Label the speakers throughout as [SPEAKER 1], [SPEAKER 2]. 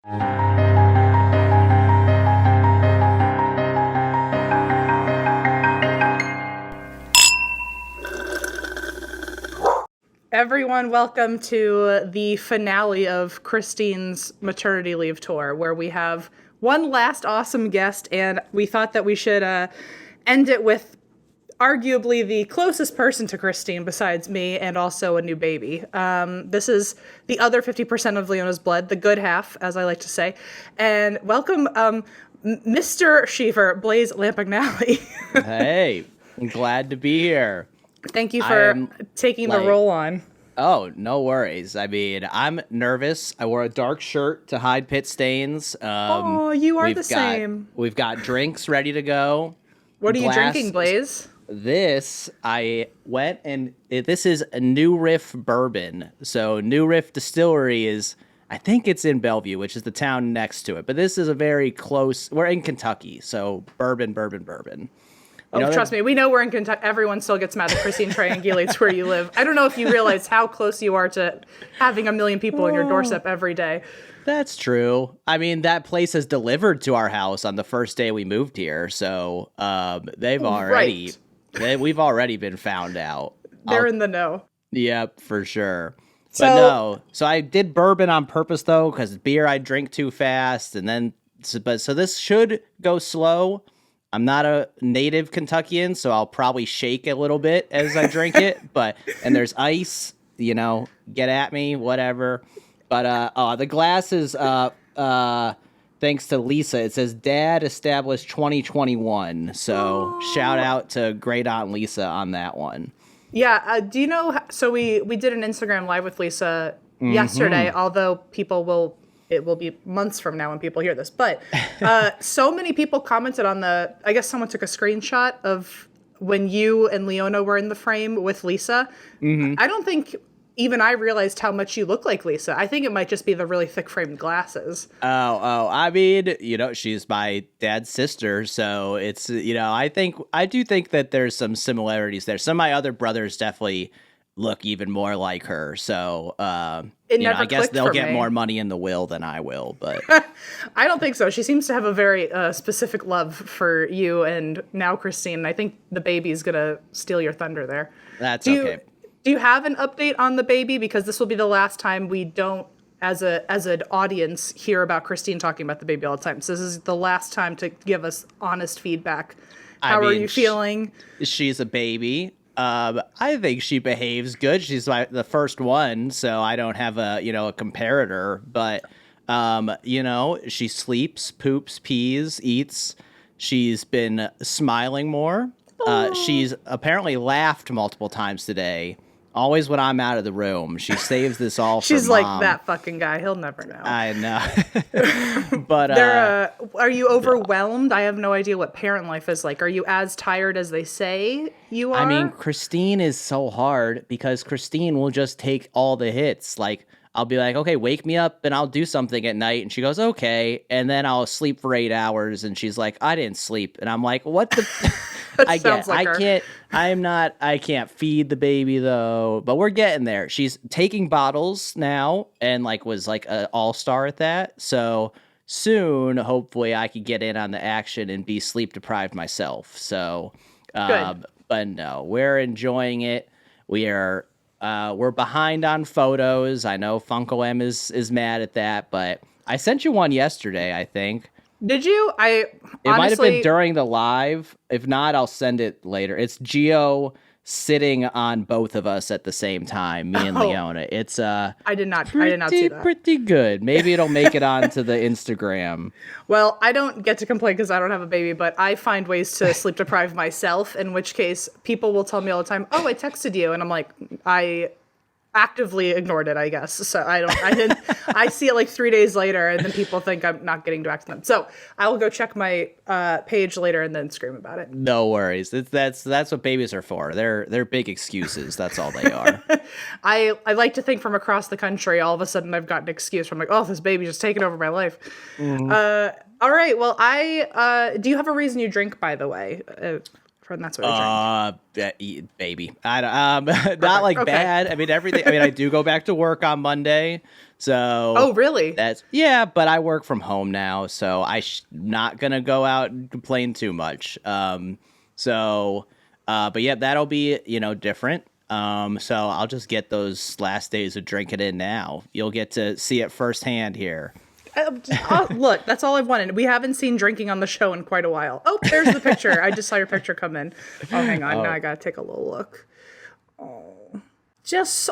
[SPEAKER 1] Everyone, welcome to the finale of Christine's maternity leave tour, where we have one last awesome guest, and we thought that we should end it with arguably the closest person to Christine besides me, and also a new baby. This is the other 50% of Leona's blood, the good half, as I like to say. And welcome, Mr. Schiefer, Blaise Lampagnoli.
[SPEAKER 2] Hey, I'm glad to be here.
[SPEAKER 1] Thank you for taking the role on.
[SPEAKER 2] Oh, no worries. I mean, I'm nervous. I wore a dark shirt to hide pit stains.
[SPEAKER 1] Oh, you are the same.
[SPEAKER 2] We've got drinks ready to go.
[SPEAKER 1] What are you drinking, Blaise?
[SPEAKER 2] This, this is a New Riff bourbon. So New Riff Distillery is, I think it's in Bellevue, which is the town next to it. But this is a very close, we're in Kentucky, so bourbon.
[SPEAKER 1] Trust me, we know we're in Kentucky. Everyone still gets mad that Christine triangulates where you live. I don't know if you realize how close you are to having 1 million people on your doorstep every day.
[SPEAKER 2] That's true. I mean, that place has delivered to our house on the first day we moved here. So we've already been found out.
[SPEAKER 1] They're in the know.
[SPEAKER 2] Yep, for sure. So I did bourbon on purpose, though, because beer I drink too fast. And then, so this should go slow. I'm not a native Kentuckian, so I'll probably shake a little bit as I drink it. And there's ice, get at me, whatever. But the glass is thanks to Lisa. It says Dad established 2021. So shout out to great aunt Lisa on that one.
[SPEAKER 1] Yeah. Do you know? So we did an Instagram live with Lisa yesterday, although it will be months from now when people hear this. But so many people commented on I guess someone took a screenshot of when you and Leona were in the frame with Lisa. Mm-hmm. I don't think even I realized how much you look like Lisa. I think it might just be the really thick framed glasses.
[SPEAKER 2] I mean, she's my dad's sister. So it's, I do think that there's some similarities there. Some of my other brothers definitely look even more like her. So, I guess they'll get more money in the will than I will, but
[SPEAKER 1] I don't think so. She seems to have a very specific love for you and now Christine. I think the baby's going to steal your thunder there.
[SPEAKER 2] That's okay.
[SPEAKER 1] Do you have an update on the baby? Because this will be the last time we don't, as an audience, hear about Christine talking about the baby all the time. So this is the last time to give us honest feedback. How are you feeling?
[SPEAKER 2] She's a baby. I think she behaves good. She's the first one, so I don't have a comparator. But she sleeps, poops, pees, eats. She's been smiling more. She's apparently laughed multiple times today. Always when I'm out of the room. She saves this all for
[SPEAKER 1] She's
[SPEAKER 2] Mom.
[SPEAKER 1] like, that fucking guy. He'll never know.
[SPEAKER 2] I know. But
[SPEAKER 1] are you overwhelmed? I have no idea what parent life is like. Are you as tired as they say you are?
[SPEAKER 2] I mean, Christine is so hard because Christine will just take all the hits. Like, I'll be like, okay, wake me up and I'll do something at night. And she goes, okay. And then I'll sleep for 8 hours. And she's like, I didn't sleep. And I'm like, what the... I can't feed the baby though, but we're getting there. She's taking bottles now and was an all-star at that. So soon, hopefully I could get in on the action and be sleep deprived myself. So, but no, we're enjoying it. We're behind on photos. I know Funko M is mad at that, but I sent you one yesterday, I think.
[SPEAKER 1] Did you?
[SPEAKER 2] It might have been during the live. If not, I'll send it later. It's Gio sitting on both of us at the same time, me and Leona. It's
[SPEAKER 1] I did not see that.
[SPEAKER 2] Pretty good. Maybe it'll make it onto the Instagram.
[SPEAKER 1] Well, I don't get to complain because I don't have a baby, but I find ways to sleep deprive myself, in which case people will tell me all the time, "Oh, I texted you." And I'm like, I actively ignored it, I guess. So I didn't I see it 3 days later and then people think I'm not getting back to them. So I will go check my page later and then scream about it.
[SPEAKER 2] No worries. That's what babies are for. They're big excuses. That's all they are.
[SPEAKER 1] I like to think from across the country, all of a sudden I've got an excuse from this baby just taking over my life. Mm-hmm. All right. Well, do you have a reason you drink, by the way? And that's what I
[SPEAKER 2] Baby. I don't, not like
[SPEAKER 1] Okay.
[SPEAKER 2] bad. I mean, everything. I mean, I do go back to work on Monday. So.
[SPEAKER 1] Oh, really?
[SPEAKER 2] But I work from home now. So I'm not going to go out and complain too much. But yeah, that'll be, different. So I'll just get those last days of drinking in now. You'll get to see it firsthand here.
[SPEAKER 1] Look, that's all I've wanted. We haven't seen drinking on the show in quite a while. Oh, there's the picture. I just saw your picture come in. Oh, hang on. Now I gotta take a little look. It's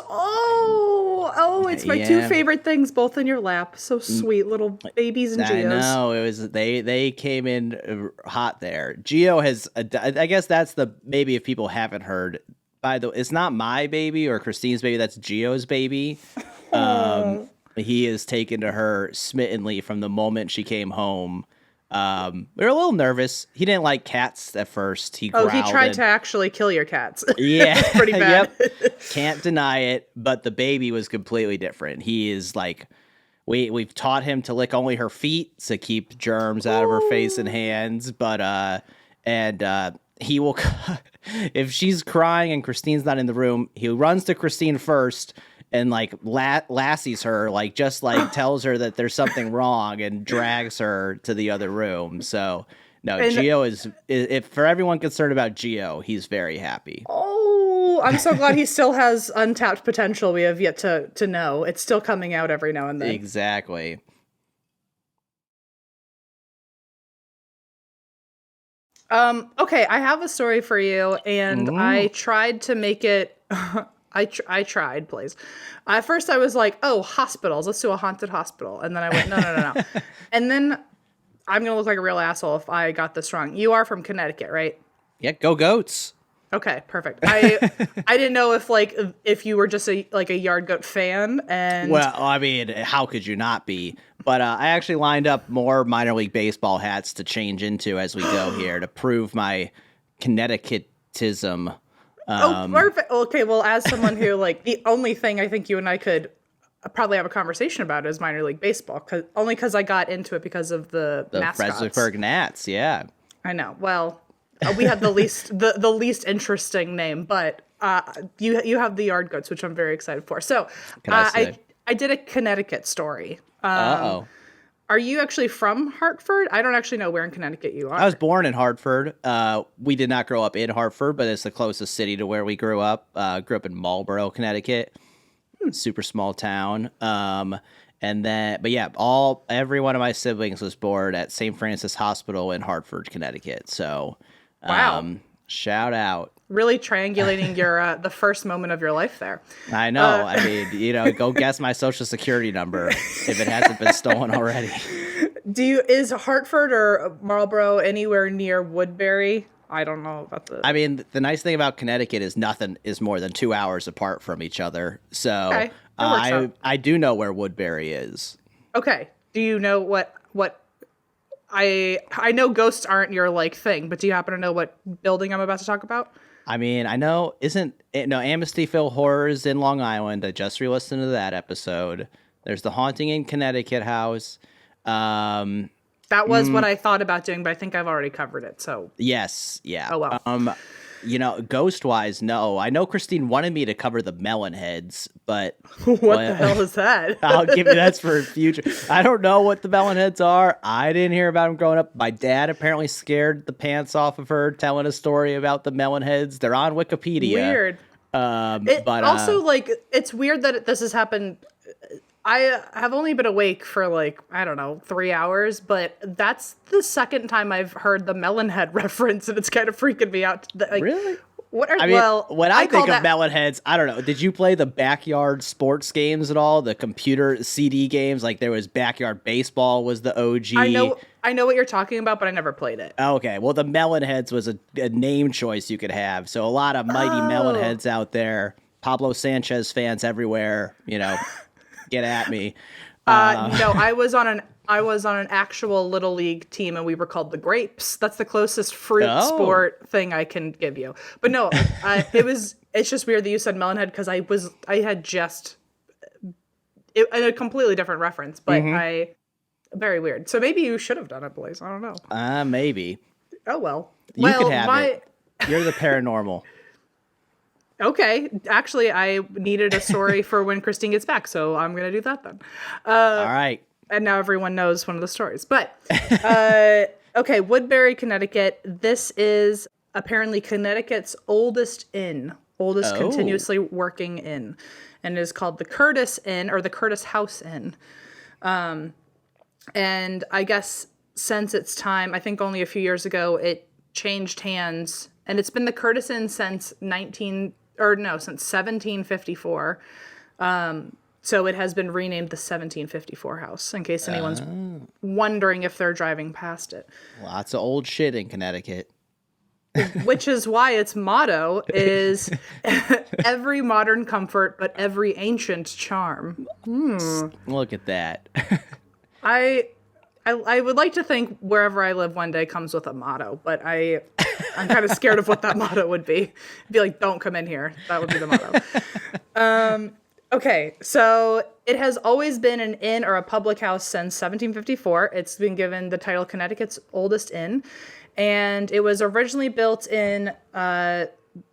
[SPEAKER 1] my two favorite things, both in your lap. So sweet, little babies and Geos.
[SPEAKER 2] I know, it was they came in hot there. Geo has, I guess that's maybe if people haven't heard. By the way, it's not my baby or Christine's baby. That's Geo's baby. He is taken to her smittenly from the moment she came home. We were a little nervous. He didn't like cats at first. He growled.
[SPEAKER 1] He tried to actually kill your cats.
[SPEAKER 2] Yeah.
[SPEAKER 1] It's pretty bad.
[SPEAKER 2] Yep. Can't deny it. But the baby was completely different. He is like, we've taught him to lick only her feet to keep germs out of her face and hands. But, he will, if she's crying and Christine's not in the room, he runs to Christine first and like lassies her, like just like tells her that there's something wrong and drags her to the other room. So no, Geo is if for everyone concerned about Geo, he's very happy.
[SPEAKER 1] Oh, I'm so glad he still has untapped potential we have yet to know. It's still coming out every now and then.
[SPEAKER 2] Exactly.
[SPEAKER 1] Okay, I have a story for you, and I tried to make it. I tried, please. At first, I was like, "Oh, hospitals. Let's do a haunted hospital," and then I went, "No." And then I'm gonna look like a real asshole if I got this wrong. You are from Connecticut, right?
[SPEAKER 2] Yeah, go Goats.
[SPEAKER 1] Okay, perfect. I didn't know if you were just a yard goat fan. And
[SPEAKER 2] well, I mean, how could you not be? But I actually lined up more minor league baseball hats to change into as we go here to prove my Connecticutism.
[SPEAKER 1] Perfect. Okay, well, as someone who the only thing I think you and I could probably have a conversation about is minor league baseball, because I got into it because of the mascots.
[SPEAKER 2] Fredericksburg Gnats. Yeah,
[SPEAKER 1] I know. Well, we had the least the least interesting name, but you have the yard goats, which I'm very excited for. So I did a Connecticut story. Are you actually from Hartford? I don't actually know where in Connecticut you are.
[SPEAKER 2] I was born in Hartford. We did not grow up in Hartford, but it's the closest city to where we grew up. Grew up in Marlborough, Connecticut. Super small town. But yeah, every one of my siblings was born at St. Francis Hospital in Hartford, Connecticut. So,
[SPEAKER 1] wow.
[SPEAKER 2] Shout out.
[SPEAKER 1] Really triangulating your the first moment of your life there.
[SPEAKER 2] I know. I mean, go guess my social security number if it hasn't been stolen already.
[SPEAKER 1] Is Hartford or Marlborough anywhere near Woodbury? I don't know about
[SPEAKER 2] I mean, the nice thing about Connecticut is nothing is more than 2 hours apart from each other. So
[SPEAKER 1] okay.
[SPEAKER 2] I do know where Woodbury is.
[SPEAKER 1] Okay. Do you know what I know ghosts aren't your thing, but do you happen to know what building I'm about to talk about?
[SPEAKER 2] I mean, I know, Amityville Horror is in Long Island. I just re-listened to that episode. There's the Haunting in Connecticut house.
[SPEAKER 1] That was what I thought about doing, but I think I've already covered it. So
[SPEAKER 2] yes, yeah.
[SPEAKER 1] Oh well.
[SPEAKER 2] Ghost-wise, no. I know Christine wanted me to cover the melon heads, but
[SPEAKER 1] what the hell is that?
[SPEAKER 2] I'll give you that's for future. I don't know what the melon heads are. I didn't hear about them growing up. My dad apparently scared the pants off of her telling a story about the melon heads. They're on Wikipedia.
[SPEAKER 1] Weird. But also, it's weird that this has happened. I have only been awake for 3 hours, but that's the second time I've heard the Melonhead reference, and it's kind of freaking me out.
[SPEAKER 2] Really?
[SPEAKER 1] When
[SPEAKER 2] I think of Melonheads, I don't know. Did you play the backyard sports games at all? The computer CD games, there was Backyard Baseball was the OG.
[SPEAKER 1] I know what you're talking about, but I never played it.
[SPEAKER 2] Okay, well, the Melonheads was a name choice you could have. So a lot of mighty Melonheads out there. Pablo Sanchez fans everywhere, Get at me.
[SPEAKER 1] No, I was on an actual little league team, and we were called the Grapes. That's the closest fruit sport thing I can give you. But no, it's just weird that you said Melonhead, because I had just a completely different reference, but very weird. So maybe you should have done it, Blaise. I don't know.
[SPEAKER 2] Maybe.
[SPEAKER 1] Oh well.
[SPEAKER 2] You could have it. You're the paranormal.
[SPEAKER 1] Okay. Actually, I needed a story for when Christine gets back, so I'm going to do that then.
[SPEAKER 2] All right.
[SPEAKER 1] And now everyone knows one of the stories. But, okay, Woodbury, Connecticut. This is apparently Connecticut's oldest continuously working inn. And it is called the Curtis Inn, or the Curtis House Inn. And I guess since its time, I think only a few years ago, it changed hands. And it's been the Curtis Inn since 1754. So it has been renamed the 1754 house, in case anyone's wondering if they're driving past it.
[SPEAKER 2] Lots of old shit in Connecticut.
[SPEAKER 1] Which is why its motto is every modern comfort, but every ancient charm.
[SPEAKER 2] Look at that.
[SPEAKER 1] I would like to think wherever I live one day comes with a motto, but I'm kind of scared of what that motto would be. It'd be like, don't come in here. That would be the motto. Okay, so it has always been an inn or a public house since 1754. It's been given the title Connecticut's oldest inn, and it was originally built in the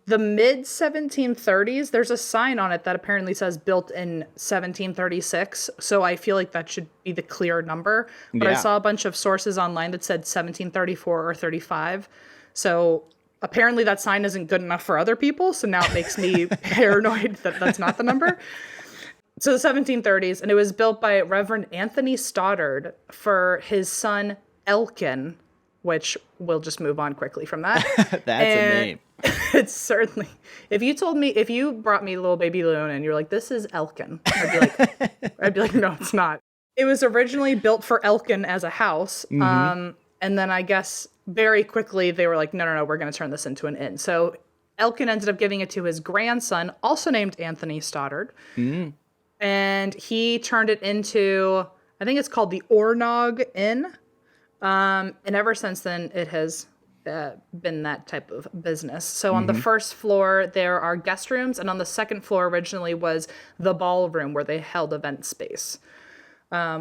[SPEAKER 1] mid 1730s. There's a sign on it that apparently says built in 1736, so I feel like that should be the clear number. But I saw a bunch of sources online that said 1734 or 35, so apparently that sign isn't good enough for other people, so now it makes me paranoid that that's not the number. So the 1730s, and it was built by Reverend Anthony Stoddard for his son Elkin, which we'll just move on quickly from that.
[SPEAKER 2] That's a name.
[SPEAKER 1] It's certainly. If you brought me little baby Leona and you're like, this is Elkin, I'd be like, no, it's not. It was originally built for Elkin as a house. And then I guess very quickly they were like, no, we're going to turn this into an inn. So Elkin ended up giving it to his grandson, also named Anthony Stoddard. And he turned it into, I think it's called the Ornog Inn. And ever since then, it has been that type of business. So on the first floor, there are guest rooms. And on the second floor originally was the ballroom where they held event space,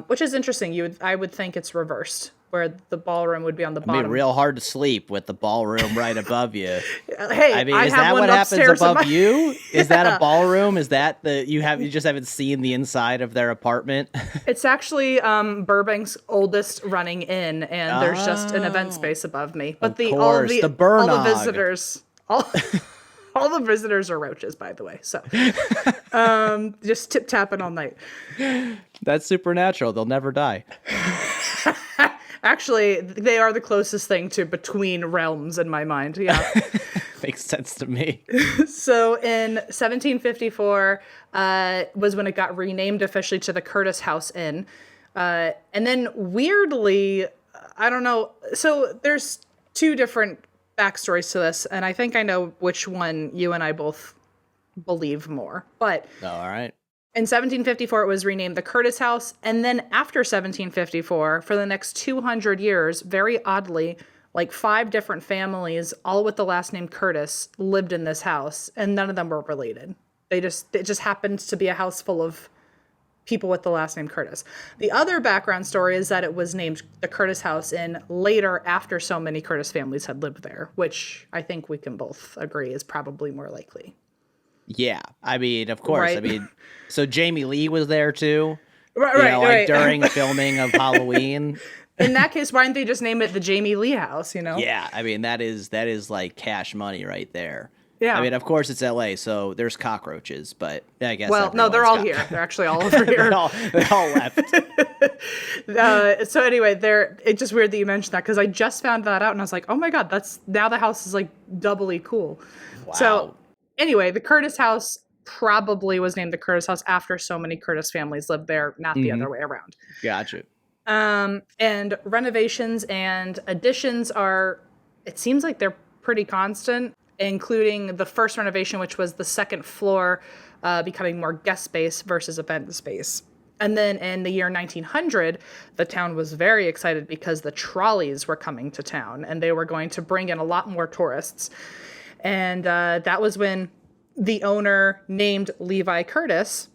[SPEAKER 1] which is interesting. I would think it's reversed, where the ballroom would be on the bottom.
[SPEAKER 2] It'd be real hard to sleep with the ballroom right above you.
[SPEAKER 1] Hey,
[SPEAKER 2] I mean, is that what happens above you? Is that a ballroom? Is that you just haven't seen the inside of their apartment?
[SPEAKER 1] It's actually Burbank's oldest running inn, and there's just an event space above me. But all the visitors, all the visitors are roaches, by the way. So just tip tapping all night.
[SPEAKER 2] That's supernatural. They'll never die.
[SPEAKER 1] Actually, they are the closest thing to between realms in my mind. Yeah.
[SPEAKER 2] Makes sense to me.
[SPEAKER 1] So in 1754 was when it got renamed officially to the Curtis House Inn. And then weirdly, I don't know. So there's two different backstories to this, and I think I know which one you and I both believe more. But
[SPEAKER 2] all right.
[SPEAKER 1] In 1754, it was renamed the Curtis House. And then after 1754, for the next 200 years, very oddly, like 5 different families, all with the last name Curtis, lived in this house. And none of them were related. It just happened to be a house full of people with the last name Curtis. The other background story is that it was named the Curtis House in later after so many Curtis families had lived there, which I think we can both agree is probably more likely.
[SPEAKER 2] Yeah, I mean, of course.
[SPEAKER 1] Right.
[SPEAKER 2] I mean, so Jamie Lee was there too,
[SPEAKER 1] right.
[SPEAKER 2] during filming of Halloween.
[SPEAKER 1] In that case, why didn't they just name it the Jamie Lee House?
[SPEAKER 2] Yeah, I mean that is like cash money right there.
[SPEAKER 1] Yeah,
[SPEAKER 2] I mean, of course it's L.A., so there's cockroaches, but I guess.
[SPEAKER 1] Well, no, they're all here. They're actually all over here.
[SPEAKER 2] they all left.
[SPEAKER 1] So anyway, it's just weird that you mentioned that because I just found that out and I was like, oh my god, now the house is like doubly cool.
[SPEAKER 2] Wow.
[SPEAKER 1] So. Anyway, the Curtis House probably was named the Curtis House after so many Curtis families lived there, not the other way around.
[SPEAKER 2] Gotcha.
[SPEAKER 1] And renovations and additions it seems like they're pretty constant, including the first renovation, which was the second floor becoming more guest space versus event space. And then in the year 1900, the town was very excited because the trolleys were coming to town and they were going to bring in a lot more tourists. And that was when the owner named Levi Curtis,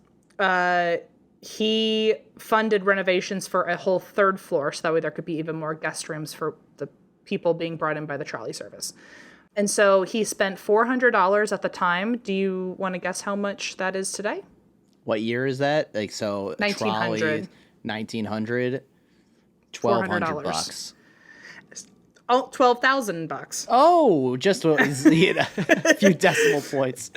[SPEAKER 1] he funded renovations for a whole third floor. So that way there could be even more guest rooms for the people being brought in by the trolley service. And so he spent $400 at the time. Do you want to guess how much that is today?
[SPEAKER 2] What year is that? Like, so a
[SPEAKER 1] 1900.
[SPEAKER 2] trolley, 1900, $1,200.
[SPEAKER 1] Oh, $12,000.
[SPEAKER 2] Oh, just a few decimal points.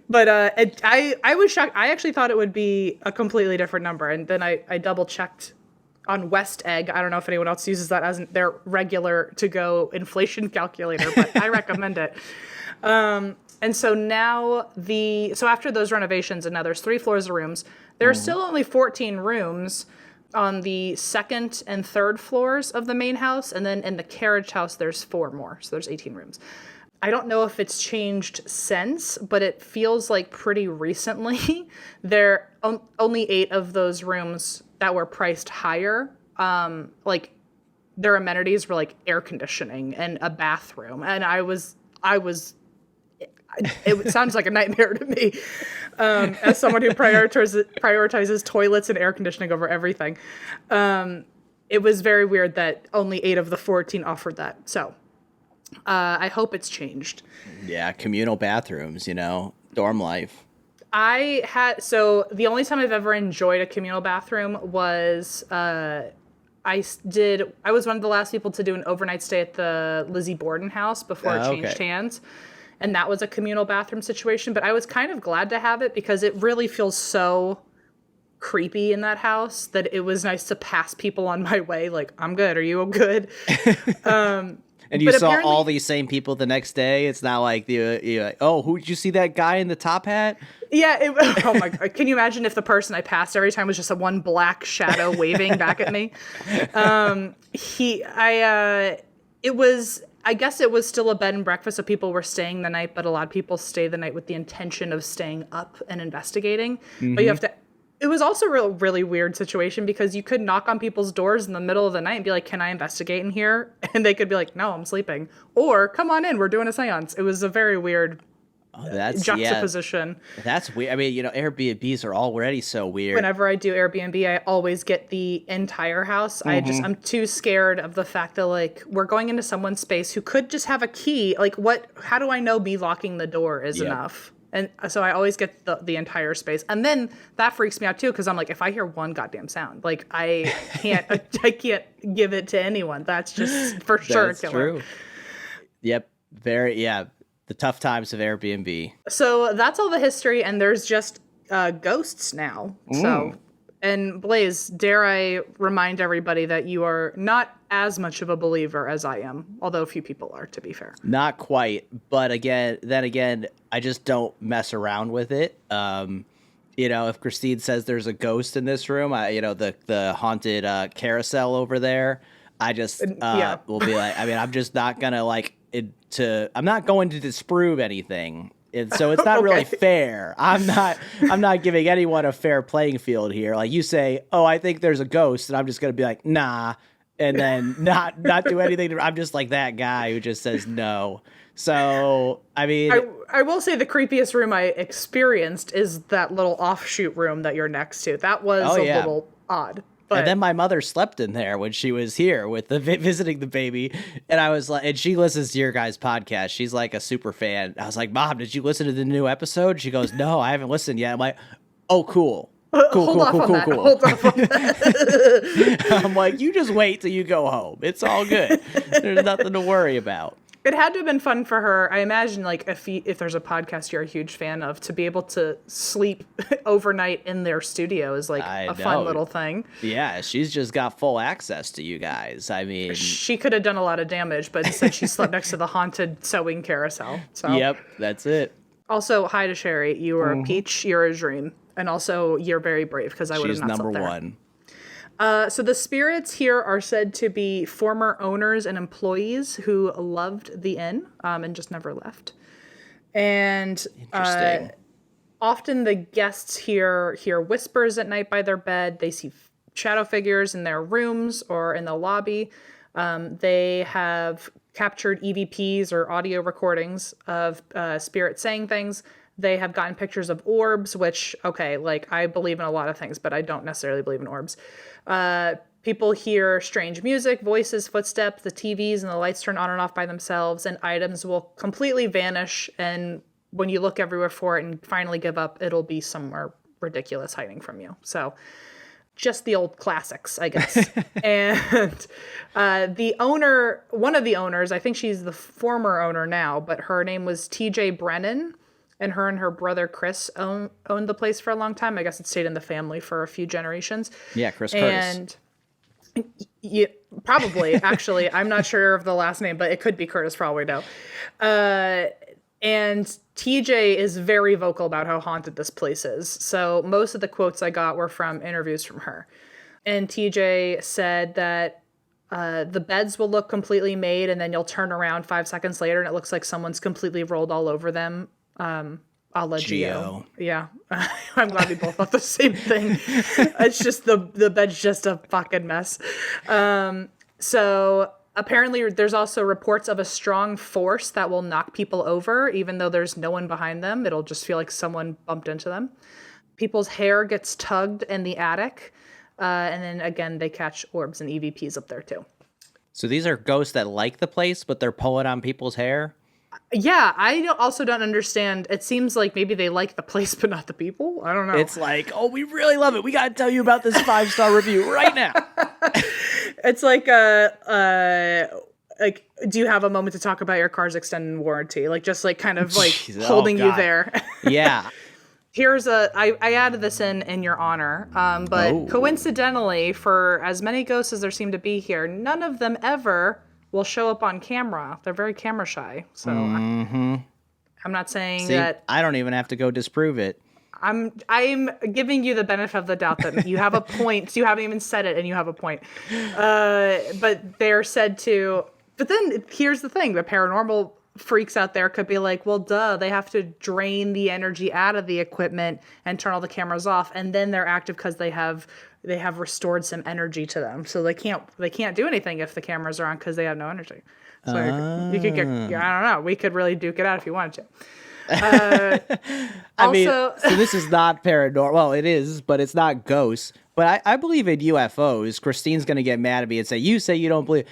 [SPEAKER 1] But I was shocked. I actually thought it would be a completely different number. And then I double checked on West Egg. I don't know if anyone else uses that as their regular to-go inflation calculator, but I recommend it. And so now so after those renovations, and now there's 3 floors of rooms, there are still only 14 rooms on the second and third floors of the main house. And then in the carriage house, there's 4 more. So there's 18 rooms. I don't know if it's changed since, but it feels like pretty recently. There are only 8 of those rooms that were priced higher. Like their amenities were like air conditioning and a bathroom. And it sounds like a nightmare to me, as someone who prioritizes toilets and air conditioning over everything. It was very weird that only 8 of the 14 offered that. So I hope it's changed.
[SPEAKER 2] Yeah, communal bathrooms, dorm life.
[SPEAKER 1] So the only time I've ever enjoyed a communal bathroom was I was one of the last people to do an overnight stay at the Lizzie Borden house before it changed hands. And that was a communal bathroom situation, but I was kind of glad to have it because it really feels so creepy in that house that it was nice to pass people on my way. Like, I'm good. Are you good?
[SPEAKER 2] And you saw all these same people the next day. It's not like you're like, oh, who did you see that guy in the top hat? Yeah.
[SPEAKER 1] Oh my God. Can you imagine if the person I passed every time was just a one black shadow waving back at me? I guess it was still a bed and breakfast, so people were staying the night, but a lot of people stay the night with the intention of staying up and investigating. But it was also a really weird situation because you could knock on people's doors in the middle of the night and be like, can I investigate in here? And they could be like, no, I'm sleeping. Or come on in, we're doing a seance. It was a very weird juxtaposition.
[SPEAKER 2] Yeah, that's weird. I mean, Airbnbs are already so weird.
[SPEAKER 1] Whenever I do Airbnb, I always get the entire house. I'm too scared of the fact that like we're going into someone's space who could just have a key. Like how do I know me locking the door is enough? And so I always get the entire space. And then that freaks me out too, because I'm like, if I hear one goddamn sound, like I can't give it to anyone. That's just for sure a killer. True.
[SPEAKER 2] Yep. The tough times of Airbnb.
[SPEAKER 1] So that's all the history, and there's just ghosts now. So, and Blaise, dare I remind everybody that you are not as much of a believer as I am, although a few people are, to be fair.
[SPEAKER 2] Not quite, but then again, I just don't mess around with it. If Christine says there's a ghost in this room, the haunted carousel over there, I just will be like, I mean, I'm just not gonna I'm not going to disprove anything. So it's not really fair. I'm not giving anyone a fair playing field here. Like you say, oh, I think there's a ghost, and I'm just gonna be like, nah, and then not do anything. I'm just like that guy who just says no. So I mean,
[SPEAKER 1] I will say the creepiest room I experienced is that little offshoot room that you're next to. That was little odd. But,
[SPEAKER 2] and then my mother slept in there when she was here with visiting the baby. And I was like, and she listens to your guys' podcast. She's like a super fan. I was like, Mom, did you listen to the new episode? She goes, no, I haven't listened yet. I'm like, oh, cool. Cool.
[SPEAKER 1] Hold off on that.
[SPEAKER 2] I'm like, you just wait till you go home. It's all good. There's nothing to worry about.
[SPEAKER 1] It had to have been fun for her. I imagine, like, if there's a podcast you're a huge fan of, to be able to sleep overnight in their studio is like fun little thing.
[SPEAKER 2] Yeah, she's just got full access to you guys. I mean,
[SPEAKER 1] she could have done a lot of damage, but instead she slept next to the haunted sewing carousel. So.
[SPEAKER 2] Yep, that's it.
[SPEAKER 1] Also, hi to Sherry. You are a peach. You're a dream, and also you're very brave because I would have not slept there.
[SPEAKER 2] She's number one.
[SPEAKER 1] So the spirits here are said to be former owners and employees who loved the inn and just never left. And often the guests hear whispers at night by their bed. They see shadow figures in their rooms or in the lobby. They have captured EVPs or audio recordings of spirits saying things. They have gotten pictures of orbs, which, I believe in a lot of things, but I don't necessarily believe in orbs. People hear strange music, voices, footsteps, the TVs and the lights turn on and off by themselves, and items will completely vanish. And when you look everywhere for it and finally give up, it'll be somewhere ridiculous hiding from you. So just the old classics, I guess. And the owner, one of the owners, I think she's the former owner now, but her name was TJ Brennan, and her brother Chris owned the place for a long time. I guess it stayed in the family for a few generations.
[SPEAKER 2] Yeah, Chris Curtis.
[SPEAKER 1] And yeah, probably, actually, I'm not sure of the last name, but it could be Curtis for all we know. And TJ is very vocal about how haunted this place is. So most of the quotes I got were from interviews from her. And TJ said that the beds will look completely made, and then you'll turn around 5 seconds later and it looks like someone's completely rolled all over them. A la Geo. Yeah. I'm glad we both thought the same thing. It's just the bed's just a fucking mess. So apparently there's also reports of a strong force that will knock people over, even though there's no one behind them. It'll just feel like someone bumped into them. People's hair gets tugged in the attic. And then again, they catch orbs and EVPs up there too.
[SPEAKER 2] So these are ghosts that like the place, but they're pulling on people's hair?
[SPEAKER 1] Yeah, I also don't understand. It seems like maybe they like the place, but not the people. I don't know.
[SPEAKER 2] It's like, oh, we really love it. We got to tell you about this 5-star review right now.
[SPEAKER 1] It's like, do you have a moment to talk about your car's extended warranty? Like, just like kind of like holding you there.
[SPEAKER 2] Yeah.
[SPEAKER 1] Here's I added this in your honor, but coincidentally, for as many ghosts as there seem to be here, none of them ever will show up on camera. They're very camera shy. So I'm not saying that.
[SPEAKER 2] I don't even have to go disprove it.
[SPEAKER 1] I'm giving you the benefit of the doubt that you have a point. You haven't even said it, and you have a point. But they're said to. But then here's the thing: the paranormal freaks out there could be like, well, duh, they have to drain the energy out of the equipment and turn all the cameras off, and then they're active because they have restored some energy to them. So they can't do anything if the cameras are on because they have no energy. So you could get, I don't know, we could really duke it out if you wanted to.
[SPEAKER 2] I mean, so this is not paranormal. Well, it is, but it's not ghosts. But I believe in UFOs. Christine's going to get mad at me and say you don't believe.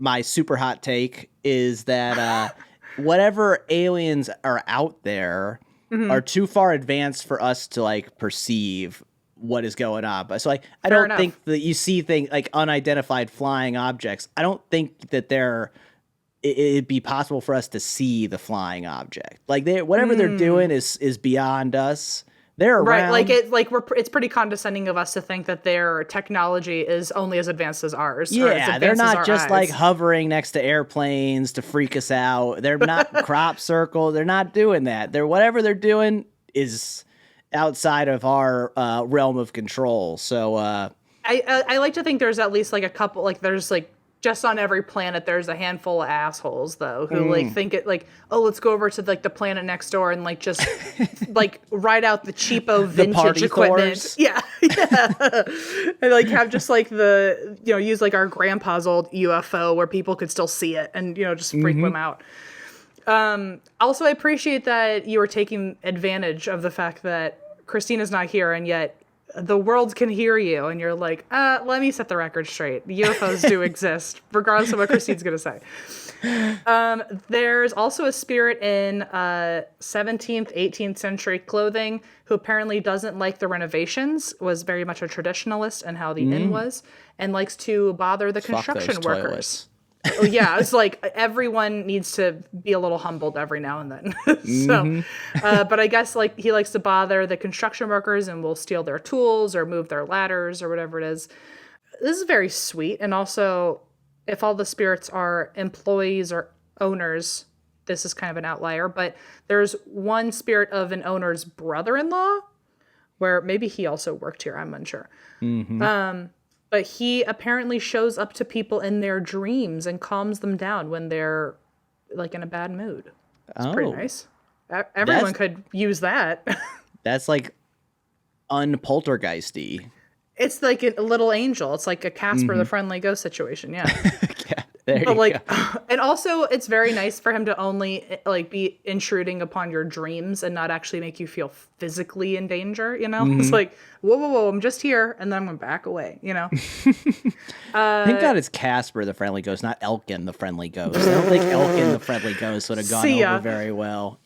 [SPEAKER 2] My super hot take is that whatever aliens are out there are too far advanced for us to like perceive what is going on. But so like, I don't think that you see things like unidentified flying objects. I don't think that it'd be possible for us to see the flying object. Like whatever they're doing is beyond us. They're around.
[SPEAKER 1] Right, it's pretty condescending of us to think that their technology is only as advanced as ours.
[SPEAKER 2] Yeah, they're not just like hovering next to airplanes to freak us out. They're not crop circle. They're not doing that. Whatever they're doing is outside of our realm of control. So
[SPEAKER 1] I like to think there's at least like a couple, like there's like just on every planet there's a handful of assholes though who like think it like, oh, let's go over to like the planet next door and like just like ride out the cheapo vintage equipment.
[SPEAKER 2] Thors.
[SPEAKER 1] Yeah. And like have just like use like our grandpa's old UFO where people could still see it and just freak them out. Also, I appreciate that you were taking advantage of the fact that Christina's not here and yet the world can hear you, and you're like, let me set the record straight. UFOs do exist, regardless of what Christine's going to say. There's also a spirit in 17th, 18th century clothing who apparently doesn't like the renovations, was very much a traditionalist in how the inn was, and likes to bother the construction workers.
[SPEAKER 2] Toilets.
[SPEAKER 1] Yeah, it's like everyone needs to be a little humbled every now and then. But I guess like he likes to bother the construction workers and will steal their tools or move their ladders or whatever it is. This is very sweet. And also, if all the spirits are employees or owners, this is kind of an outlier. But there's one spirit of an owner's brother-in-law, where maybe he also worked here. I'm unsure. But he apparently shows up to people in their dreams and calms them down when they're like in a bad mood. It's pretty nice. Everyone could use that.
[SPEAKER 2] That's like unpoltergeisty.
[SPEAKER 1] It's like a little angel. It's like a Casper the Friendly Ghost situation. Yeah.
[SPEAKER 2] There
[SPEAKER 1] But
[SPEAKER 2] you
[SPEAKER 1] like,
[SPEAKER 2] go.
[SPEAKER 1] and also it's very nice for him to only like be intruding upon your dreams and not actually make you feel physically in danger. It's like, whoa, I'm just here, and then I'm gonna back away.
[SPEAKER 2] Thank God it's Casper the friendly ghost, not Elkin the friendly ghost. I don't think Elkin the friendly ghost would have gone
[SPEAKER 1] See ya.
[SPEAKER 2] over very well.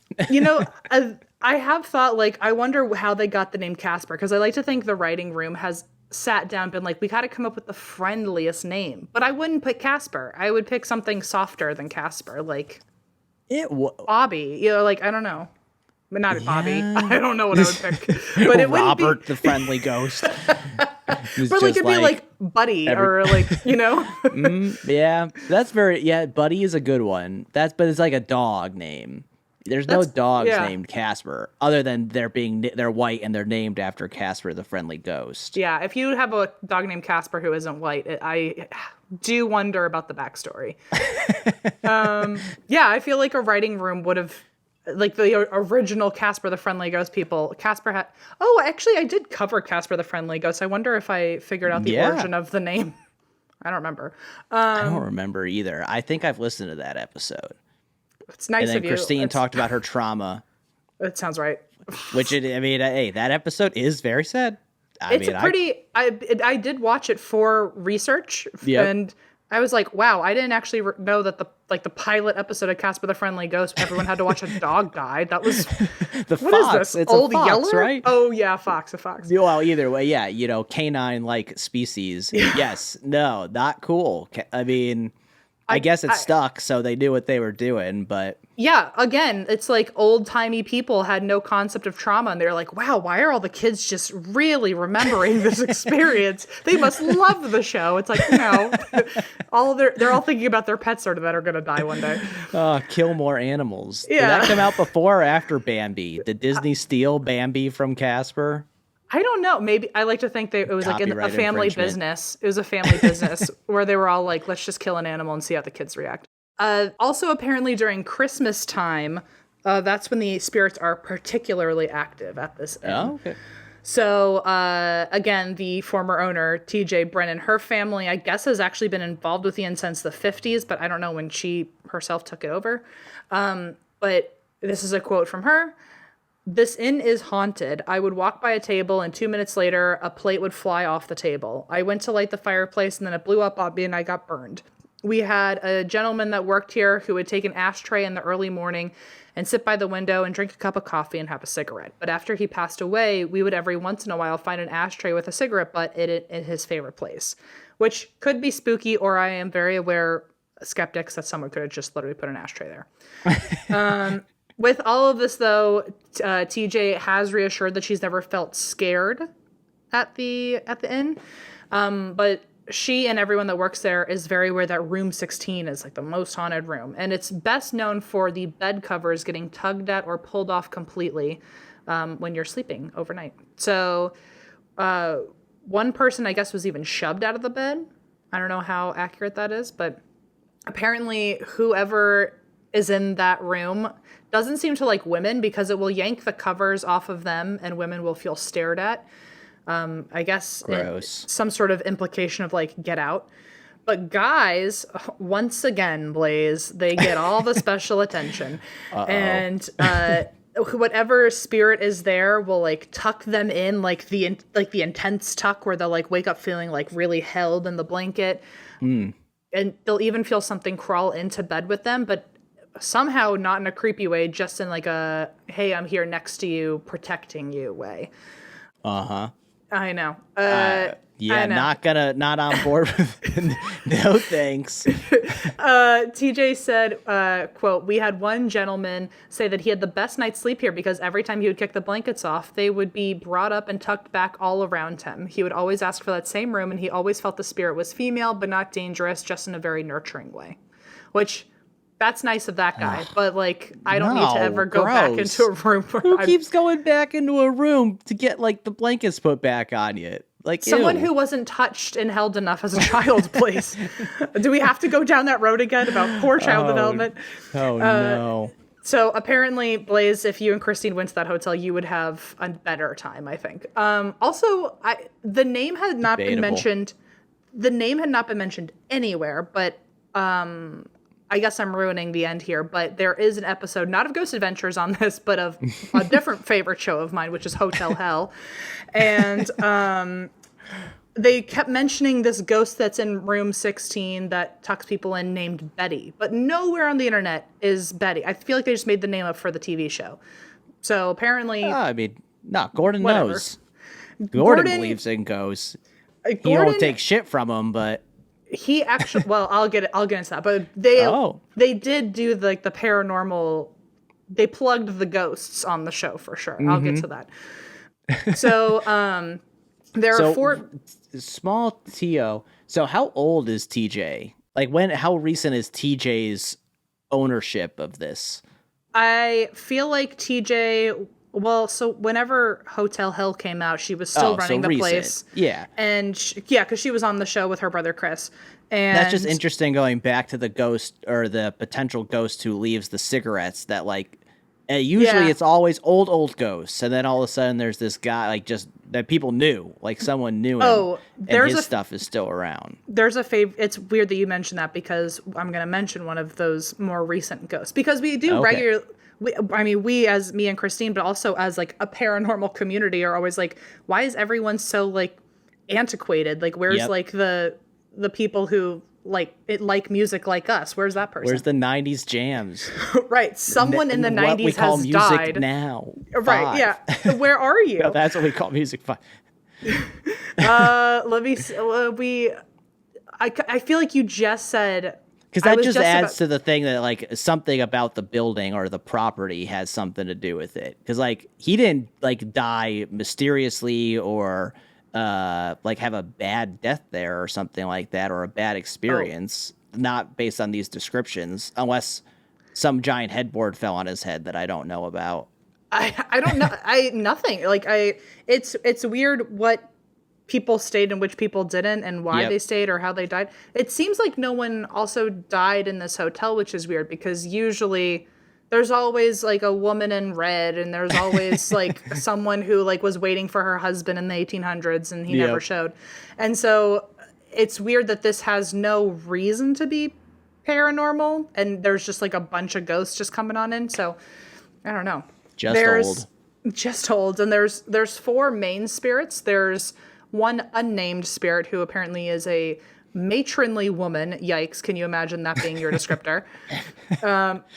[SPEAKER 1] I have thought, like, I wonder how they got the name Casper, because I like to think the writing room has sat down, been like, we got to come up with the friendliest name. But I wouldn't pick Casper. I would pick something softer than Casper, like Bobby. Like, I don't know. But not Bobby. I don't know what I would pick. But it wouldn't be
[SPEAKER 2] Robert the friendly ghost.
[SPEAKER 1] But like it'd be like Buddy or like,
[SPEAKER 2] Yeah, that's Buddy is a good one. But it's like a dog name. There's no dogs named Casper, other than they're white and they're named after Casper the friendly ghost.
[SPEAKER 1] Yeah, if you have a dog named Casper who isn't white, I do wonder about the backstory. I feel like a writing room would have, like the original Casper the Friendly Ghost people. Casper had. Oh, actually, I did cover Casper the Friendly Ghost. I wonder if I figured out the origin of the name. I don't remember.
[SPEAKER 2] I don't remember either. I think I've listened to that episode.
[SPEAKER 1] It's nice
[SPEAKER 2] of you.
[SPEAKER 1] And
[SPEAKER 2] then Christine talked about her trauma.
[SPEAKER 1] It sounds right.
[SPEAKER 2] That episode is very sad.
[SPEAKER 1] I did watch it for research, and I was like, wow, I didn't actually know that the pilot episode of Casper the Friendly Ghost, everyone had to watch a dog die. That was
[SPEAKER 2] the
[SPEAKER 1] what
[SPEAKER 2] fox.
[SPEAKER 1] Is this?
[SPEAKER 2] It's
[SPEAKER 1] Old
[SPEAKER 2] a fox,
[SPEAKER 1] Yeller?
[SPEAKER 2] right?
[SPEAKER 1] Oh yeah, a fox.
[SPEAKER 2] Well, either way, canine like species. Yeah. Yes, no, not cool. I mean, I guess it stuck, so they knew what they were doing, but
[SPEAKER 1] yeah, again, it's like old-timey people had no concept of trauma, and they're like, wow, why are all the kids just really remembering this experience? They must love the show. It's like, they're all thinking about their pets that are going to die one day.
[SPEAKER 2] Kill more animals.
[SPEAKER 1] Yeah.
[SPEAKER 2] Did that come out before or after Bambi? Did Disney steal Bambi from Casper?
[SPEAKER 1] I don't know. Maybe I like to think it was like a family business. It was a family business where they were all like, let's just kill an animal and see how the kids react. Also, apparently during Christmas time, that's when the spirits are particularly active at this inn.
[SPEAKER 2] Oh, okay.
[SPEAKER 1] So, again, the former owner, TJ Brennan, her family, I guess, has actually been involved with the inn since the 50s, but I don't know when she herself took it over. But this is a quote from her. "This inn is haunted. I would walk by a table and 2 minutes later, a plate would fly off the table. I went to light the fireplace and then it blew up on me and I got burned. We had a gentleman that worked here who would take an ashtray in the early morning and sit by the window and drink a cup of coffee and have a cigarette. But after he passed away, we would every once in a while find an ashtray with a cigarette butt in his favorite place," which could be spooky, or I am very aware, skeptics, that someone could have just literally put an ashtray there. With all of this, though, TJ has reassured that she's never felt scared at the inn, but she and everyone that works there is very aware that room 16 is like the most haunted room, and it's best known for the bed covers getting tugged at or pulled off completely when you're sleeping overnight. So one person, I guess, was even shoved out of the bed. I don't know how accurate that is, but apparently whoever is in that room doesn't seem to like women because it will yank the covers off of them and women will feel stared at. I guess some sort of implication of like, get out. But guys, once again, Blaise, they get all the special attention. And whatever spirit is there will like tuck them in, like the intense tuck where they'll like wake up feeling like really held in the blanket. And they'll even feel something crawl into bed with them, but somehow not in a creepy way, just in like a, hey, I'm here next to you, protecting you way. I know. I know.
[SPEAKER 2] Not on board with no thanks.
[SPEAKER 1] TJ said, quote, "We had one gentleman say that he had the best night's sleep here because every time he would kick the blankets off, they would be brought up and tucked back all around him. He would always ask for that same room, and he always felt the spirit was female, but not dangerous, just in a very nurturing way." Which, that's nice of that guy, but like, I don't need to ever go back into a room where
[SPEAKER 2] Who keeps going back into a room to get like the blankets put back on you? Like
[SPEAKER 1] someone who wasn't touched and held enough as a child, please. Do we have to go down that road again about poor child development?
[SPEAKER 2] Oh no.
[SPEAKER 1] So apparently, Blaise, if you and Christine went to that hotel, you would have a better time, I think. Also, the name had not been mentioned. The name had not been mentioned anywhere, but I guess I'm ruining the end here, but there is an episode, not of Ghost Adventures on this, but of a different favorite show of mine, which is Hotel Hell. And they kept mentioning this ghost that's in room 16 that tucks people in named Betty. But nowhere on the internet is Betty. I feel like they just made the name up for the TV show. So apparently...
[SPEAKER 2] I mean, no, Gordon
[SPEAKER 1] whatever.
[SPEAKER 2] knows. Gordon believes in ghosts. He don't take shit from him, but...
[SPEAKER 1] He actually, well, I'll get into that, but they did do the paranormal. They plugged the ghosts on the show for sure. I'll get to that. So, there are 4
[SPEAKER 2] small TO. So, how old is TJ? Like, how recent is TJ's ownership of this?
[SPEAKER 1] I feel like TJ. Well, so whenever Hotel Hell came out, she was still running the place.
[SPEAKER 2] Yeah.
[SPEAKER 1] And because she was on the show with her brother Chris. And
[SPEAKER 2] that's just interesting going back to the ghost or the potential ghost who leaves the cigarettes that like usually it's always old ghosts. And then all of a sudden there's this guy like just that people knew, like someone knew him and his stuff is still around.
[SPEAKER 1] There's a It's weird that you mentioned that because I'm going to mention one of those more recent ghosts because we do regularly. We as me and Christine, but also as like a paranormal community are always like, why is everyone so like antiquated? Like, where's like the people who like music like us? Where's that person?
[SPEAKER 2] Where's the 90s jams?
[SPEAKER 1] Right. Someone in the 90s
[SPEAKER 2] we call
[SPEAKER 1] has
[SPEAKER 2] music
[SPEAKER 1] died.
[SPEAKER 2] Now.
[SPEAKER 1] Right. Yeah. Where are you?
[SPEAKER 2] No, that's what we call music. 5.
[SPEAKER 1] Let me see. I feel like you just said...
[SPEAKER 2] Because that just adds to the thing that, like, something about the building or the property has something to do with it. Because, like, he didn't, like, die mysteriously or, like, have a bad death there or something like that or a bad experience, not based on these descriptions, unless some giant headboard fell on his head that I don't know about.
[SPEAKER 1] I don't know. Nothing. Like, it's weird what people stayed and which people didn't and why they stayed or how they died. It seems like no one also died in this hotel, which is weird because usually there's always like a woman in red and there's always like someone who like was waiting for her husband in the 1800s and he never showed. And so it's weird that this has no reason to be paranormal and there's just like a bunch of ghosts just coming on in. So I don't know. Just old. And there's 4 main spirits. There's one unnamed spirit who apparently is a matronly woman. Yikes. Can you imagine that being your descriptor?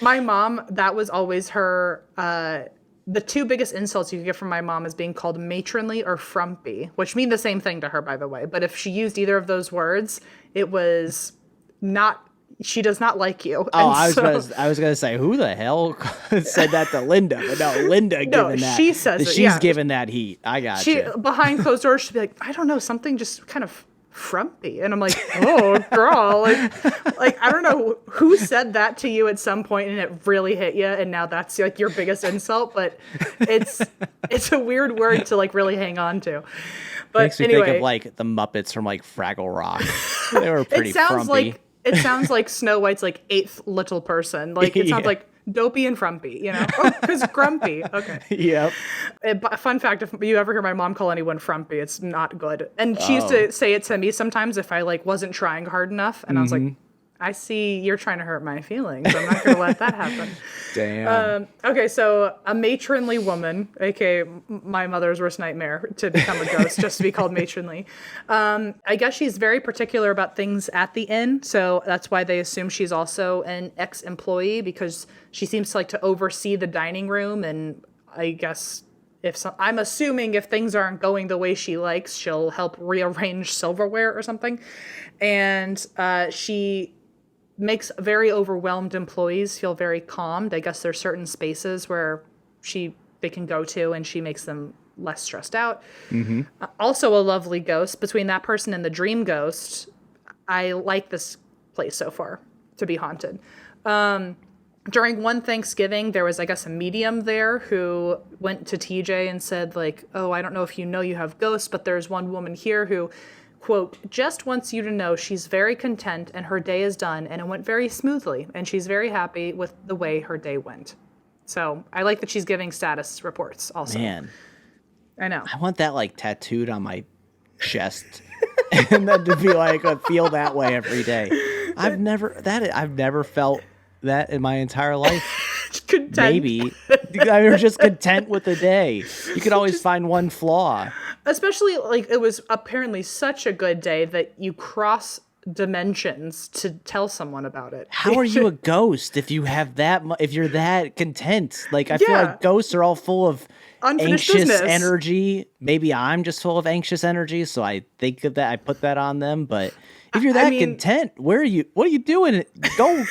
[SPEAKER 1] My mom, that was always her, the 2 biggest insults you could get from my mom is being called matronly or frumpy, which mean the same thing to her, by the way. But if she used either of those words, it was not, she does not like you.
[SPEAKER 2] Oh, I was gonna say, who the hell said that to Linda? But no, Linda giving that.
[SPEAKER 1] She says it.
[SPEAKER 2] She's giving that heat. I got
[SPEAKER 1] she behind closed doors. She'd be like, I don't know, something just kind of frumpy, and I'm like, oh, girl, like I don't know who said that to you at some point, and it really hit you, and now that's like your biggest insult. But it's a weird word to like really hang on to. But
[SPEAKER 2] makes me think of like the Muppets from like Fraggle Rock. They were pretty frumpy.
[SPEAKER 1] It sounds like Snow White's like 8th little person. Like it sounds like dopey and frumpy, you know? Oh, because grumpy. Okay.
[SPEAKER 2] Yep.
[SPEAKER 1] Fun fact, if you ever hear my mom call anyone frumpy, it's not good. And she used to say it to me sometimes if I like wasn't trying hard enough. And I was like, I see you're trying to hurt my feelings. I'm not going to let that happen.
[SPEAKER 2] Damn.
[SPEAKER 1] Okay, so a matronly woman, aka my mother's worst nightmare, to become a ghost, just to be called matronly. I guess she's very particular about things at the inn, so that's why they assume she's also an ex-employee, because she seems to like to oversee the dining room, and I guess I'm assuming if things aren't going the way she likes, she'll help rearrange silverware or something. And she makes very overwhelmed employees feel very calmed. I guess there's certain spaces where they can go to and she makes them less stressed out. Also a lovely ghost. Between that person and the dream ghost, I like this place so far to be haunted. During one Thanksgiving, there was, I guess, a medium there who went to TJ and said, like, oh, I don't know if you know you have ghosts, but there's one woman here who, quote, just wants you to know she's very content and her day is done and it went very smoothly and she's very happy with the way her day went. So I like that she's giving status reports also.
[SPEAKER 2] Man.
[SPEAKER 1] I know.
[SPEAKER 2] I want that like tattooed on my chest and then to be like, I feel that way every day. I've never felt that in my entire life.
[SPEAKER 1] Content.
[SPEAKER 2] Maybe I'm just content with the day. You could always find one flaw.
[SPEAKER 1] Especially, like, it was apparently such a good day that you cross dimensions to tell someone about it.
[SPEAKER 2] How are you a ghost if you have if you're that content? Like, I feel like ghosts are all full of
[SPEAKER 1] Unfinished
[SPEAKER 2] anxious
[SPEAKER 1] business.
[SPEAKER 2] energy. Maybe I'm just full of anxious energy, so I think of that. I put that on them. But if you're that content, what are you doing? Go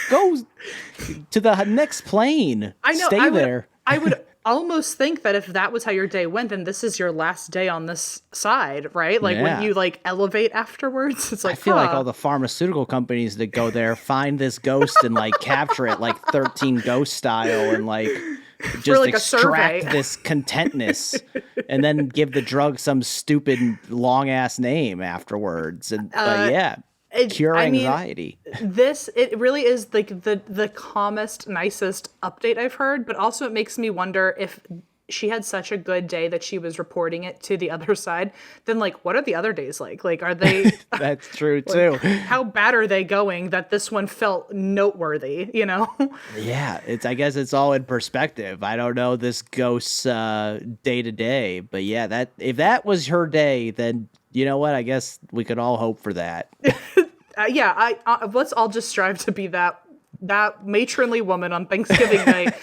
[SPEAKER 2] to the next plane.
[SPEAKER 1] I know.
[SPEAKER 2] Stay there.
[SPEAKER 1] I would almost think that if that was how your day went, then this is your last day on this side, right? Like when you like elevate afterwards, it's like,
[SPEAKER 2] I feel like all the pharmaceutical companies that go there find this ghost and like capture it like 13 Ghost style and like just
[SPEAKER 1] like
[SPEAKER 2] extract this contentness and then give the drug some stupid long ass name afterwards. And cure anxiety.
[SPEAKER 1] It really is like the calmest, nicest update I've heard, but also it makes me wonder if she had such a good day that she was reporting it to the other side, then like what are the other days like? Like are they
[SPEAKER 2] That's true too.
[SPEAKER 1] How bad are they going that this one felt noteworthy, you know?
[SPEAKER 2] Yeah, I guess it's all in perspective. I don't know this ghost's day to day, but yeah, if that was her day, then you know what? I guess we could all hope for that.
[SPEAKER 1] Let's all just strive to be that matronly woman on Thanksgiving night.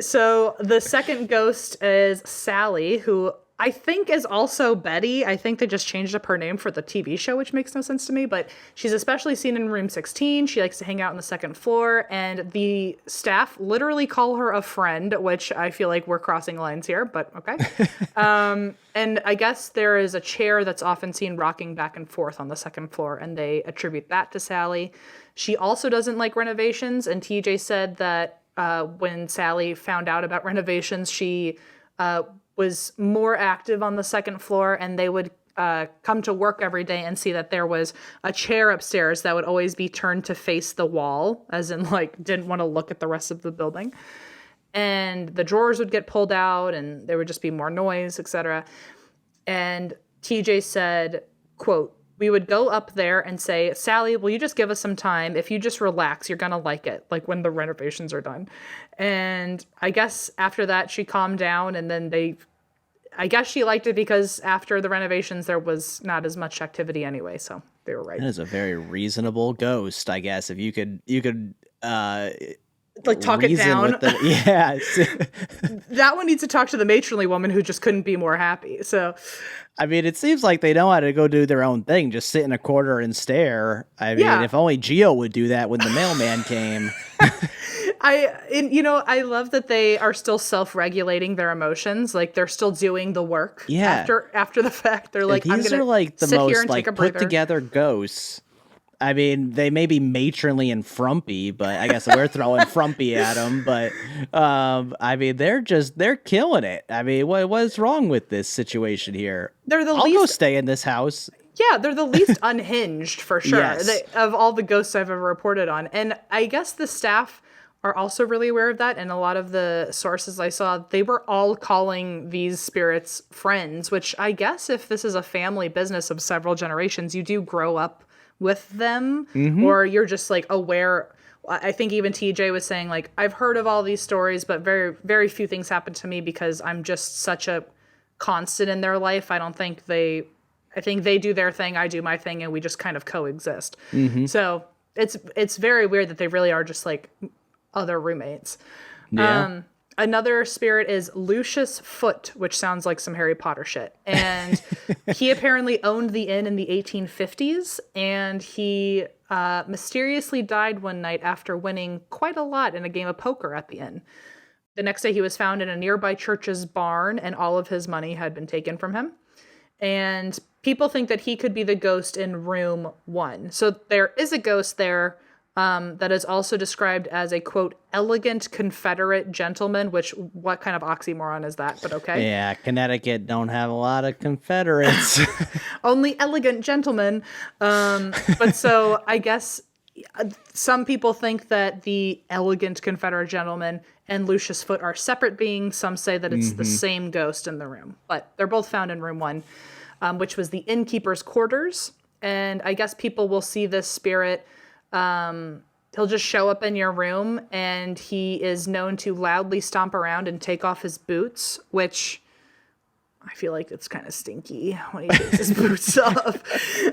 [SPEAKER 1] So the second ghost is Sally, who I think is also Betty. I think they just changed up her name for the TV show, which makes no sense to me, but she's especially seen in room 16. She likes to hang out on the second floor, and the staff literally call her a friend, which I feel like we're crossing lines here, but okay. And I guess there is a chair that's often seen rocking back and forth on the second floor, and they attribute that to Sally. She also doesn't like renovations, and TJ said that when Sally found out about renovations, she was more active on the second floor, and they would come to work every day and see that there was a chair upstairs that would always be turned to face the wall, as in like didn't want to look at the rest of the building. And the drawers would get pulled out and there would just be more noise, etc. And TJ said, quote, "We would go up there and say, Sally, will you just give us some time? If you just relax, you're going to like it, like when the renovations are done." And I guess after that, she calmed down, and then I guess she liked it because after the renovations, there was not as much activity anyway. So they were right.
[SPEAKER 2] That is a very reasonable ghost, I guess. If you could
[SPEAKER 1] like talk it down.
[SPEAKER 2] Yeah.
[SPEAKER 1] That one needs to talk to the matronly woman who just couldn't be more happy. So,
[SPEAKER 2] I mean, it seems like they know how to go do their own thing, just sit in a corner and stare. I mean, if only Gio would do that when the mailman came.
[SPEAKER 1] I love that they are still self-regulating their emotions. Like they're still doing the work.
[SPEAKER 2] Yeah.
[SPEAKER 1] After the fact, they're like,
[SPEAKER 2] these are like the most like put together ghosts. I mean, they may be matronly and frumpy, but I guess we're throwing frumpy at them. But I mean, they're killing it. I mean, what's wrong with this situation here? I'll go stay in this house.
[SPEAKER 1] Yeah, they're the least unhinged for sure.
[SPEAKER 2] Yes.
[SPEAKER 1] Of all the ghosts I've ever reported on. And I guess the staff are also really aware of that. And a lot of the sources I saw, they were all calling these spirits friends, which I guess if this is a family business of several generations, you do grow up with them, or you're just like aware. I think even TJ was saying like, I've heard of all these stories, but very, very few things happen to me because I'm just such a constant in their life. I think they do their thing, I do my thing, and we just kind of coexist. So it's very weird that they really are just like other roommates.
[SPEAKER 2] Yeah.
[SPEAKER 1] Another spirit is Lucius Foot, which sounds like some Harry Potter shit. And he apparently owned the inn in the 1850s, and he mysteriously died one night after winning quite a lot in a game of poker at the inn. The next day he was found in a nearby church's barn, and all of his money had been taken from him. And people think that he could be the ghost in room 1. So there is a ghost there that is also described as a, quote, elegant Confederate gentleman, which what kind of oxymoron is that? But okay.
[SPEAKER 2] Yeah, Connecticut don't have a lot of Confederates.
[SPEAKER 1] Only elegant gentlemen. But so I guess some people think that the elegant Confederate gentleman and Lucius Foot are separate beings. Some say that it's the same ghost in the room. But they're both found in room 1, which was the innkeeper's quarters. And I guess people will see this spirit He'll just show up in your room, and he is known to loudly stomp around and take off his boots, which I feel like it's kind of stinky when he takes his boots off.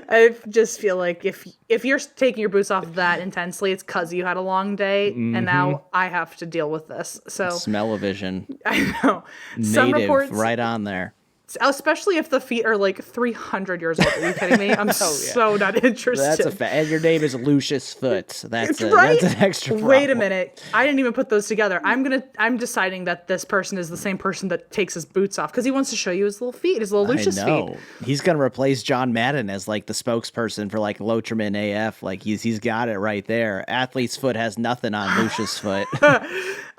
[SPEAKER 1] I just feel like if you're taking your boots off that intensely, it's because you had a long day, and now I have to deal with this. So
[SPEAKER 2] Smell-o-vision.
[SPEAKER 1] I know. Some
[SPEAKER 2] Native,
[SPEAKER 1] reports,
[SPEAKER 2] right on there.
[SPEAKER 1] especially if the feet are like 300 years old. Are you kidding me? I'm so not interested.
[SPEAKER 2] That's a fact. And your name is Lucius Foot. That's
[SPEAKER 1] right?
[SPEAKER 2] That's an extra problem.
[SPEAKER 1] Wait a minute. I didn't even put those together. I'm deciding that this person is the same person that takes his boots off because he wants to show you his little feet, his little Lucius feet.
[SPEAKER 2] He's gonna replace John Madden as like the spokesperson for like Locherman AF. Like he's got it right there. Athlete's foot has nothing on Lucius Foot.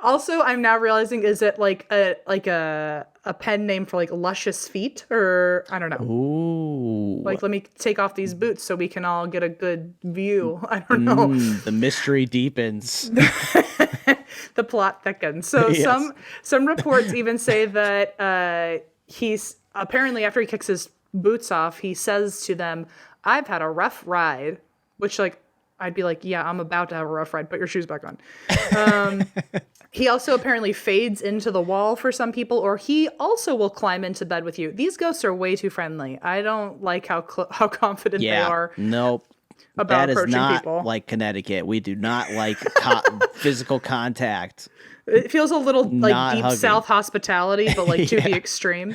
[SPEAKER 1] Also, I'm now realizing, is it like a pen name for like luscious feet, or I don't know.
[SPEAKER 2] Ooh.
[SPEAKER 1] Like, let me take off these boots so we can all get a good view. I don't know.
[SPEAKER 2] The mystery deepens.
[SPEAKER 1] The plot thickens. So
[SPEAKER 2] Yes.
[SPEAKER 1] some reports even say that he's apparently, after he kicks his boots off, he says to them, "I've had a rough ride," which like I'd be like, yeah, I'm about to have a rough ride. Put your shoes back on. He also apparently fades into the wall for some people, or he also will climb into bed with you. These ghosts are way too friendly. I don't like how confident they are.
[SPEAKER 2] Nope.
[SPEAKER 1] About
[SPEAKER 2] that is
[SPEAKER 1] approaching
[SPEAKER 2] not
[SPEAKER 1] people.
[SPEAKER 2] like Connecticut. We do not like physical contact.
[SPEAKER 1] It feels a little like
[SPEAKER 2] Not
[SPEAKER 1] deep
[SPEAKER 2] hugging.
[SPEAKER 1] South hospitality, but like to the extreme.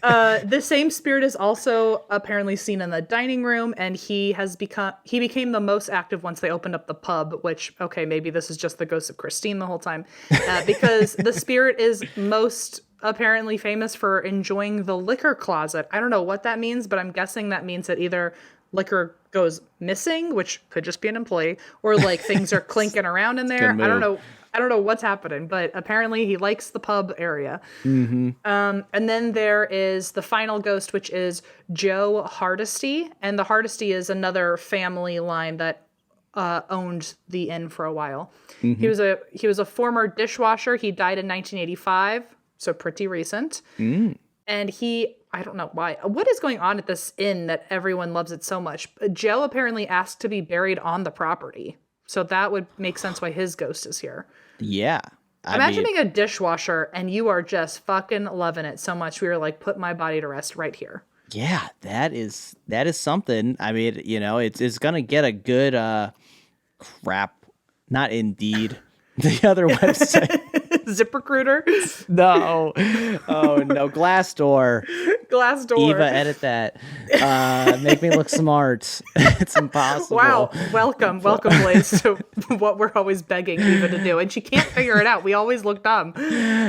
[SPEAKER 1] The same spirit is also apparently seen in the dining room, and he became the most active once they opened up the pub, which, okay, maybe this is just the ghost of Christine the whole time, because the spirit is most apparently famous for enjoying the liquor closet. I don't know what that means, but I'm guessing that means that either liquor goes missing, which could just be an employee, or like things are clinking around in there. I don't know what's happening, but apparently he likes the pub area.
[SPEAKER 2] Mm-hmm.
[SPEAKER 1] And then there is the final ghost, which is Joe Hardesty. And the Hardesty is another family line that owned the inn for a while.
[SPEAKER 2] Mm-hmm.
[SPEAKER 1] He was a former dishwasher. He died in 1985, so pretty recent. And I don't know why. What is going on at this inn that everyone loves it so much? Joe apparently asked to be buried on the property. So that would make sense why his ghost is here.
[SPEAKER 2] Yeah.
[SPEAKER 1] Imagine being a dishwasher and you are just fucking loving it so much. We were like, put my body to rest right here.
[SPEAKER 2] Yeah, that is something. I mean, you know, it's gonna get a good crap. Not Indeed. The other website.
[SPEAKER 1] ZipRecruiter.
[SPEAKER 2] No. Oh no. Glassdoor. Eva, edit that. Make me look smart. It's impossible.
[SPEAKER 1] Wow. Welcome, Blaise, to what we're always begging Eva to do. And she can't figure it out. We always look dumb.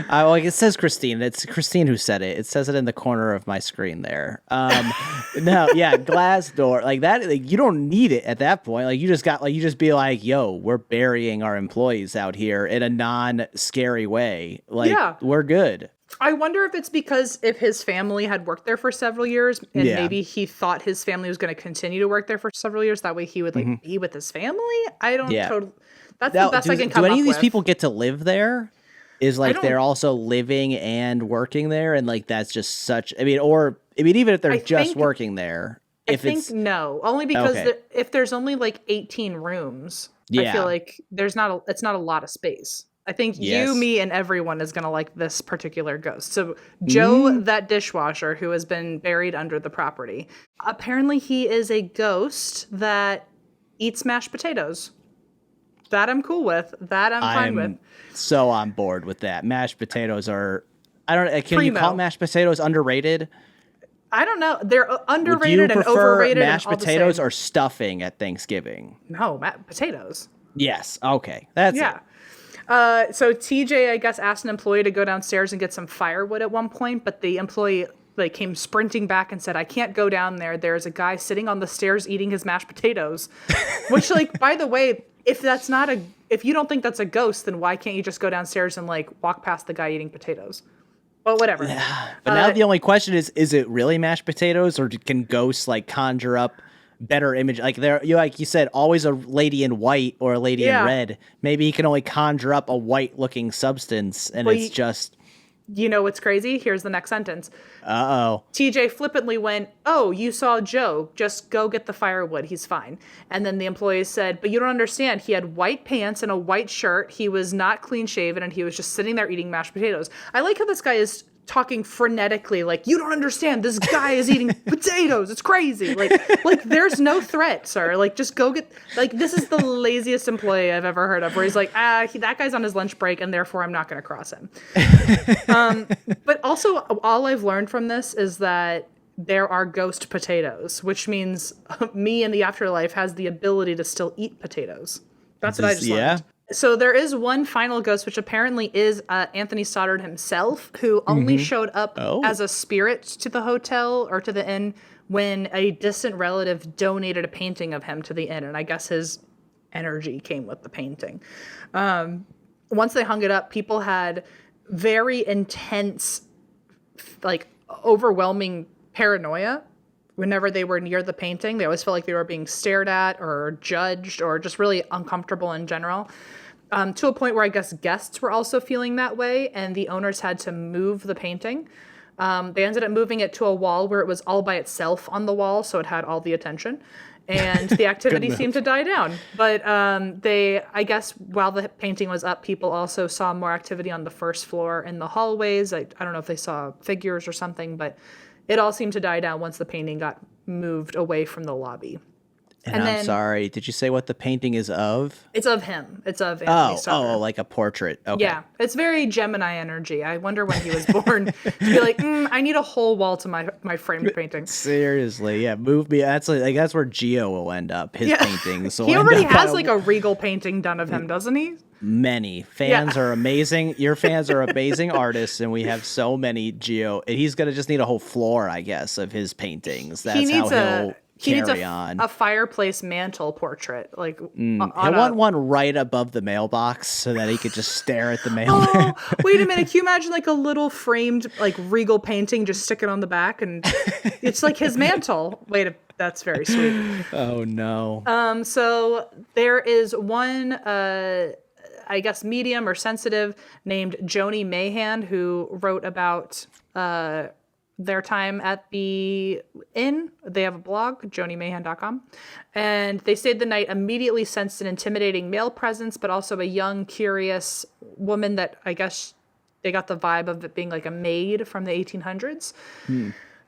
[SPEAKER 2] Like it says Christine. It's Christine who said it. It says it in the corner of my screen there. No, yeah, Glassdoor. Like that, like, you don't need it at that point. Like you just be like, yo, we're burying our employees out here in a non-scary way. Like, yeah, we're good.
[SPEAKER 1] I wonder if it's because if his family had worked there for several years and maybe he thought his family was going to continue to work there for several years. That way he would like be with his family. I don't totally. That's the best I can come up with.
[SPEAKER 2] Do any of these people get to live there? Is like they're also living and working there, and like that's just such. I mean, even if they're just working there.
[SPEAKER 1] No, only because if there's only like 18 rooms, I feel like it's not a lot of space. I think you, me, and everyone is going to like this particular ghost. So Joe, that dishwasher who has been buried under the property, apparently he is a ghost that eats mashed potatoes. That I'm cool with. That I'm fine with.
[SPEAKER 2] So on board with that. Mashed potatoes are, can you call mashed potatoes underrated?
[SPEAKER 1] I don't know. They're underrated and overrated.
[SPEAKER 2] Mashed potatoes or stuffing at Thanksgiving?
[SPEAKER 1] No, potatoes.
[SPEAKER 2] Yes. Okay. That's it.
[SPEAKER 1] So TJ, I guess, asked an employee to go downstairs and get some firewood at one point, but the employee came sprinting back and said, "I can't go down there. There's a guy sitting on the stairs eating his mashed potatoes." Which, by the way, if you don't think that's a ghost, then why can't you just go downstairs and walk past the guy eating potatoes? Well, whatever.
[SPEAKER 2] But now the only question is it really mashed potatoes, or can ghosts conjure up better image? Like you said, always a lady in white or a lady in red. Maybe he can only conjure up a white looking substance, and it's just
[SPEAKER 1] You know what's crazy? Here's the next sentence.
[SPEAKER 2] Uh-oh.
[SPEAKER 1] TJ flippantly went, "Oh, you saw Joe. Just go get the firewood. He's fine." And then the employees said, "But you don't understand. He had white pants and a white shirt. He was not clean shaven, and he was just sitting there eating mashed potatoes." I like how this guy is talking frenetically, like, "You don't understand. This guy is eating potatoes. It's crazy." Like there's no threat, sir. Like, just go get, like, this is the laziest employee I've ever heard of, where he's like, that guy's on his lunch break, and therefore I'm not going to cross him. But also, all I've learned from this is that there are ghost potatoes, which means me in the afterlife has the ability to still eat potatoes. That's what I just learned. So there is one final ghost, which apparently is Anthony Stoddard himself, who only showed up as a spirit to the hotel or to the inn when a distant relative donated a painting of him to the inn. And I guess his energy came with the painting. Once they hung it up, people had very intense, like, overwhelming paranoia whenever they were near the painting. They always felt like they were being stared at or judged or just really uncomfortable in general. To a point where I guess guests were also feeling that way, and the owners had to move the painting. They ended up moving it to a wall where it was all by itself on the wall, so it had all the attention. And the activity seemed to die down. But I guess while the painting was up, people also saw more activity on the first floor in the hallways. I don't know if they saw figures or something, but it all seemed to die down once the painting got moved away from the lobby.
[SPEAKER 2] And I'm sorry, did you say what the painting is of?
[SPEAKER 1] It's of him. It's of Anthony Stoddard.
[SPEAKER 2] Oh, like a portrait. Okay.
[SPEAKER 1] Yeah, it's very Gemini energy. I wonder when he was born to be like, I need a whole wall to my framed painting.
[SPEAKER 2] Seriously, yeah, move me. That's that's where Geo will end up. His paintings.
[SPEAKER 1] He already has like a regal painting done of him, doesn't he?
[SPEAKER 2] Many fans are amazing. Your fans are amazing artists, and we have so many Geo. He's gonna just need a whole floor, I guess, of his paintings. That's how he'll. He needs
[SPEAKER 1] a fireplace mantle portrait. Like,
[SPEAKER 2] I want one right above the mailbox so that he could just stare at the mail.
[SPEAKER 1] Wait a minute. Can you imagine like a little framed like regal painting, just stick it on the back, and it's like his mantle. That's very sweet.
[SPEAKER 2] Oh no.
[SPEAKER 1] So there is one, I guess, medium or sensitive named Joni Mahan who wrote about their time at the inn. They have a blog, jonimahan.com. And they stayed the night, immediately sensed an intimidating male presence, but also a young, curious woman that I guess they got the vibe of it being like a maid from the 1800s.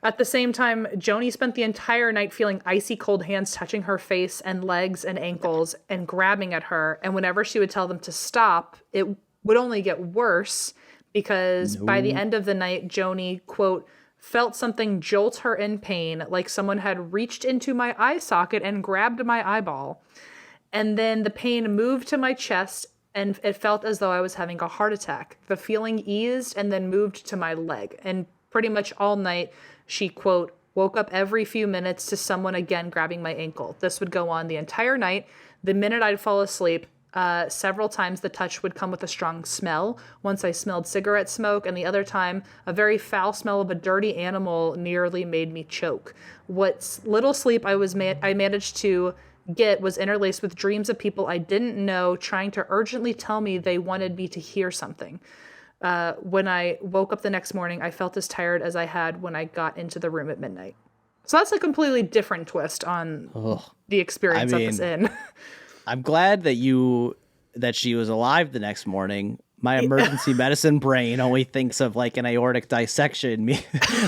[SPEAKER 1] At the same time, Joni spent the entire night feeling icy cold hands touching her face and legs and ankles and grabbing at her. And whenever she would tell them to stop, it would only get worse because by the end of the night, Joni, quote, felt something jolt her in pain, like someone had reached into my eye socket and grabbed my eyeball. And then the pain moved to my chest, and it felt as though I was having a heart attack. The feeling eased and then moved to my leg. And pretty much all night, she, quote, woke up every few minutes to someone again grabbing my ankle. This would go on the entire night. The minute I'd fall asleep, several times the touch would come with a strong smell. Once I smelled cigarette smoke, and the other time a very foul smell of a dirty animal nearly made me choke. What little sleep I managed to get was interlaced with dreams of people I didn't know trying to urgently tell me they wanted me to hear something. When I woke up the next morning, I felt as tired as I had when I got into the room at midnight. So that's a completely different twist on the experience at this inn.
[SPEAKER 2] I'm glad that she was alive the next morning. My emergency medicine brain only thinks of like an aortic dissection,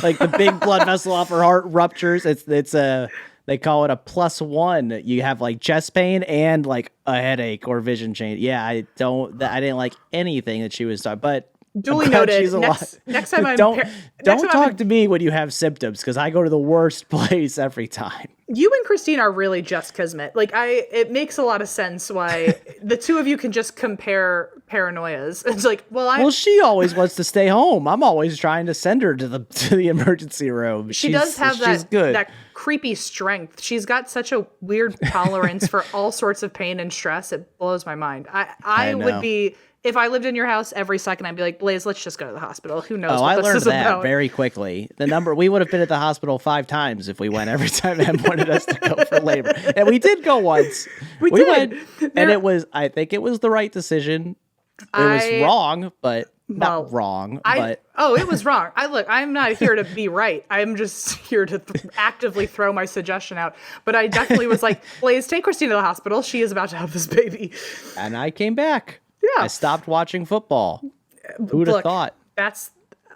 [SPEAKER 2] like the big blood vessel off her heart ruptures. They call it a +1. You have like chest pain and like a headache or vision change. Yeah, I didn't like anything that she was talking, but
[SPEAKER 1] duly noted. She's alive. Next time
[SPEAKER 2] don't talk to me when you have symptoms, because I go to the worst place every time.
[SPEAKER 1] You and Christine are really just kismet. Like it makes a lot of sense why the two of you can just compare paranoias. It's like, well,
[SPEAKER 2] she always wants to stay home. I'm always trying to send her to the emergency room.
[SPEAKER 1] She does have that creepy strength. She's got such a weird tolerance for all sorts of pain and stress. It blows my mind. I would be. If I lived in your house every second, I'd be like, Blaise, let's just go to the hospital. Who knows what this is about? I learned that
[SPEAKER 2] very quickly. We would have been at the hospital 5 times if we went every time Em wanted us to go for labor. And we did go once. We did. Went, and I think it was the right decision. It was wrong, but Not wrong, but
[SPEAKER 1] it was wrong. I'm not here to be right. I'm just here to actively throw my suggestion out. But I definitely was like, Blaise, take Christine to the hospital. She is about to have this baby.
[SPEAKER 2] And I came back.
[SPEAKER 1] Yeah.
[SPEAKER 2] I stopped watching football. Who'd have thought?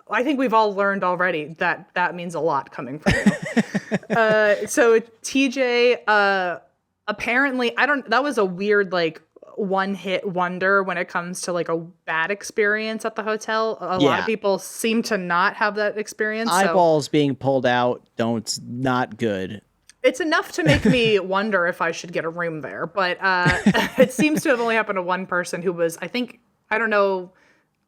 [SPEAKER 1] I think we've all learned already that means a lot coming from you. So TJ, apparently, that was a weird, like, one-hit wonder when it comes to, like, a bad experience at the hotel. A lot of people seem to not have that experience.
[SPEAKER 2] Eyeballs being pulled out, not good.
[SPEAKER 1] It's enough to make me wonder if I should get a room there. But it seems to have only happened to one person who was, I don't know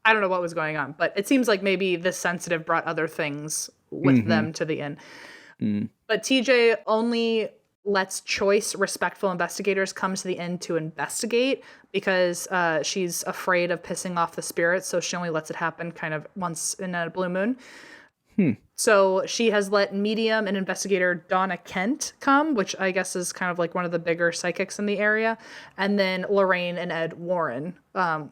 [SPEAKER 1] what was going on, but it seems like maybe this sensitive brought other things with them to the inn. But TJ only lets choice, respectful investigators come to the inn to investigate because she's afraid of pissing off the spirits. So she only lets it happen kind of once in a blue moon. So she has let medium and investigator Donna Kent come, which I guess is kind of like one of the bigger psychics in the area. And then Lorraine and Ed Warren,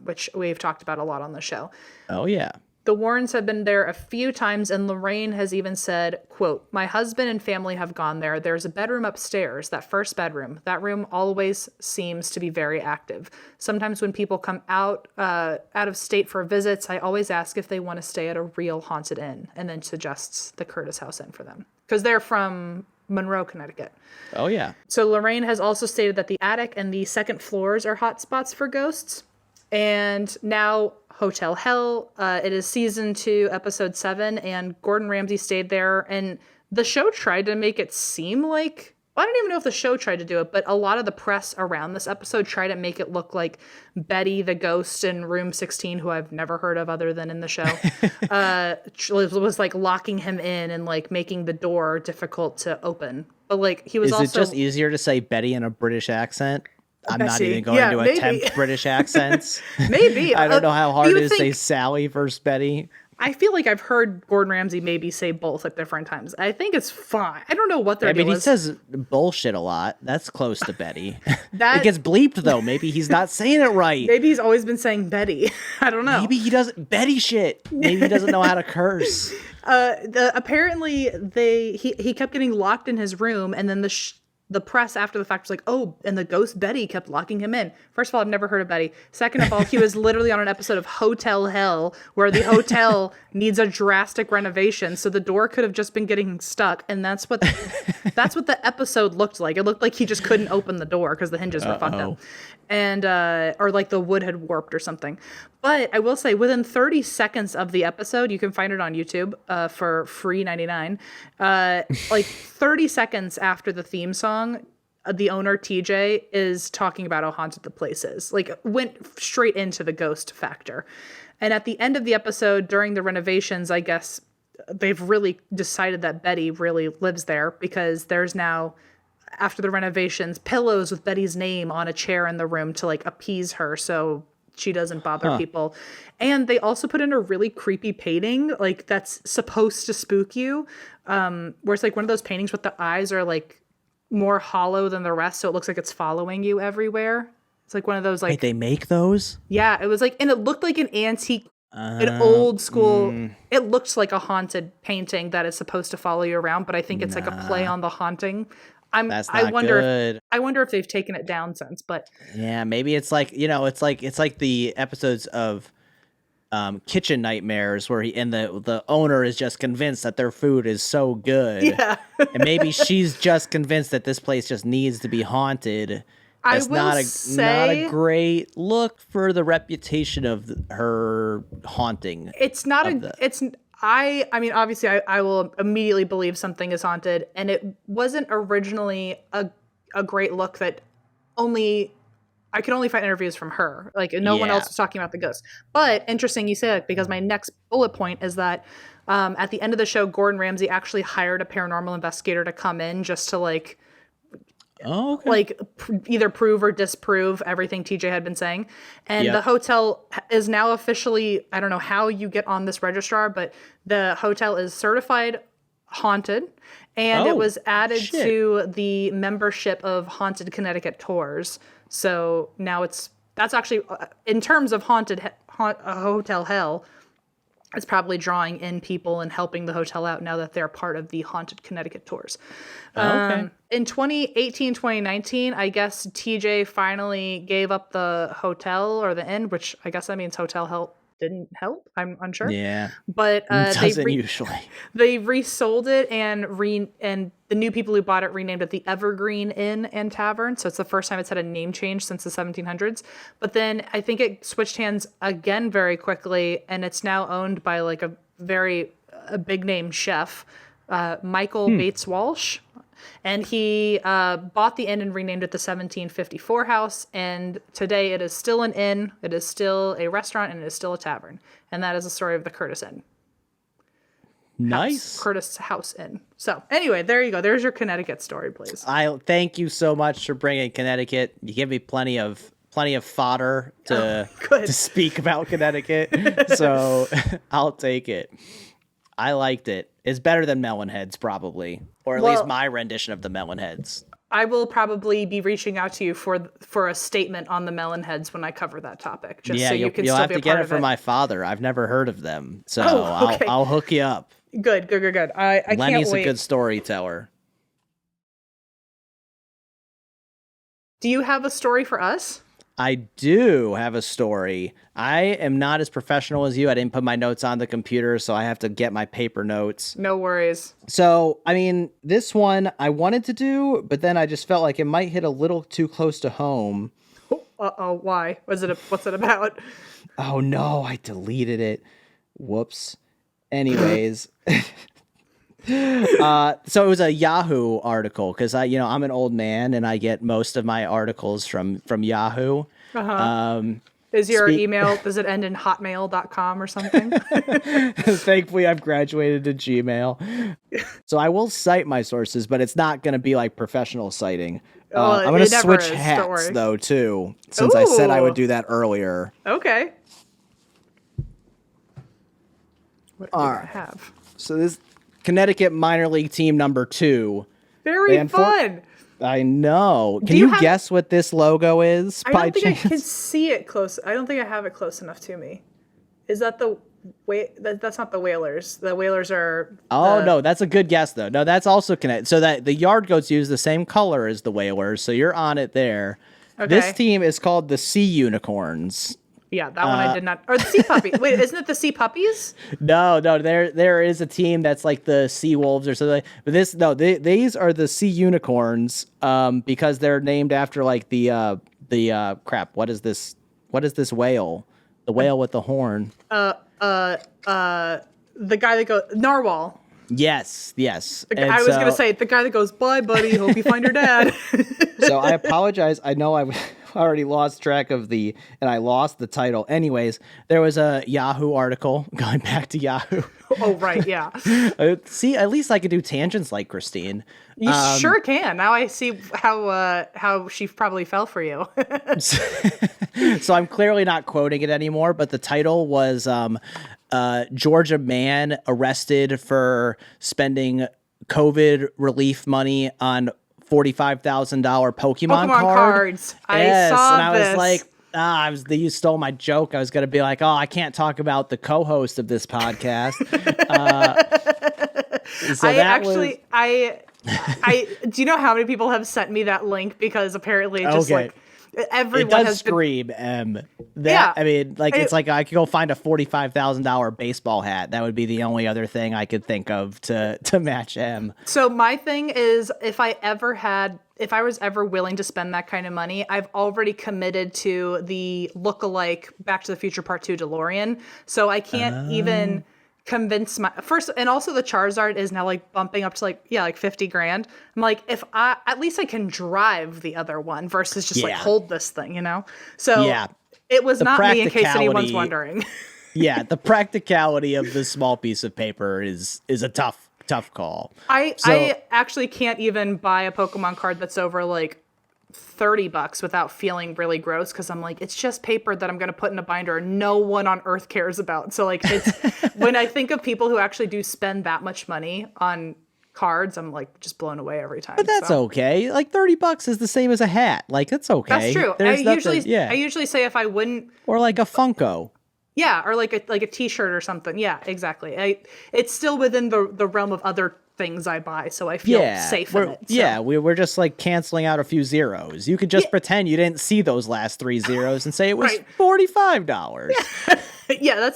[SPEAKER 1] which we've talked about a lot on the show.
[SPEAKER 2] Oh, yeah.
[SPEAKER 1] The Warrens have been there a few times, and Lorraine has even said, quote, "My husband and family have gone there. There's a bedroom upstairs, that first bedroom. That room always seems to be very active. Sometimes when people come out of state for visits, I always ask if they want to stay at a real haunted inn," and then suggests the Curtis House Inn for them. Because they're from Monroe, Connecticut.
[SPEAKER 2] Oh, yeah.
[SPEAKER 1] So Lorraine has also stated that the attic and the second floors are hot spots for ghosts. And now Hotel Hell, it is season 2, episode 7, and Gordon Ramsay stayed there. And the show tried to make it seem like, I don't even know if the show tried to do it, but a lot of the press around this episode tried to make it look like Betty, the ghost in room 16, who I've never heard of other than in the show, was like locking him in and like making the door difficult to open. But like he was
[SPEAKER 2] Is it just easier to say Betty in a British accent? I'm
[SPEAKER 1] Bessie.
[SPEAKER 2] not even going to attempt British accents.
[SPEAKER 1] Maybe.
[SPEAKER 2] I don't know how hard it is to say Sally versus Betty.
[SPEAKER 1] I feel like I've heard Gordon Ramsay maybe say both at different times. I think it's fine. I don't know what they're doing.
[SPEAKER 2] He says bullshit a lot. That's close to Betty.
[SPEAKER 1] That
[SPEAKER 2] it gets bleeped, though. Maybe he's not saying it right.
[SPEAKER 1] Maybe he's always been saying Betty. I don't know.
[SPEAKER 2] Maybe he doesn't. Betty shit. Maybe he doesn't know how to curse.
[SPEAKER 1] Apparently, he kept getting locked in his room, and then the press after the fact was like, oh, and the ghost Betty kept locking him in. First of all, I've never heard of Betty. Second of all, he was literally on an episode of Hotel Hell where the hotel needs a drastic renovation. So the door could have just been getting stuck. And that's what the episode looked like. It looked like he just couldn't open the door because the hinges were fucked up. And, or like the wood had warped or something. But I will say within 30 seconds of the episode, you can find it on YouTube for free 99. Like 30 seconds after the theme song, the owner TJ is talking about how haunted the place is. Like went straight into the ghost factor. And at the end of the episode, during the renovations, I guess they've really decided that Betty really lives there because there's now, after the renovations, pillows with Betty's name on a chair in the room to like appease her so she doesn't bother people. And they also put in a really creepy painting like that's supposed to spook you, where it's like one of those paintings with the eyes are like more hollow than the rest, so it looks like it's following you everywhere. It's like one of those like...
[SPEAKER 2] Wait, they make those?
[SPEAKER 1] Yeah, it was like, and it looked like an antique, an old school... It looked like a haunted painting that is supposed to follow you around, but I think it's like a play on The Haunting. I wonder if they've taken it down since, but
[SPEAKER 2] yeah, maybe it's like, it's like the episodes of Kitchen Nightmares where the owner is just convinced that their food is so good.
[SPEAKER 1] Yeah.
[SPEAKER 2] And maybe she's just convinced that this place just needs to be haunted. That's not a great look for the reputation of her haunting.
[SPEAKER 1] It's not I mean, obviously, I will immediately believe something is haunted, and it wasn't originally a great look that I could only find interviews from her. Like, no one else was talking about the ghost. But interesting you say that, because my next bullet point is that at the end of the show, Gordon Ramsay actually hired a paranormal investigator to come in just to, like...
[SPEAKER 2] Oh, okay.
[SPEAKER 1] Like either prove or disprove everything TJ had been saying. And the hotel is now officially, I don't know how you get on this registrar, but the hotel is certified haunted, and it was added to the membership of Haunted Connecticut Tours. So now that's actually, in terms of Hotel Hell, It's probably drawing in people and helping the hotel out now that they're part of the Haunted Connecticut tours.
[SPEAKER 2] Okay.
[SPEAKER 1] In 2018, 2019, I guess TJ finally gave up the hotel or the inn, which I guess that means hotel help didn't help. I'm unsure.
[SPEAKER 2] Yeah.
[SPEAKER 1] But
[SPEAKER 2] Doesn't usually.
[SPEAKER 1] they resold it and the new people who bought it renamed it the Evergreen Inn and Tavern. So it's the first time it's had a name change since the 1700s. But then I think it switched hands again very quickly, and it's now owned by like a big name chef, Michael Bates Walsh. And he bought the inn and renamed it the 1754 House. And today it is still an inn, it is still a restaurant, and it is still a tavern. And that is the story of the Curtis Inn.
[SPEAKER 2] Nice.
[SPEAKER 1] Curtis House Inn. So anyway, there you go. There's your Connecticut story, please.
[SPEAKER 2] I thank you so much for bringing Connecticut. You give me plenty of fodder to speak about Connecticut. So I'll take it. I liked it. It's better than Melonheads, probably, or at least my rendition of the Melonheads.
[SPEAKER 1] I will probably be reaching out to you for a statement on the Melonheads when I cover that topic. Just so you can
[SPEAKER 2] you'll
[SPEAKER 1] still
[SPEAKER 2] have
[SPEAKER 1] be
[SPEAKER 2] to
[SPEAKER 1] a
[SPEAKER 2] get
[SPEAKER 1] part
[SPEAKER 2] it
[SPEAKER 1] of
[SPEAKER 2] from
[SPEAKER 1] it.
[SPEAKER 2] my father. I've never heard of them, so
[SPEAKER 1] okay.
[SPEAKER 2] I'll hook you up.
[SPEAKER 1] Good. I can't
[SPEAKER 2] Lenny's
[SPEAKER 1] wait.
[SPEAKER 2] a good storyteller.
[SPEAKER 1] Do you have a story for us?
[SPEAKER 2] I do have a story. I am not as professional as you. I didn't put my notes on the computer, so I have to get my paper notes.
[SPEAKER 1] No worries.
[SPEAKER 2] So, I mean, this one I wanted to do, but then I just felt like it might hit a little too close to home.
[SPEAKER 1] Uh-oh, why? What's it about?
[SPEAKER 2] Oh no, I deleted it. Whoops. Anyways. So it was a Yahoo article because I'm an old man and I get most of my articles from Yahoo.
[SPEAKER 1] Is your email, does it end in hotmail.com or something?
[SPEAKER 2] Thankfully, I've graduated to Gmail. So I will cite my sources, but it's not going to be like professional citing. I'm going to switch hats, though, too, since I said I would do that earlier.
[SPEAKER 1] Okay. What do I have?
[SPEAKER 2] So this Connecticut minor league team number 2.
[SPEAKER 1] Very fun.
[SPEAKER 2] I know. Can you guess what this logo is?
[SPEAKER 1] I don't think I can see it close. I don't think I have it close enough to me. Is that that's not the Whalers. The Whalers are.
[SPEAKER 2] No, that's a good guess though. No, that's also Connecticut. So that the Yard Goats use the same color as the Whalers. So you're on it there. Okay. This team is called the Sea Unicorns.
[SPEAKER 1] Yeah, that one I did not. Or the Sea Puppies. Wait, isn't it the Sea Puppies?
[SPEAKER 2] No. There is a team that's like the Sea Wolves or something. But these are the Sea Unicorns because they're named after like the crap. What is this? What is this whale? The whale with the horn.
[SPEAKER 1] The guy that goes Narwhal.
[SPEAKER 2] Yes.
[SPEAKER 1] I was gonna say the guy that goes, "Bye, buddy. Hope you find your dad."
[SPEAKER 2] So I apologize. I know I already lost track of and I lost the title. Anyways, there was a Yahoo article going back to Yahoo.
[SPEAKER 1] Oh, right. Yeah.
[SPEAKER 2] See, at least I could do tangents like Christine.
[SPEAKER 1] You sure can. Now I see how she probably fell for you.
[SPEAKER 2] So I'm clearly not quoting it anymore, but the title was Georgia man arrested for spending COVID relief money on $45,000 Pokemon
[SPEAKER 1] cards.
[SPEAKER 2] Yes,
[SPEAKER 1] I saw
[SPEAKER 2] and I
[SPEAKER 1] this.
[SPEAKER 2] was like, you stole my joke. I was going to be like, I can't talk about the co-host of this podcast.
[SPEAKER 1] Do you know how many people have sent me that link? Because apparently it just like everyone has
[SPEAKER 2] scream M.
[SPEAKER 1] Yeah.
[SPEAKER 2] I mean, like it's like I could go find a $45,000 baseball hat. That would be the only other thing I could think of to match M.
[SPEAKER 1] So my thing is, if I was ever willing to spend that kind of money, I've already committed to the look-alike Back to the Future Part 2 DeLorean. So I can't even convince and also the Charizard is now like bumping up to like 50 grand. I'm like, at least I can drive the other one versus just like hold this thing, So it was not me, in case anyone's wondering.
[SPEAKER 2] Yeah, the practicality of the small piece of paper is a tough call.
[SPEAKER 1] I actually can't even buy a Pokemon card that's over like $30 without feeling really gross, because I'm like, it's just paper that I'm going to put in a binder no one on earth cares about. So like it's when I think of people who actually do spend that much money on cards, I'm like just blown away every time.
[SPEAKER 2] But that's okay. Like $30 is the same as a hat. Like that's okay.
[SPEAKER 1] That's true. I usually say if I wouldn't,
[SPEAKER 2] or like a Funko.
[SPEAKER 1] Yeah, or like a T-shirt or something. Yeah, exactly. It's still within the realm of other things I buy, so I feel safe in it. So.
[SPEAKER 2] Yeah, we're just like canceling out a few zeros. You could just pretend you didn't see those last 3 zeros and say it was $45.
[SPEAKER 1] Yeah,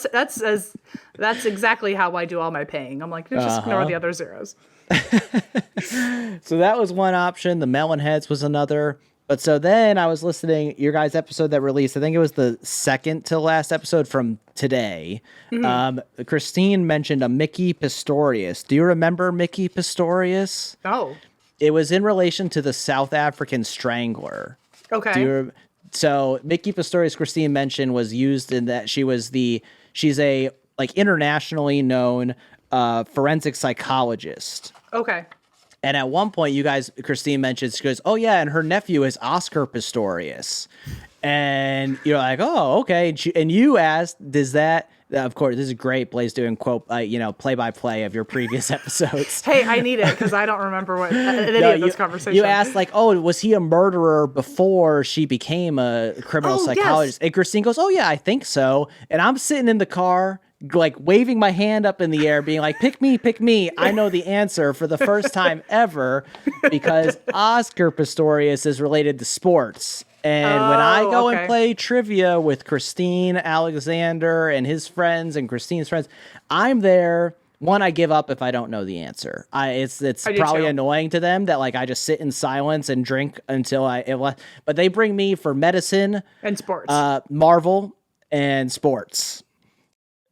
[SPEAKER 1] that's exactly how I do all my paying. I'm like, just ignore the other zeros.
[SPEAKER 2] So that was one option. The melon heads was another. But so then I was listening your guys' episode that released. I think it was the second to last episode from today. Christine mentioned a Mickey Pistorius. Do you remember Mickey Pistorius?
[SPEAKER 1] Oh,
[SPEAKER 2] It was in relation to the South African Strangler.
[SPEAKER 1] okay.
[SPEAKER 2] So Mickey Pistorius, Christine mentioned, was used in that she's a like internationally known forensic psychologist.
[SPEAKER 1] Okay.
[SPEAKER 2] And at one point, Christine mentions, she goes, "Oh yeah, and her nephew is Oscar Pistorius," and you're like, "Oh, okay." And you asked, "Does that?" Of course, this is great. Blaise doing quote, play-by-play of your previous episodes.
[SPEAKER 1] Hey, I need it because I don't remember what any of this conversation.
[SPEAKER 2] You asked like, "Oh, was he a murderer before she became a criminal psychologist?"
[SPEAKER 1] Yes.
[SPEAKER 2] And Christine goes, "Oh yeah, I think so." And I'm sitting in the car, like waving my hand up in the air, being like, pick me. I know the answer for the first time ever because Oscar Pistorius is related to sports. And when I go and play trivia with Christine Alexander and his friends and Christine's friends, I'm there. One, I give up if I don't know the answer. It's probably annoying to them that like I just sit in silence and drink until but they bring me for medicine
[SPEAKER 1] and sports,
[SPEAKER 2] Marvel and sports.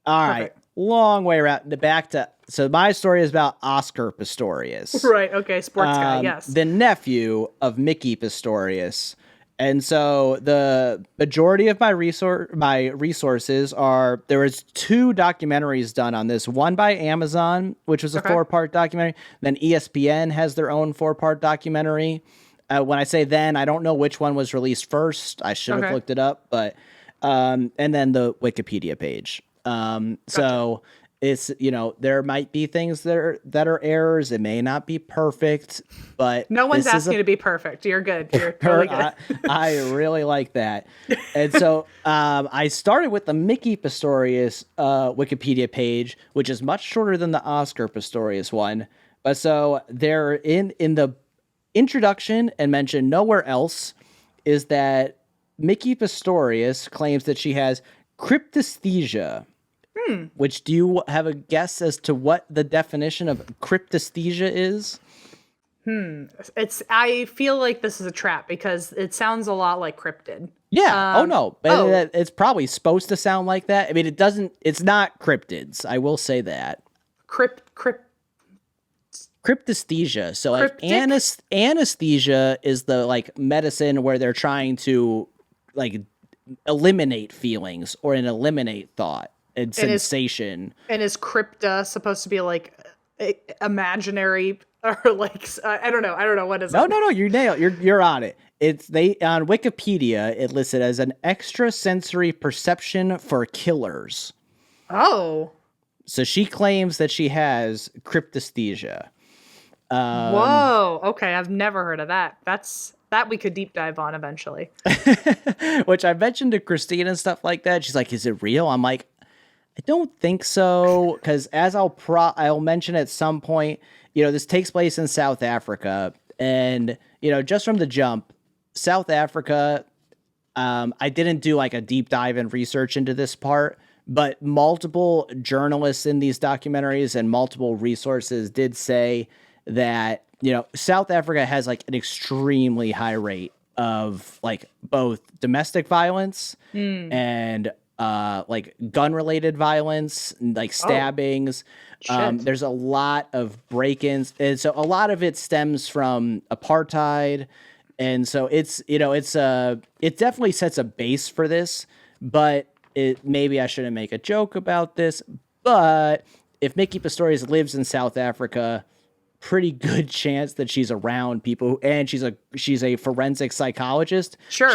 [SPEAKER 2] All right, long way around back to. So my story is about Oscar Pistorius.
[SPEAKER 1] Right. Okay. Sports guy. Yes.
[SPEAKER 2] The nephew of Mickey Pistorius. And so the majority of my resources are, there was 2 documentaries done on this. One by Amazon, which was a 4-part documentary. Then ESPN has their own 4-part documentary. When I say then, I don't know which one was released first. I should have looked it up, but and then the Wikipedia page. So it's, there might be things that are errors. It may not be perfect, but
[SPEAKER 1] no one's asking you to be perfect. You're good. You're really good.
[SPEAKER 2] I really like that. And so, I started with the Mickey Pistorius, Wikipedia page, which is much shorter than the Oscar Pistorius one. But so they're in the introduction and mentioned nowhere else is that Mickey Pistorius claims that she has cryptesthesia. Which, do you have a guess as to what the definition of cryptesthesia is?
[SPEAKER 1] I feel like this is a trap because it sounds a lot like cryptid.
[SPEAKER 2] Yeah. It's probably supposed to sound like that. I mean, it's not cryptids. I will say that. Cryptesthesia. So like anesthesia is the like medicine where they're trying to like eliminate feelings or eliminate thought. And sensation.
[SPEAKER 1] Is crypta supposed to be like imaginary or like I don't know what is it?
[SPEAKER 2] No, you nailed. You're on it. It's on Wikipedia it listed as an extrasensory perception for killers.
[SPEAKER 1] Oh.
[SPEAKER 2] So she claims that she has cryptesthesia.
[SPEAKER 1] Whoa. Okay, I've never heard of that. That we could deep dive on eventually.
[SPEAKER 2] Which I mentioned to Christine and stuff like that. She's like, "Is it real?" I'm like, I don't think so, because as I'll mention at some point, this takes place in South Africa, and just from the jump, South Africa, I didn't do like a deep dive and research into this part, but multiple journalists in these documentaries and multiple resources did say that South Africa has like an extremely high rate of like both domestic violence and like gun-related violence, like stabbings. There's a lot of break-ins, and so a lot of it stems from apartheid, and so it definitely sets a base for this. But maybe I shouldn't make a joke about this, but if Mickey Pistorius lives in South Africa, pretty good chance that she's around people, and she's a forensic psychologist.
[SPEAKER 1] Sure,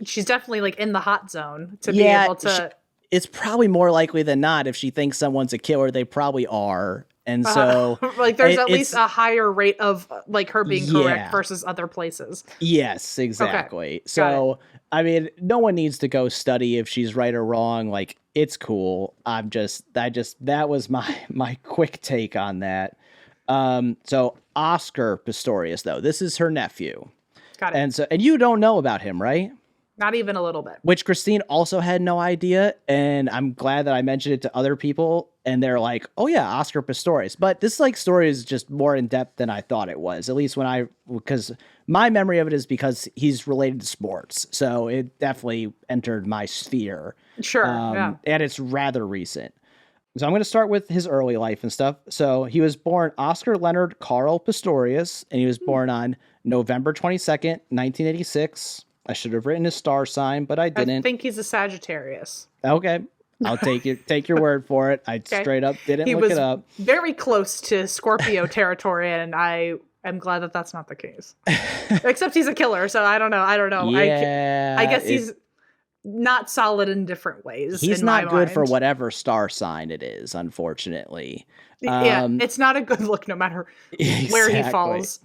[SPEAKER 1] she's definitely like in the hot zone to be able to.
[SPEAKER 2] It's probably more likely than not if she thinks someone's a killer, they probably are, and so
[SPEAKER 1] like there's at least a higher rate of like her being correct versus other places.
[SPEAKER 2] Yes, exactly.
[SPEAKER 1] Okay.
[SPEAKER 2] So I mean, no one needs to go study if she's right or wrong. Like it's cool. That was my quick take on that. So Oscar Pistorius, though, this is her nephew.
[SPEAKER 1] Got it.
[SPEAKER 2] And you don't know about him, right?
[SPEAKER 1] Not even a little bit.
[SPEAKER 2] Which Christine also had no idea, and I'm glad that I mentioned it to other people, and they're like, "Oh yeah, Oscar Pistorius." But this story is just more in depth than I thought it was. At least because my memory of it is because he's related to sports, so it definitely entered my sphere.
[SPEAKER 1] Sure, yeah.
[SPEAKER 2] And it's rather recent. So I'm going to start with his early life and stuff. So he was born Oscar Leonard Carl Pistorius, and he was born on November 22nd, 1986. I should have written his star sign, but I didn't.
[SPEAKER 1] I think he's a Sagittarius.
[SPEAKER 2] Okay. I'll take your word for it. I straight up didn't look it up.
[SPEAKER 1] Very close to Scorpio territory, and I am glad that that's not the case. Except he's a killer, so I don't know.
[SPEAKER 2] Yeah,
[SPEAKER 1] I guess he's not solid in different ways.
[SPEAKER 2] He's not good for whatever star sign it is, unfortunately.
[SPEAKER 1] Yeah, it's not a good look no matter where he falls.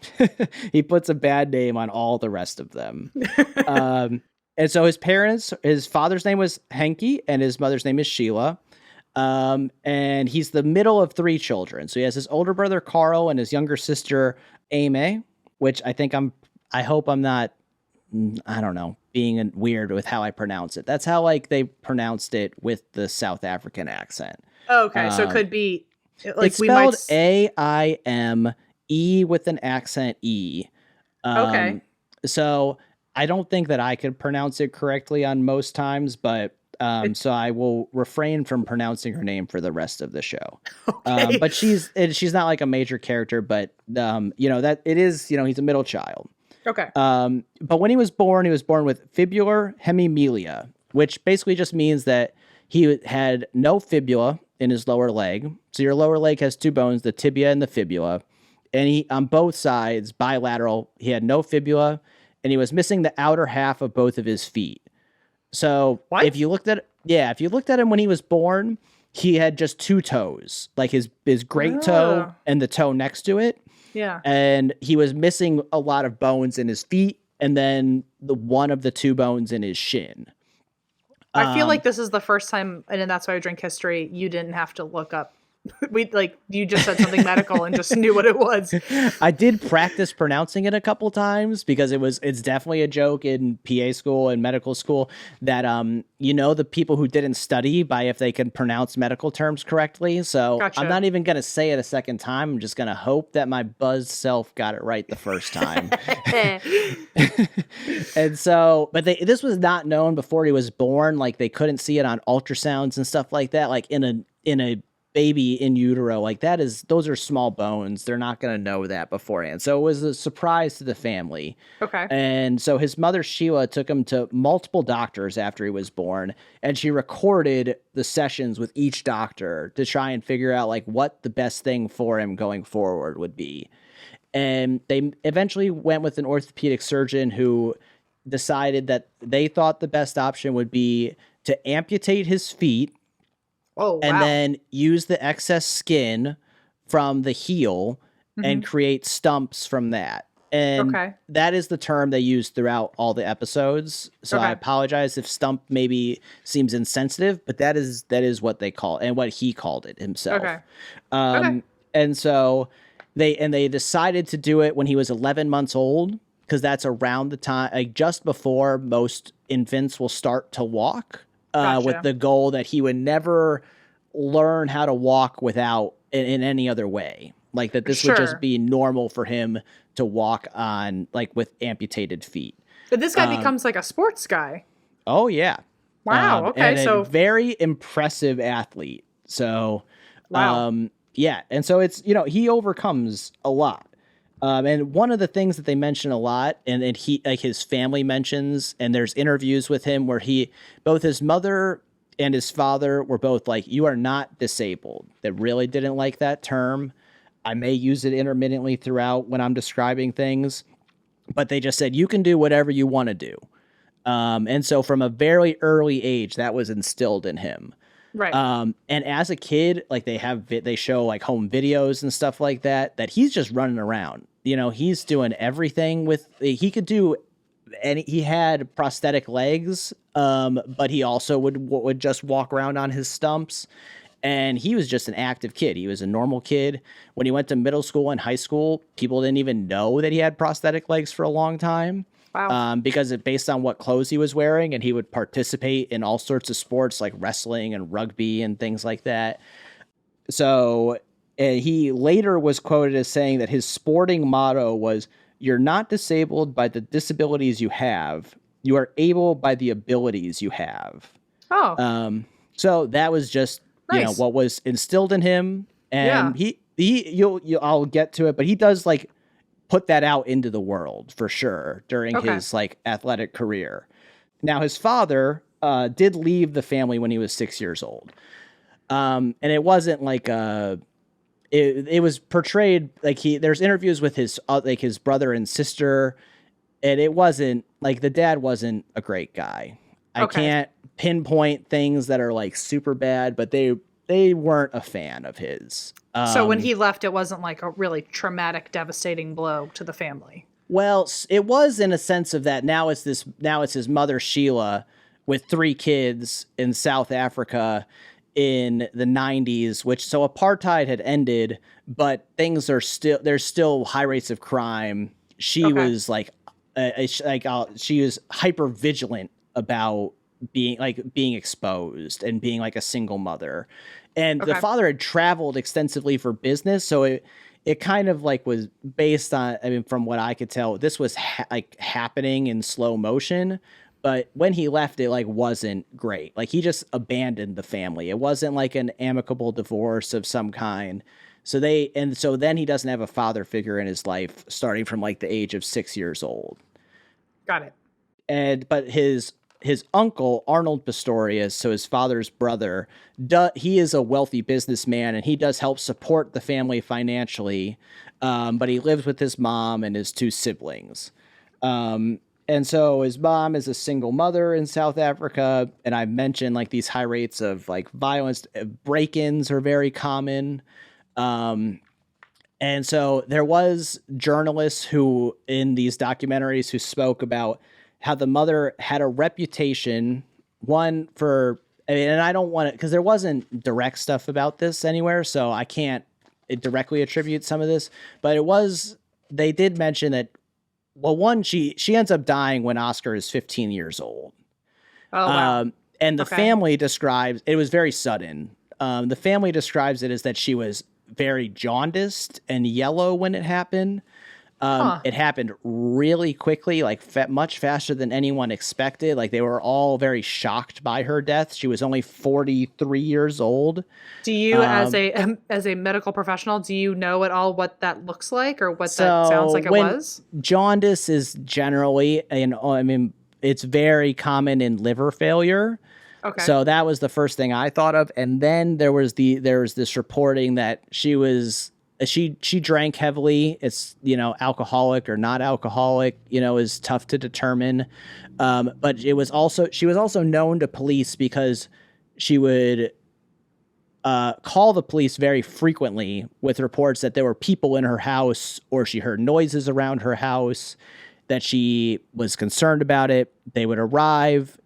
[SPEAKER 2] He puts a bad name on all the rest of them. And so his father's name was Henke and his mother's name is Sheila. And he's the middle of three children. So he has his older brother Carl and his younger sister Amy, which I hope I'm not, I don't know, being weird with how I pronounce it. That's how they pronounced it with the South African accent.
[SPEAKER 1] Oh, okay, so it could be
[SPEAKER 2] it's spelled AIME with an accent E.
[SPEAKER 1] Okay.
[SPEAKER 2] So I don't think that I could pronounce it correctly on most times, but so I will refrain from pronouncing her name for the rest of the show.
[SPEAKER 1] Okay.
[SPEAKER 2] But she's not like a major character, but that it is, he's a middle child.
[SPEAKER 1] Okay.
[SPEAKER 2] But when he was born with fibular hemimelia, which basically just means that he had no fibula in his lower leg. So your lower leg has two bones, the tibia and the fibula. And he, on both sides, bilateral, he had no fibula, and he was missing the outer half of both of his feet. So if you looked at him when he was born, he had just two toes, like his great toe and the toe next to it.
[SPEAKER 1] Yeah. And
[SPEAKER 2] he was missing a lot of bones in his feet, and then one of the two bones in his shin.
[SPEAKER 1] I feel like this is the first time, and that's why I drink history, you didn't have to look up. You just said something medical and just knew what it was.
[SPEAKER 2] I did practice pronouncing it a couple times because it's definitely a joke in PA school and medical school that the people who didn't study by if they can pronounce medical terms correctly. So gotcha. I'm not even gonna say it a second time. I'm just gonna hope that my buzzed self got it right the first time. And so, but this was not known before he was born. Like they couldn't see it on ultrasounds and stuff like that. Like in a baby in utero, those are small bones. They're not going to know that beforehand. So it was a surprise to the family. Okay. And so his mother, Sheila, took him to multiple doctors after he was born, and she recorded the sessions with each doctor to try and figure out what the best thing for him going forward would be. And they eventually went with an orthopedic surgeon who decided that they thought the best option would be to amputate his feet.
[SPEAKER 1] Oh, wow.
[SPEAKER 2] And then use the excess skin from the heel and create stumps from that. And that is the term they use throughout all the episodes. So I apologize if stump maybe seems insensitive, but that is what they call it and what he called it himself. And so they decided to do it when he was 11 months old, because that's around the time, just before most infants will start to walk. With the goal that he would never learn how to walk without in any other way. Like that this would just be normal for him to walk on with amputated feet.
[SPEAKER 1] But this guy becomes a sports guy.
[SPEAKER 2] Oh yeah.
[SPEAKER 1] Wow. Okay.
[SPEAKER 2] And a very impressive athlete. So, yeah. And so it's, he overcomes a lot. And one of the things that they mention a lot, and he his family mentions, and there's interviews with him where both his mother and his father were both like, "You are not disabled." They really didn't like that term. I may use it intermittently throughout when I'm describing things, but they just said, "You can do whatever you want to do." And so from a very early age, that was instilled in him. Right. And as a kid, they show home videos and stuff like that he's just running around. He's doing everything he could do and he had prosthetic legs, but he also would just walk around on his stumps. And he was just an active kid. He was a normal kid. When he went to middle school and high school, people didn't even know that he had prosthetic legs for a long time.
[SPEAKER 1] Wow.
[SPEAKER 2] Because it based on what clothes he was wearing, and he would participate in all sorts of sports like wrestling and rugby and things like that. So he later was quoted as saying that his sporting motto was, "You're not disabled by the disabilities you have. You are able by the abilities you have."
[SPEAKER 1] Oh.
[SPEAKER 2] So that was just,
[SPEAKER 1] Nice.
[SPEAKER 2] what was instilled in him. And
[SPEAKER 1] Yeah.
[SPEAKER 2] I'll get to it, but he does like put that out into the world for sure during
[SPEAKER 1] Okay.
[SPEAKER 2] his like athletic career. Now his father did leave the family when he was 6 years old. And it wasn't like it was portrayed like there's interviews with his like his brother and sister, and it wasn't like the dad wasn't a great guy. I
[SPEAKER 1] Okay.
[SPEAKER 2] can't pinpoint things that are like super bad, but they weren't a fan of his.
[SPEAKER 1] So when he left, it wasn't like a really traumatic, devastating blow to the family.
[SPEAKER 2] Well, it was in a sense of that. Now it's his mother Sheila with 3 kids in South Africa in the 90s, which so apartheid had ended, but things are there's still high rates of crime. She
[SPEAKER 1] Okay.
[SPEAKER 2] was like she was hyper vigilant about being exposed and being like a single mother. And the
[SPEAKER 1] Okay.
[SPEAKER 2] father had traveled extensively for business, so it kind of like was based on, I mean, from what I could tell, this was like happening in slow motion. But when he left, it like wasn't great. Like he just abandoned the family. It wasn't like an amicable divorce of some kind. So then he doesn't have a father figure in his life starting from like the age of 6 years old.
[SPEAKER 1] Got it.
[SPEAKER 2] But his uncle Arnold Pistorius, so his father's brother, he is a wealthy businessman, and he does help support the family financially. But he lives with his mom and his 2 siblings. And so his mom is a single mother in South Africa, and I mentioned like these high rates of like violence. Break-ins are very common. And so there was journalists who in these documentaries who spoke about how the mother had a reputation, one for, I mean, and I don't want to, because there wasn't direct stuff about this anywhere, so I can't directly attribute some of this, but they did mention that, well, one, she ends up dying when Oscar is 15 years old.
[SPEAKER 1] Oh, wow.
[SPEAKER 2] And the
[SPEAKER 1] Okay.
[SPEAKER 2] family describes, it was very sudden. The family describes it as that she was very jaundiced and yellow when it happened. It happened really quickly, like much faster than anyone expected. Like they were all very shocked by her death. She was only 43 years old.
[SPEAKER 1] Do you, as a medical professional, do you know at all what that looks like or what that sounds like it was?
[SPEAKER 2] Jaundice is generally, I mean, it's very common in liver failure.
[SPEAKER 1] Okay.
[SPEAKER 2] So that was the first thing I thought of. And then there was this reporting that she drank heavily. It's, alcoholic or not alcoholic, is tough to determine. But she was also known to police because she would call the police very frequently with reports that there were people in her house or she heard noises around her house, that she was concerned about it. They would arrive.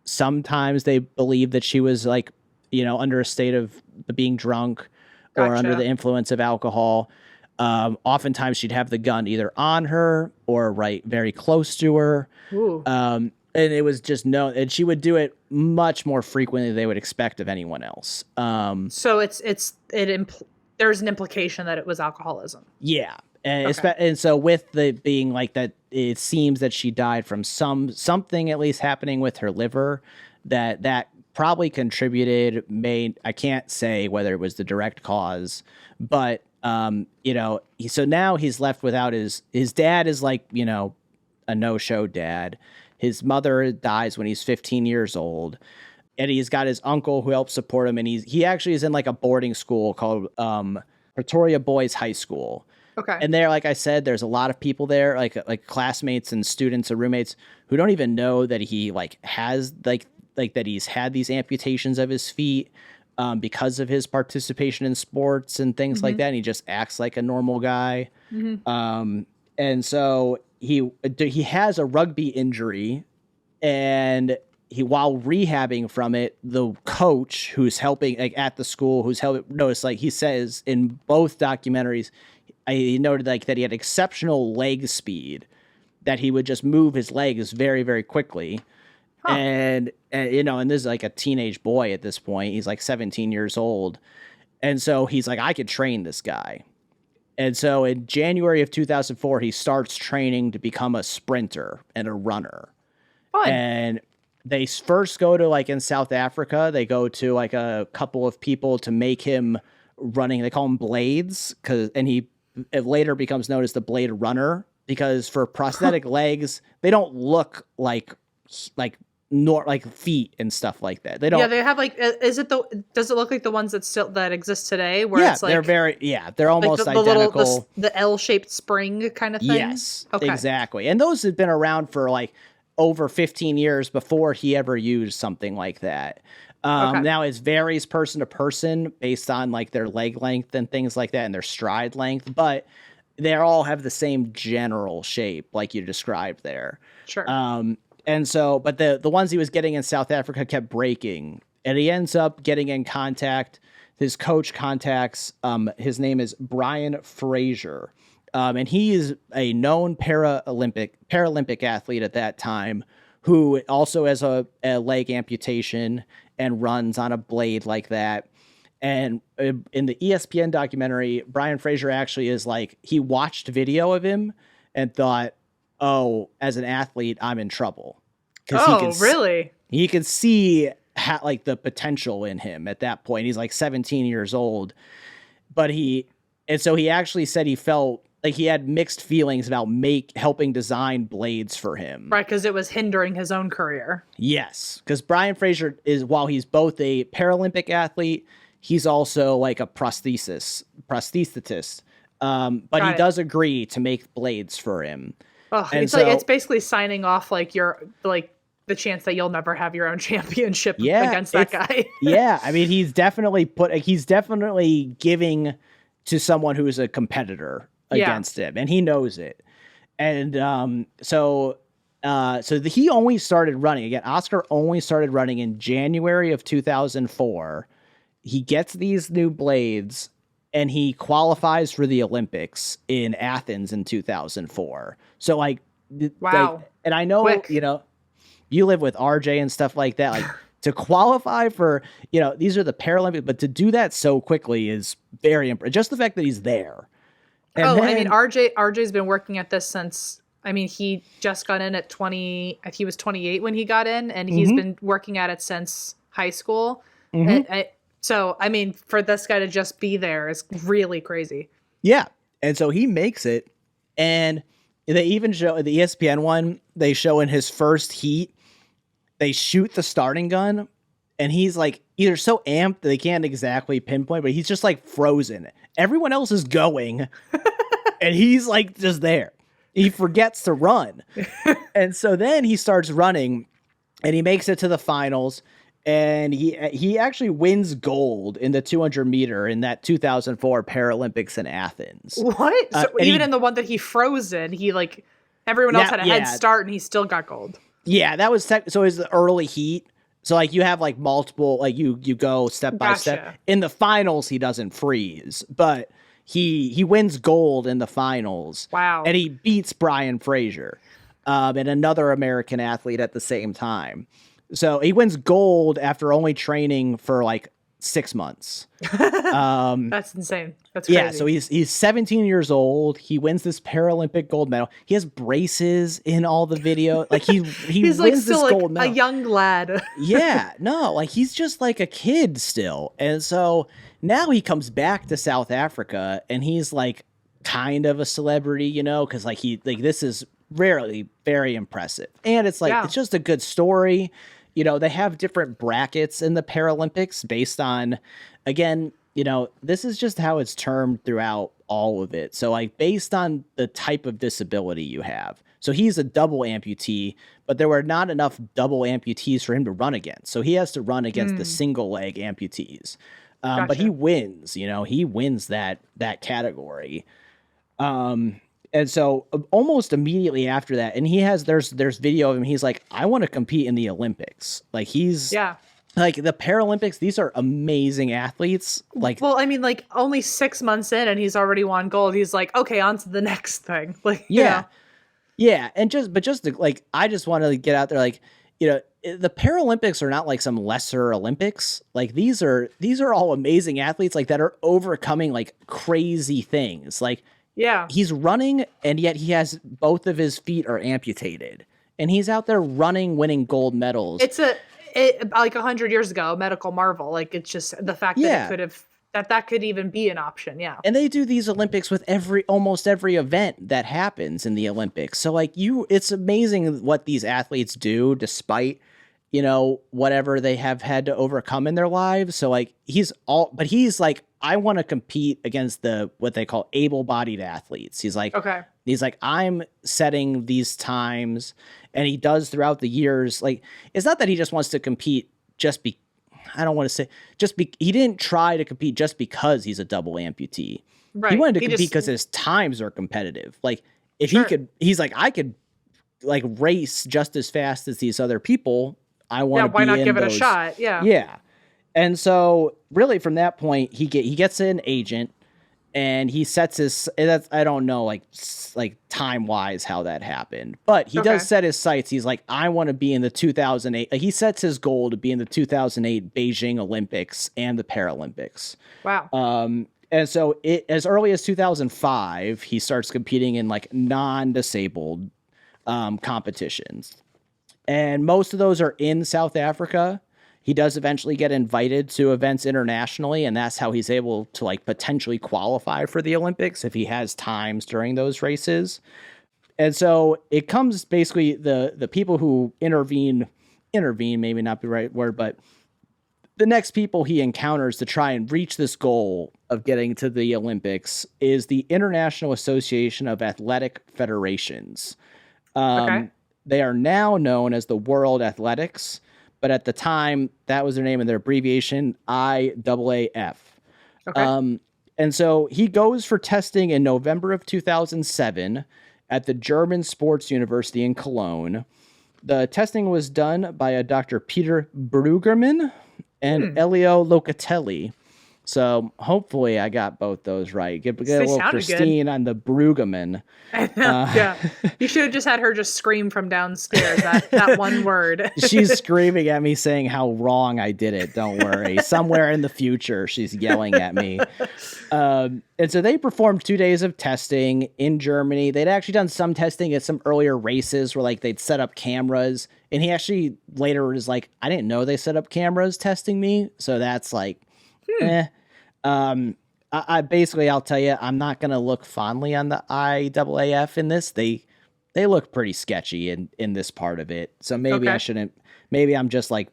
[SPEAKER 2] Sometimes they believed that she was like, under a state of being drunk or under the influence of alcohol. Oftentimes she'd have the gun either on her or right very close to her.
[SPEAKER 1] Ooh.
[SPEAKER 2] And it was just known, and she would do it much more frequently than they would expect of anyone else.
[SPEAKER 1] So there's an implication that it was alcoholism.
[SPEAKER 2] Yeah. And so with the being like that, it seems that she died from something at least happening with her liver that probably contributed. I can't say whether it was the direct cause, but so now he's left without his dad is like, a no-show dad. His mother dies when he's 15 years old. And he's got his uncle who helps support him. And he actually is in like a boarding school called Pretoria Boys High School.
[SPEAKER 1] Okay.
[SPEAKER 2] And there, like I said, there's a lot of people there, like classmates and students and roommates who don't even know that he has like that he's had these amputations of his feet because of his participation in sports and things like that. And he just acts like a normal guy. And so he has a rugby injury, and while rehabbing from it, the coach who's helping like at the school who's helping notice, like he says in both documentaries, he noted like that he had exceptional leg speed, that he would just move his legs very, very quickly. Huh. And and this is like a teenage boy at this point. He's like 17 years old. And so he's like, I could train this guy. And so in January of 2004, he starts training to become a sprinter and a runner. Fun. And they first go to like in South Africa, they go to like a couple of people to make him running. They call him Blades, and it later becomes known as the Blade Runner, because for prosthetic legs, they don't look like feet and stuff like that. They don't.
[SPEAKER 1] Yeah, they have like. Does it look like the ones that exist today? Where it's like,
[SPEAKER 2] they're almost like identical.
[SPEAKER 1] The L-shaped spring kind of thing.
[SPEAKER 2] Yes, okay. Exactly. And those have been around for like over 15 years before he ever used something like that. Now it varies person to person based on like their leg length and things like that and their stride length, but they all have the same general shape like you described there.
[SPEAKER 1] Sure.
[SPEAKER 2] And so, but the ones he was getting in South Africa kept breaking, and he ends up getting in contact. His coach contacts, his name is Brian Fraser. And he is a known Paralympic athlete at that time, who also has a leg amputation and runs on a blade like that. And in the ESPN documentary, Brian Fraser actually is like, he watched video of him and thought, oh, as an athlete, I'm in trouble.
[SPEAKER 1] Really?
[SPEAKER 2] He could see like the potential in him at that point. He's like 17 years old, so he actually said he felt like he had mixed feelings about helping design blades for him.
[SPEAKER 1] Right, because it was hindering his own career.
[SPEAKER 2] Yes, because Brian Fraser while he's both a Paralympic athlete, he's also like a prosthetist. But he does agree to make blades for him.
[SPEAKER 1] Oh, it's basically signing off like you're like the chance that you'll never have your own championship against that guy.
[SPEAKER 2] Yeah, I mean, he's definitely giving to someone who's a competitor against him, and he knows it. And so he only started running again. Oscar only started running in January of 2004. He gets these new blades, and he qualifies for the Olympics in Athens in 2004. So like,
[SPEAKER 1] wow.
[SPEAKER 2] And I know, quick. You live with RJ and stuff like that. Like to qualify for, these are the Paralympics, but to do that so quickly is very impressive. Just the fact that he's there. And
[SPEAKER 1] I mean, RJ's been working at this since, he just got in at 20, he was 28 when he got in, and he's been working at it since high school. Mm-hmm. So, for this guy to just be there is really crazy.
[SPEAKER 2] Yeah. And so he makes it. And they even show the ESPN one, they show in his first heat, they shoot the starting gun, and he's like either so amped that they can't exactly pinpoint, but he's just like frozen. Everyone else is going, and he's like just there. He forgets to run. And so then he starts running, and he makes it to the finals. And he actually wins gold in the 200 meter in that 2004 Paralympics in Athens.
[SPEAKER 1] What? So even in the one that he froze in, everyone else had a head start, and he still got gold.
[SPEAKER 2] Yeah, that was so it was the early heat. So like you have like multiple, like you go step by step. In the finals, he doesn't freeze, but he wins gold in the finals.
[SPEAKER 1] Wow!
[SPEAKER 2] And he beats Brian Fraser, and another American athlete at the same time. So he wins gold after only training for like 6 months.
[SPEAKER 1] That's insane. That's crazy.
[SPEAKER 2] Yeah, so he's 17 years old. He wins this Paralympic gold medal. He has braces in all the video. Like he's wins
[SPEAKER 1] like
[SPEAKER 2] this
[SPEAKER 1] still
[SPEAKER 2] gold
[SPEAKER 1] like
[SPEAKER 2] medal.
[SPEAKER 1] A young lad.
[SPEAKER 2] Yeah, no, like he's just like a kid still. And so now he comes back to South Africa, and he's like kind of a celebrity, because like this is rarely very impressive. And it's like it's just a good story. They have different brackets in the Paralympics based on, again, this is just how it's termed throughout all of it. So like based on the type of disability you have. So he's a double amputee, but there were not enough double amputees for him to run against. So he has to run against the single leg amputees. But he wins, he wins that category. And And so almost immediately after that, and there's video of him. He's like, I want to compete in the Olympics. Like
[SPEAKER 1] Yeah.
[SPEAKER 2] like the Paralympics. These are amazing athletes. Like,
[SPEAKER 1] well, I mean, like only 6 months in and he's already won gold. He's like, okay, on to the next thing. Like,
[SPEAKER 2] yeah, yeah. And just to, like, I just want to get out there. Like, the Paralympics are not like some lesser Olympics. Like these are all amazing athletes like that are overcoming like crazy things. Like,
[SPEAKER 1] yeah,
[SPEAKER 2] he's running and yet he has both of his feet are amputated and he's out there running, winning gold medals.
[SPEAKER 1] It's like 100 years ago, a medical marvel. Like it's just the fact that it could have, that could even be an option. Yeah.
[SPEAKER 2] And they do these Olympics with almost every event that happens in the Olympics. So like it's amazing what these athletes do despite, whatever they have had to overcome in their lives. So like he's like, I want to compete against what they call able-bodied athletes. He's like,
[SPEAKER 1] okay.
[SPEAKER 2] He's like, I'm setting these times, and he does throughout the years. Like, it's not that he just wants to compete I don't want to say he didn't try to compete just because he's a double amputee. Right. He wanted to compete because his times are competitive. Like if he's like, I could like race just as fast as these other people. I want to
[SPEAKER 1] why not give it a shot? Yeah.
[SPEAKER 2] Yeah. And so really from that point, he gets an agent and he sets his, I don't know, like time wise how that happened, but he does set his sights. He's like, I want to be in the 2008. He sets his goal to be in the 2008 Beijing Olympics and the Paralympics.
[SPEAKER 1] Wow.
[SPEAKER 2] And so as early as 2005, he starts competing in like non-disabled competitions. And most of those are in South Africa. He does eventually get invited to events internationally, and that's how he's able to like potentially qualify for the Olympics if he has times during those races. And so it comes basically the people who intervene, maybe not the right word, but the next people he encounters to try and reach this goal of getting to the Olympics is the International Association of Athletic Federations. They are now known as the World Athletics, but at the time, that was their name and their abbreviation, IAAF. Okay. And so he goes for testing in November of 2007 at the German Sports University in Cologne. The testing was done by a Dr. Peter Brueggemann and Elio Locatelli. So hopefully I got both those right. Get a little Christine good on the Brueggemann.
[SPEAKER 1] Yeah. You should have just had her just scream from downstairs, that one word.
[SPEAKER 2] She's screaming at me saying how wrong I did it. Don't worry. Somewhere in the future, she's yelling at me. And so they performed 2 days of testing in Germany. They'd actually done some testing at some earlier races where like they'd set up cameras. And he actually later was like, I didn't know they set up cameras testing me. So that's like, I basically, I'll tell you, I'm not going to look fondly on the IAAF in this. They look pretty sketchy in this part of it. So maybe I shouldn't, maybe I'm just like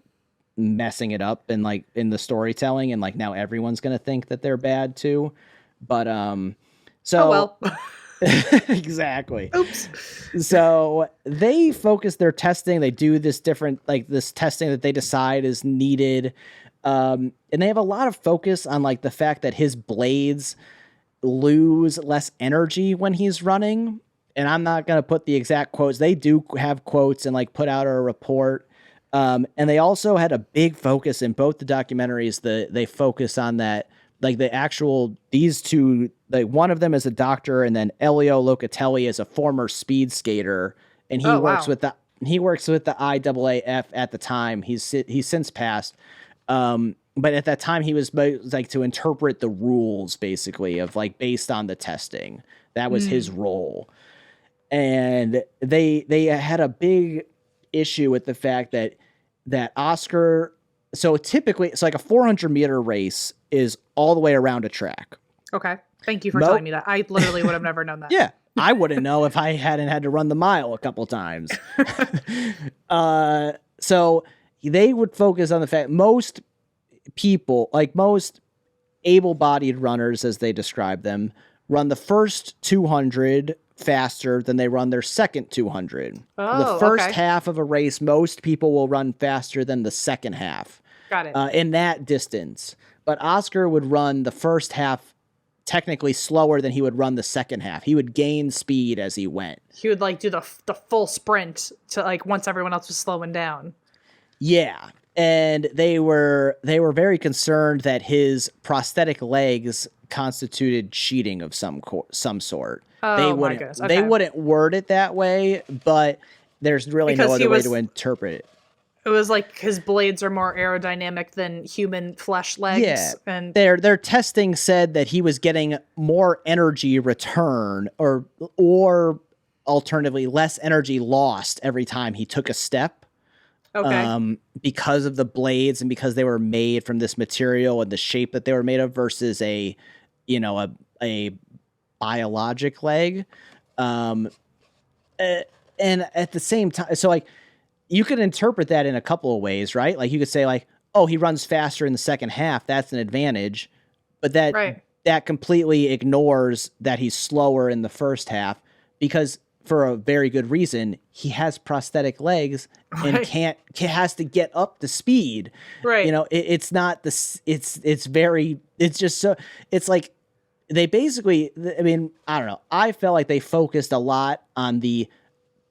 [SPEAKER 2] messing it up and like in the storytelling and like now everyone's going to think that they're bad too. But, so.
[SPEAKER 1] Oh, well.
[SPEAKER 2] Exactly.
[SPEAKER 1] Oops.
[SPEAKER 2] So they focus their testing. They do this this testing that they decide is needed. And they have a lot of focus on like the fact that his blades lose less energy when he's running. And I'm not going to put the exact quotes. They do have quotes and like put out a report. And they also had a big focus in both the documentaries. They focus on that, like these two, like one of them is a doctor and then Elio Locatelli is a former speed skater. And he works with the IAAF at the time. He's since passed. But at that time he was like to interpret the rules basically of like based on the testing. That was his role. And they had a big issue with the fact that Oscar, so typically it's like a 400-meter race is all the way around a track. Okay.
[SPEAKER 1] Thank you for telling me that. I literally would have never known that.
[SPEAKER 2] Yeah. I wouldn't know if I hadn't had to run the mile a couple times. So they would focus on the fact most people, like most able-bodied runners, as they describe them, run the first 200 faster than they run their second 200. The first half of a race, most people will run faster than the second half.
[SPEAKER 1] Got it.
[SPEAKER 2] In that distance. But Oscar would run the first half technically slower than he would run the second half. He would gain speed as he went.
[SPEAKER 1] He would like do the full sprint to like once everyone else was slowing down.
[SPEAKER 2] Yeah. And they were very concerned that his prosthetic legs constituted cheating of some sort.
[SPEAKER 1] Oh, my goodness. Okay.
[SPEAKER 2] They wouldn't word it that way, but there's really no other way to interpret it.
[SPEAKER 1] It was like his blades are more aerodynamic than human flesh legs.
[SPEAKER 2] Yeah,
[SPEAKER 1] and
[SPEAKER 2] their testing said that he was getting more energy return, or alternatively less energy lost every time he took a step.
[SPEAKER 1] Okay.
[SPEAKER 2] Because of the blades and because they were made from this material and the shape that they were made of versus a biologic leg. And at the same time, so like, you could interpret that in a couple of ways, right? Like you could say like, oh, he runs faster in the second half. That's an advantage. But that completely ignores that he's slower in the first half, because for a very good reason, he has prosthetic legs and has to get up to speed.
[SPEAKER 1] Right.
[SPEAKER 2] You know, it's not this, it's just so, it's like they basically, I mean, I don't know. I felt like they focused a lot on the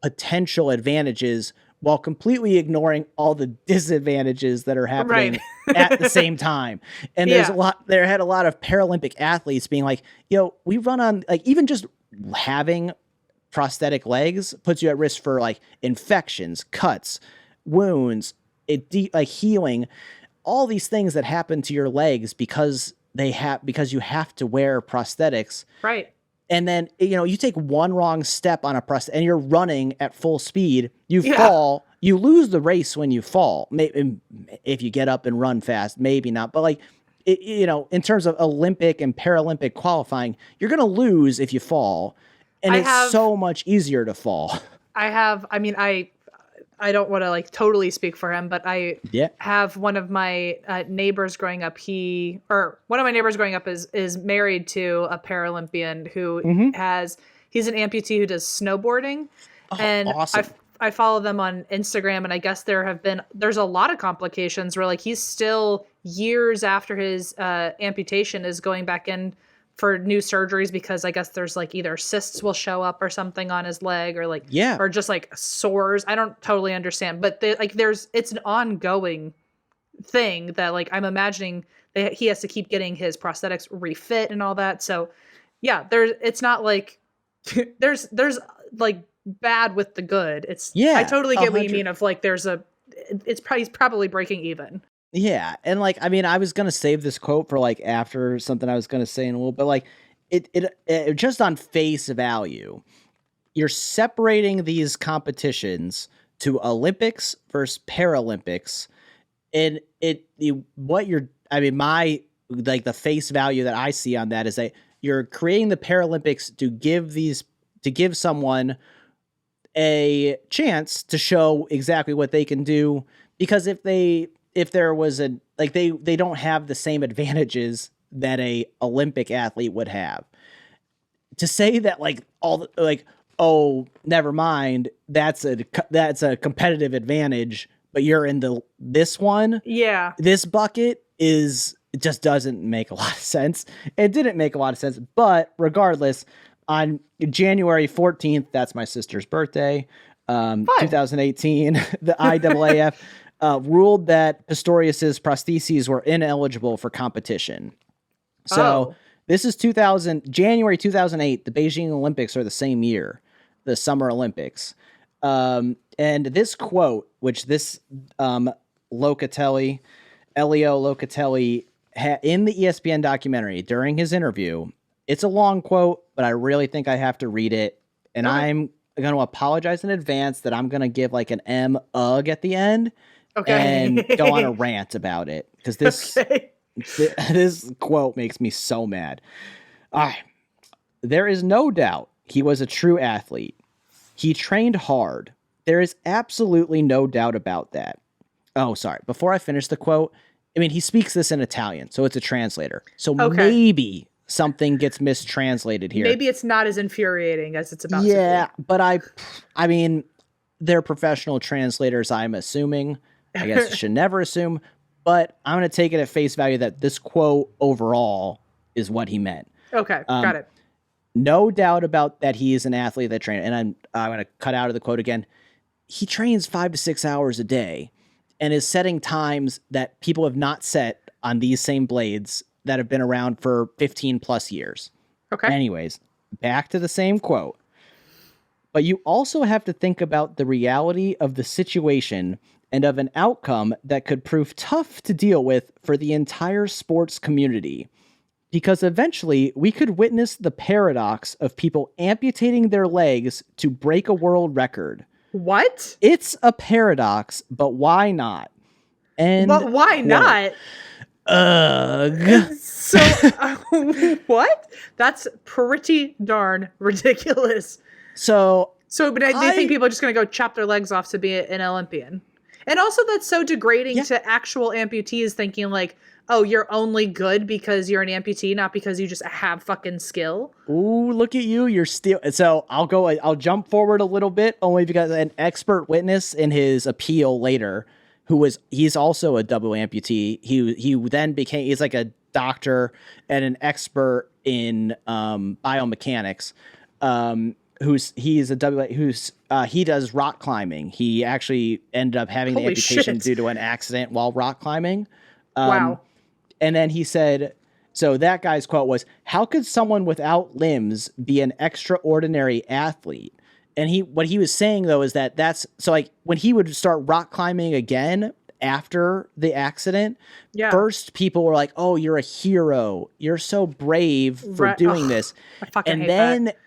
[SPEAKER 2] potential advantages while completely ignoring all the disadvantages that are happening at the same time. And there had a lot of Paralympic athletes being like, we run on, like, even just having prosthetic legs puts you at risk for like infections, cuts, wounds, healing, all these things that happen to your legs because you have to wear prosthetics.
[SPEAKER 1] Right.
[SPEAKER 2] And then, you take one wrong step on a prosthetic and you're running at full speed, fall, you lose the race when you fall. Maybe if you get up and run fast, maybe not. But like, in terms of Olympic and Paralympic qualifying, you're going to lose if you fall. And it's so much easier to fall.
[SPEAKER 1] I don't want to like totally speak for him, but I have one of my neighbors growing up. One of my neighbors growing up is married to a Paralympian who he's an amputee who does snowboarding.
[SPEAKER 2] Oh,
[SPEAKER 1] and
[SPEAKER 2] awesome.
[SPEAKER 1] I follow them on Instagram, and I guess there's a lot of complications where like he's still years after his amputation is going back in for new surgeries because I guess there's like either cysts will show up or something on his leg or like, or just like sores. I don't totally understand, but it's an ongoing thing that like, I'm imagining that he has to keep getting his prosthetics refit and all that. So yeah, it's not like there's like bad with the good. I totally get 100. What you mean of like, he's probably breaking even.
[SPEAKER 2] Yeah, and like, I mean, I was gonna save this quote for like after something I was gonna say in a little bit. Like, it just on face value, you're separating these competitions to Olympics versus Paralympics, and the face value that I see on that is that you're creating the Paralympics to give someone a chance to show exactly what they can do, because if there was they don't have the same advantages that a Olympic athlete would have. To say that never mind, that's a competitive advantage, but you're in this one. Yeah. This bucket it just doesn't make a lot of sense. It didn't make a lot of sense, but regardless, on January 14th, that's my sister's birthday, 2018, the IAAF ruled that Pistorius's prostheses were ineligible for competition. So this is January 2008. The Beijing Olympics are the same year, the Summer Olympics. And this quote, which this Elio Locatelli, in the ESPN documentary during his interview, it's a long quote, but I really think I have to read it. And I'm going to apologize in advance that I'm going to give like an ugh at the end. Okay. And go on a rant about it, because this quote makes me so mad. There is no doubt he was a true athlete. He trained hard. There is absolutely no doubt about that. Oh, sorry. Before I finish the quote, I mean, he speaks this in Italian, so it's a translator. So maybe something gets mistranslated here.
[SPEAKER 1] Maybe it's not as infuriating as it's about to be.
[SPEAKER 2] Yeah, but I mean, they're professional translators, I'm assuming. I guess you should never assume, but I'm going to take it at face value that this quote overall is what he meant.
[SPEAKER 1] Okay, got it.
[SPEAKER 2] No doubt about that. He is an athlete that trains, and I'm going to cut out of the quote again. He trains 5 to 6 hours a day and is setting times that people have not set on these same blades that have been around for 15 plus years.
[SPEAKER 1] Okay.
[SPEAKER 2] Anyways, back to the same quote. But you also have to think about the reality of the situation and of an outcome that could prove tough to deal with for the entire sports community. Because eventually we could witness the paradox of people amputating their legs to break a world record.
[SPEAKER 1] What?
[SPEAKER 2] It's a paradox, but why not? And
[SPEAKER 1] but why not?
[SPEAKER 2] Ugh.
[SPEAKER 1] So, what? That's pretty darn ridiculous.
[SPEAKER 2] So,
[SPEAKER 1] but do you think people are just going to go chop their legs off to be an Olympian? And also, that's so degrading to actual amputees, thinking like, oh, you're only good because you're an amputee, not because you just have fucking skill.
[SPEAKER 2] Ooh, look at you. You're still. So I'll jump forward a little bit, only because an expert witness in his appeal later, he's also a double amputee. He then he's like a doctor and an expert in biomechanics. He does rock climbing. He actually ended up having the amputation due to an accident while rock climbing.
[SPEAKER 1] Wow.
[SPEAKER 2] And then he said, so that guy's quote was, "How could someone without limbs be an extraordinary athlete?" And what he was saying though is that's so like when he would start rock climbing again after the accident, first people were like, "Oh, you're a hero. You're so brave for doing this."
[SPEAKER 1] I fucking
[SPEAKER 2] and
[SPEAKER 1] hate
[SPEAKER 2] then
[SPEAKER 1] that.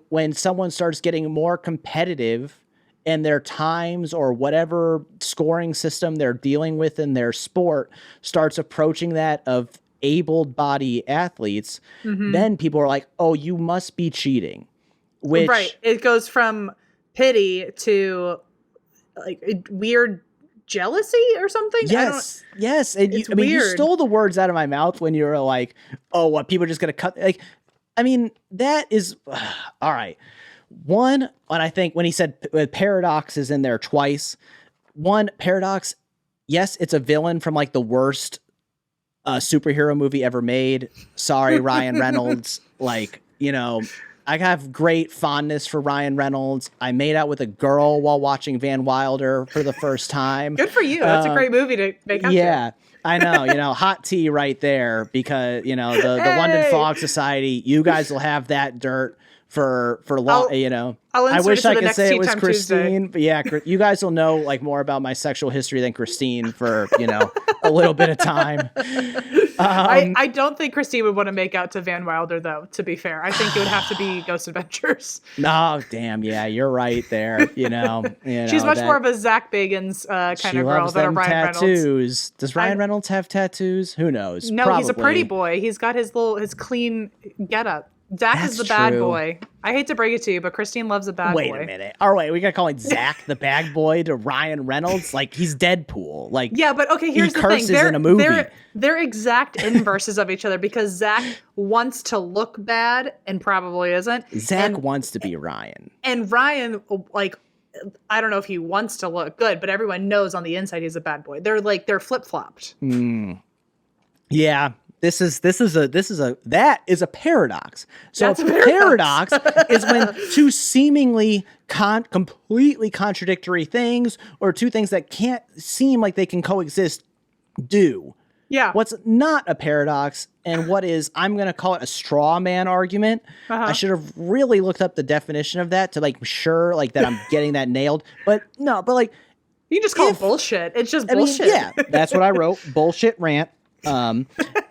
[SPEAKER 2] when someone starts getting more competitive and their times or whatever scoring system they're dealing with in their sport starts approaching that of able-bodied athletes, then people are like, "Oh, you must be cheating." Which,
[SPEAKER 1] right. It goes from pity to like weird jealousy or something.
[SPEAKER 2] Yes. And you stole the words out of my mouth when you were like, "Oh, what, people are just going to cut." Like, I mean, that is all right. One, and I think when he said paradox is in there twice. One, paradox, yes, it's a villain from like the worst superhero movie ever made. Sorry, Ryan Reynolds. Like, I have great fondness for Ryan Reynolds. I made out with a girl while watching Van Wilder for the first time.
[SPEAKER 1] Good for you. That's a great movie to make out
[SPEAKER 2] to. I know, hot tea right there, because, the London Fog Society, you guys will have that dirt for long, I wish I could say it was Christine, but yeah, you guys will know like more about my sexual history than Christine for, a little bit of time.
[SPEAKER 1] I don't think Christine would want to make out to Van Wilder, though, to be fair. I think it would have to be Ghost Adventures.
[SPEAKER 2] No, damn, yeah, you're right there.
[SPEAKER 1] She's much more of a Zach Bagans kind of girl than a Ryan
[SPEAKER 2] tattoos.
[SPEAKER 1] Reynolds.
[SPEAKER 2] Does Ryan Reynolds have tattoos? Who knows?
[SPEAKER 1] No,
[SPEAKER 2] Probably.
[SPEAKER 1] He's a pretty boy. He's got his clean getup. Zach is the bad boy. I hate to break it to you, but Christine loves a bad boy.
[SPEAKER 2] Wait a minute. All right, we gotta call it Zach the bad boy to Ryan Reynolds. Like, he's Deadpool. Like,
[SPEAKER 1] yeah, but okay, here's the thing.
[SPEAKER 2] In a movie.
[SPEAKER 1] They're exact inverses of each other because Zach wants to look bad and probably isn't.
[SPEAKER 2] Zach wants to be Ryan.
[SPEAKER 1] And Ryan, like, I don't know if he wants to look good, but everyone knows on the inside he's a bad boy. They're flip-flopped.
[SPEAKER 2] Yeah. That is a paradox. So a paradox is when two seemingly completely contradictory things, or two things that can't seem like they can coexist, do.
[SPEAKER 1] Yeah.
[SPEAKER 2] What's not a paradox, and what is, I'm going to call it a straw man argument. I should have really looked up the definition of that to like sure like that I'm getting that nailed. But no, but like
[SPEAKER 1] you just call it bullshit. It's just bullshit.
[SPEAKER 2] Yeah, that's what I wrote. Bullshit rant.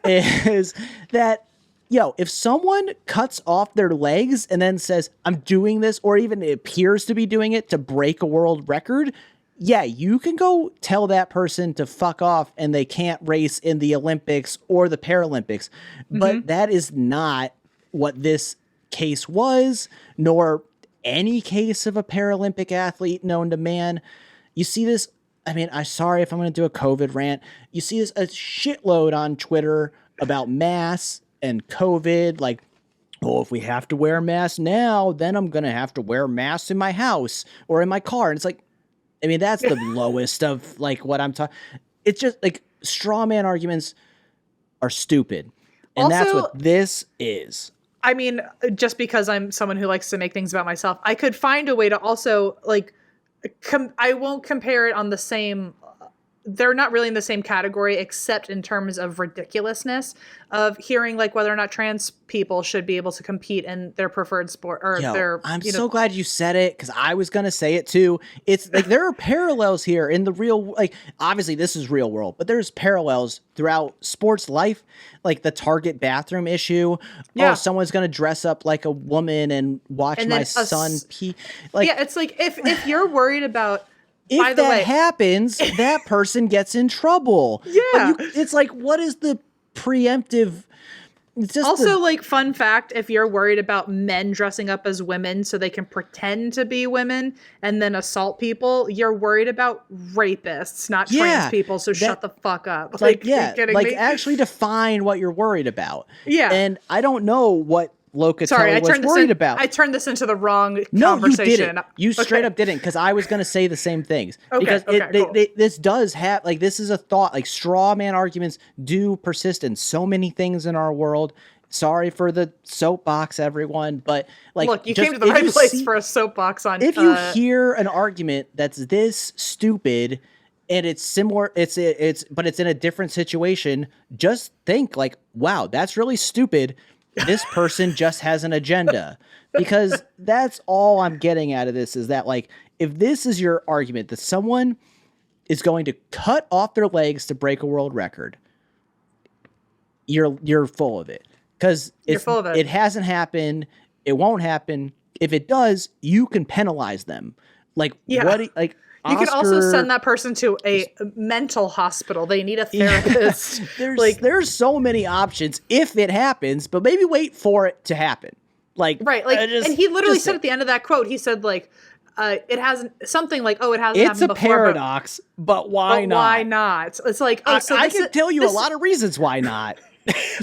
[SPEAKER 2] Is that, if someone cuts off their legs and then says, "I'm doing this," or even appears to be doing it to break a world record, you can go tell that person to fuck off and they can't race in the Olympics or the Paralympics. But that is not what this case was, nor any case of a Paralympic athlete known to man. You see this. I mean, I'm sorry if I'm going to do a COVID rant. You see this a shitload on Twitter about masks and COVID. Like, oh, if we have to wear masks now, then I'm going to have to wear masks in my house or in my car. And it's like, I mean, that's the lowest of like what I'm talking. It's just like straw man arguments are stupid. And
[SPEAKER 1] Also,
[SPEAKER 2] that's what this is.
[SPEAKER 1] I mean, just because I'm someone who likes to make things about myself, I could find a way to also like I won't compare it on the same. They're not really in the same category, except in terms of ridiculousness of hearing like whether or not trans people should be able to compete in their preferred sport or their.
[SPEAKER 2] I'm so glad you said it, because I was gonna say it too. It's like there are parallels here in the real, like obviously this is real world, but there's parallels throughout sports life, like the Target bathroom issue.
[SPEAKER 1] Yeah.
[SPEAKER 2] Oh, someone's gonna dress up like a woman and watch
[SPEAKER 1] And
[SPEAKER 2] my
[SPEAKER 1] then
[SPEAKER 2] son pee. Like,
[SPEAKER 1] yeah, it's like if you're worried about.
[SPEAKER 2] if that happens, that person gets in trouble.
[SPEAKER 1] Yeah.
[SPEAKER 2] But it's like, what is the preemptive? It's just
[SPEAKER 1] also, like, fun fact, if you're worried about men dressing up as women so they can pretend to be women and then assault people, you're worried about rapists, not trans people, so shut the fuck up.
[SPEAKER 2] Like,
[SPEAKER 1] are you kidding me?
[SPEAKER 2] actually define what you're worried about.
[SPEAKER 1] Yeah.
[SPEAKER 2] And I don't know what Locatelli was worried about.
[SPEAKER 1] I turned this into the wrong
[SPEAKER 2] No,
[SPEAKER 1] conversation.
[SPEAKER 2] you didn't. You straight up didn't, because I was going to say the same things. Because
[SPEAKER 1] cool.
[SPEAKER 2] this does have, like, this is a thought, like straw man arguments do persist in so many things in our world. Sorry for the soapbox, everyone, but like,
[SPEAKER 1] look, you came to the right place for a soapbox on.
[SPEAKER 2] If you hear an argument that's this stupid and it's similar, but it's in a different situation, just think like, wow, that's really stupid. This person just has an agenda, because that's all I'm getting out of this, is that like, if this is your argument that someone is going to cut off their legs to break a world record, you're full of it, because it hasn't happened. It won't happen. If it does, you can penalize them. Like, like,
[SPEAKER 1] you can also send that person to a mental hospital. They need a therapist.
[SPEAKER 2] There's so many options if it happens, but maybe wait for it to happen. Like,
[SPEAKER 1] right. Like, and he literally said at the end of that quote, he said like, it hasn't, something like, oh, it hasn't happened before.
[SPEAKER 2] It's a paradox, but why not?
[SPEAKER 1] Why not? It's like, oh, so
[SPEAKER 2] I can tell you a lot of reasons why not.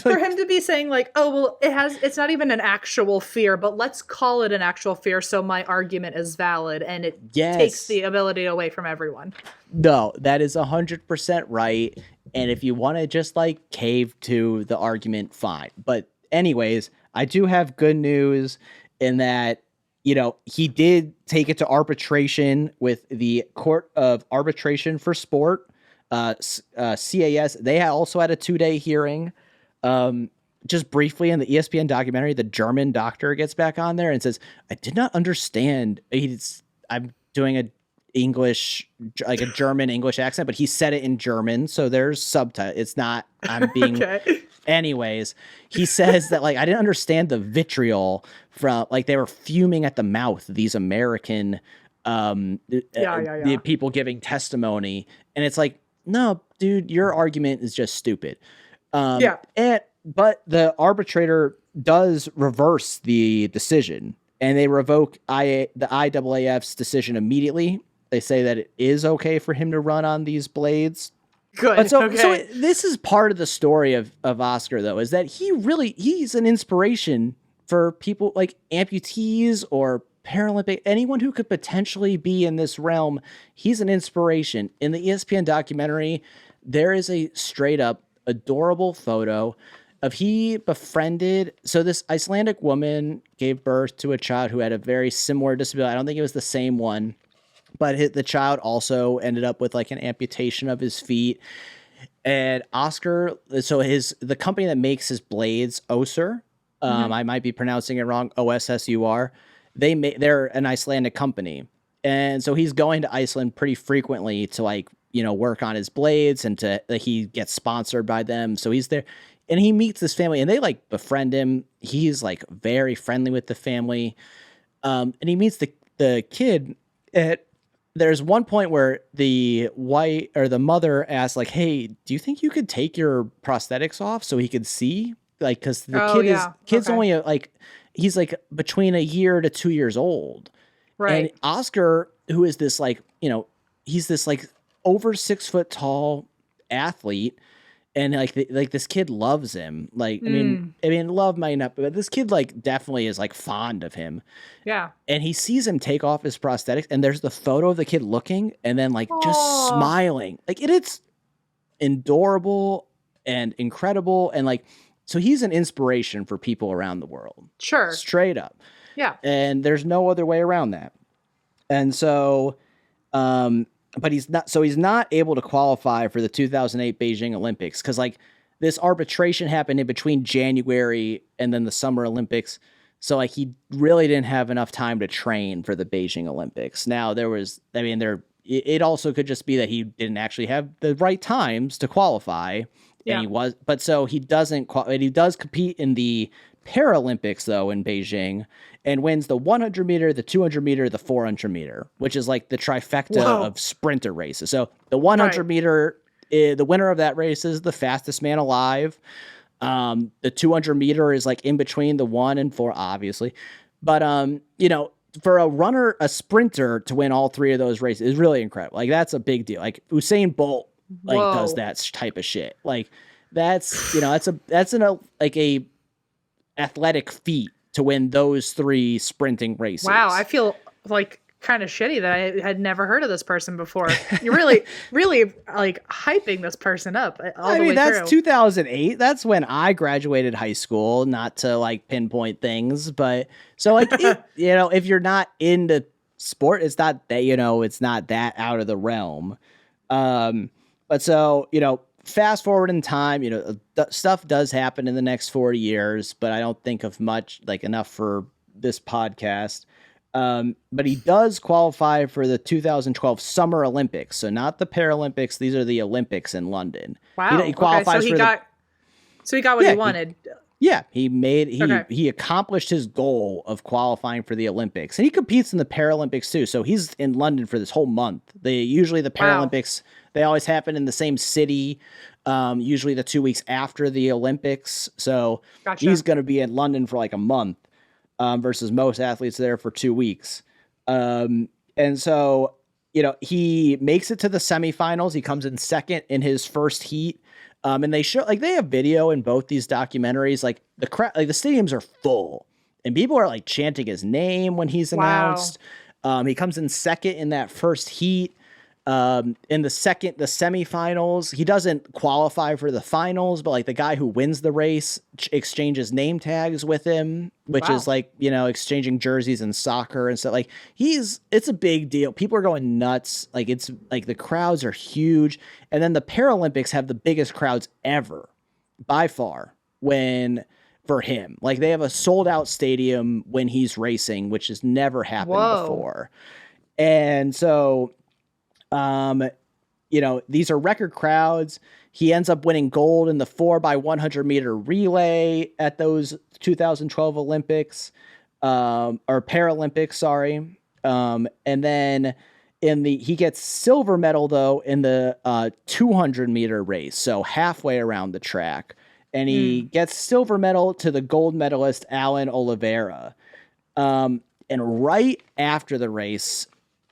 [SPEAKER 1] For him to be saying like, oh, well, it's not even an actual fear, but let's call it an actual fear so my argument is valid, and it takes the ability away from everyone.
[SPEAKER 2] No, that is 100% right. And if you want to just like cave to the argument, fine. But anyways, I do have good news in that, you know, he did take it to arbitration with the Court of Arbitration for Sport, CAS. They also had a 2-day hearing. Just briefly in the ESPN documentary, the German doctor gets back on there and says, I did not understand. I'm doing a German English accent, but he said it in German. So there's subtitle. It's not, I'm being, anyways, he says that like, I didn't understand the vitriol from, like, they were fuming at the mouth, these American, the people giving testimony. And it's like, no, dude, your argument is just stupid. But the arbitrator does reverse the decision, and they revoke the IAAF's decision immediately. They say that it is okay for him to run on these blades.
[SPEAKER 1] Good.
[SPEAKER 2] So this is part of the story of Oscar, though, is that he's an inspiration for people like amputees or Paralympic, anyone who could potentially be in this realm. He's an inspiration. In the ESPN documentary, there is a straight up adorable photo of he befriended. So this Icelandic woman gave birth to a child who had a very similar disability. I don't think it was the same one, but the child also ended up with like an amputation of his feet. And Oscar, so the company that makes his blades, Osur, I might be pronouncing it wrong, OSSUR, they're an Icelandic company. And so he's going to Iceland pretty frequently to like, you know, work on his blades, and he gets sponsored by them. So he's there and he meets this family and they like befriend him. He's like very friendly with the family. And he meets the kid there's one point where the mother asks like, hey, do you think you could take your prosthetics off so he could see? Like, cause the kid's only like, he's like between 1 year to 2 years old. Right. And Oscar, who is this like, you know, he's this like over 6 foot tall athlete, and like this kid loves him. Like, I mean, love might not, but this kid like definitely is like fond of him. Yeah. And he sees him take off his prosthetics, and there's the photo of the kid looking and then like just smiling. Like it's adorable and incredible, and like so he's an inspiration for people around the world.
[SPEAKER 1] Sure.
[SPEAKER 2] Straight up.
[SPEAKER 1] Yeah.
[SPEAKER 2] And there's no other way around that. And so, but he's not able to qualify for the 2008 Beijing Olympics because like this arbitration happened in between January and then the Summer Olympics. So like he really didn't have enough time to train for the Beijing Olympics. Now it also could just be that he didn't actually have the right times to qualify.
[SPEAKER 1] Yeah.
[SPEAKER 2] And he does compete in the Paralympics though in Beijing and wins the 100 meter, the 200 meter, the 400 meter, which is like the trifecta of sprinter races. So the 100 meter, the winner of that race is the fastest man alive. The 200 meter is like in between the 1 and 4, obviously. But, for a sprinter to win all three of those races is really incredible. Like that's a big deal. Like Usain Bolt, does that type of shit. Like that's a athletic feat to win those 3 sprinting races.
[SPEAKER 1] Wow. I feel like kind of shitty that I had never heard of this person before. You're really, really like hyping this person up all the way
[SPEAKER 2] that's
[SPEAKER 1] through.
[SPEAKER 2] 2008. That's when I graduated high school, not to like pinpoint things, but so like, if you're not into sport, it's not that, it's not that out of the realm. But so, fast forward in time, stuff does happen in the next 40 years, but I don't think of enough for this podcast. But he does qualify for the 2012 Summer Olympics. So not the Paralympics. These are the Olympics in London.
[SPEAKER 1] Wow.
[SPEAKER 2] He qualifies
[SPEAKER 1] so he got what he wanted.
[SPEAKER 2] He accomplished his goal of qualifying for the Olympics, and he competes in the Paralympics too. So he's in London for this whole month. Usually the Paralympics, they always happen in the same city. Usually the 2 weeks after the Olympics. So he's going to be in London for like a month. Versus most athletes there for 2 weeks. And so, he makes it to the semifinals. He comes in second in his first heat. And they have video in both these documentaries. Like the stadiums are full and people are like chanting his name when he's announced. He comes in second in that first heat. In the semifinals, he doesn't qualify for the finals, but like the guy who wins the race exchanges name tags with him, which is like, exchanging jerseys in soccer and stuff. Like it's a big deal. People are going nuts. Like it's like the crowds are huge. And then the Paralympics have the biggest crowds ever by far for him. Like they have a sold out stadium when he's racing, which has never happened before. And so, these are record crowds. He ends up winning gold in the 4x100 meter relay at those 2012 Olympics, or Paralympics, sorry. And then he gets silver medal though in the 200 meter race. So halfway around the track, and he gets silver medal to the gold medalist, Alan Oliveira. And right after the race,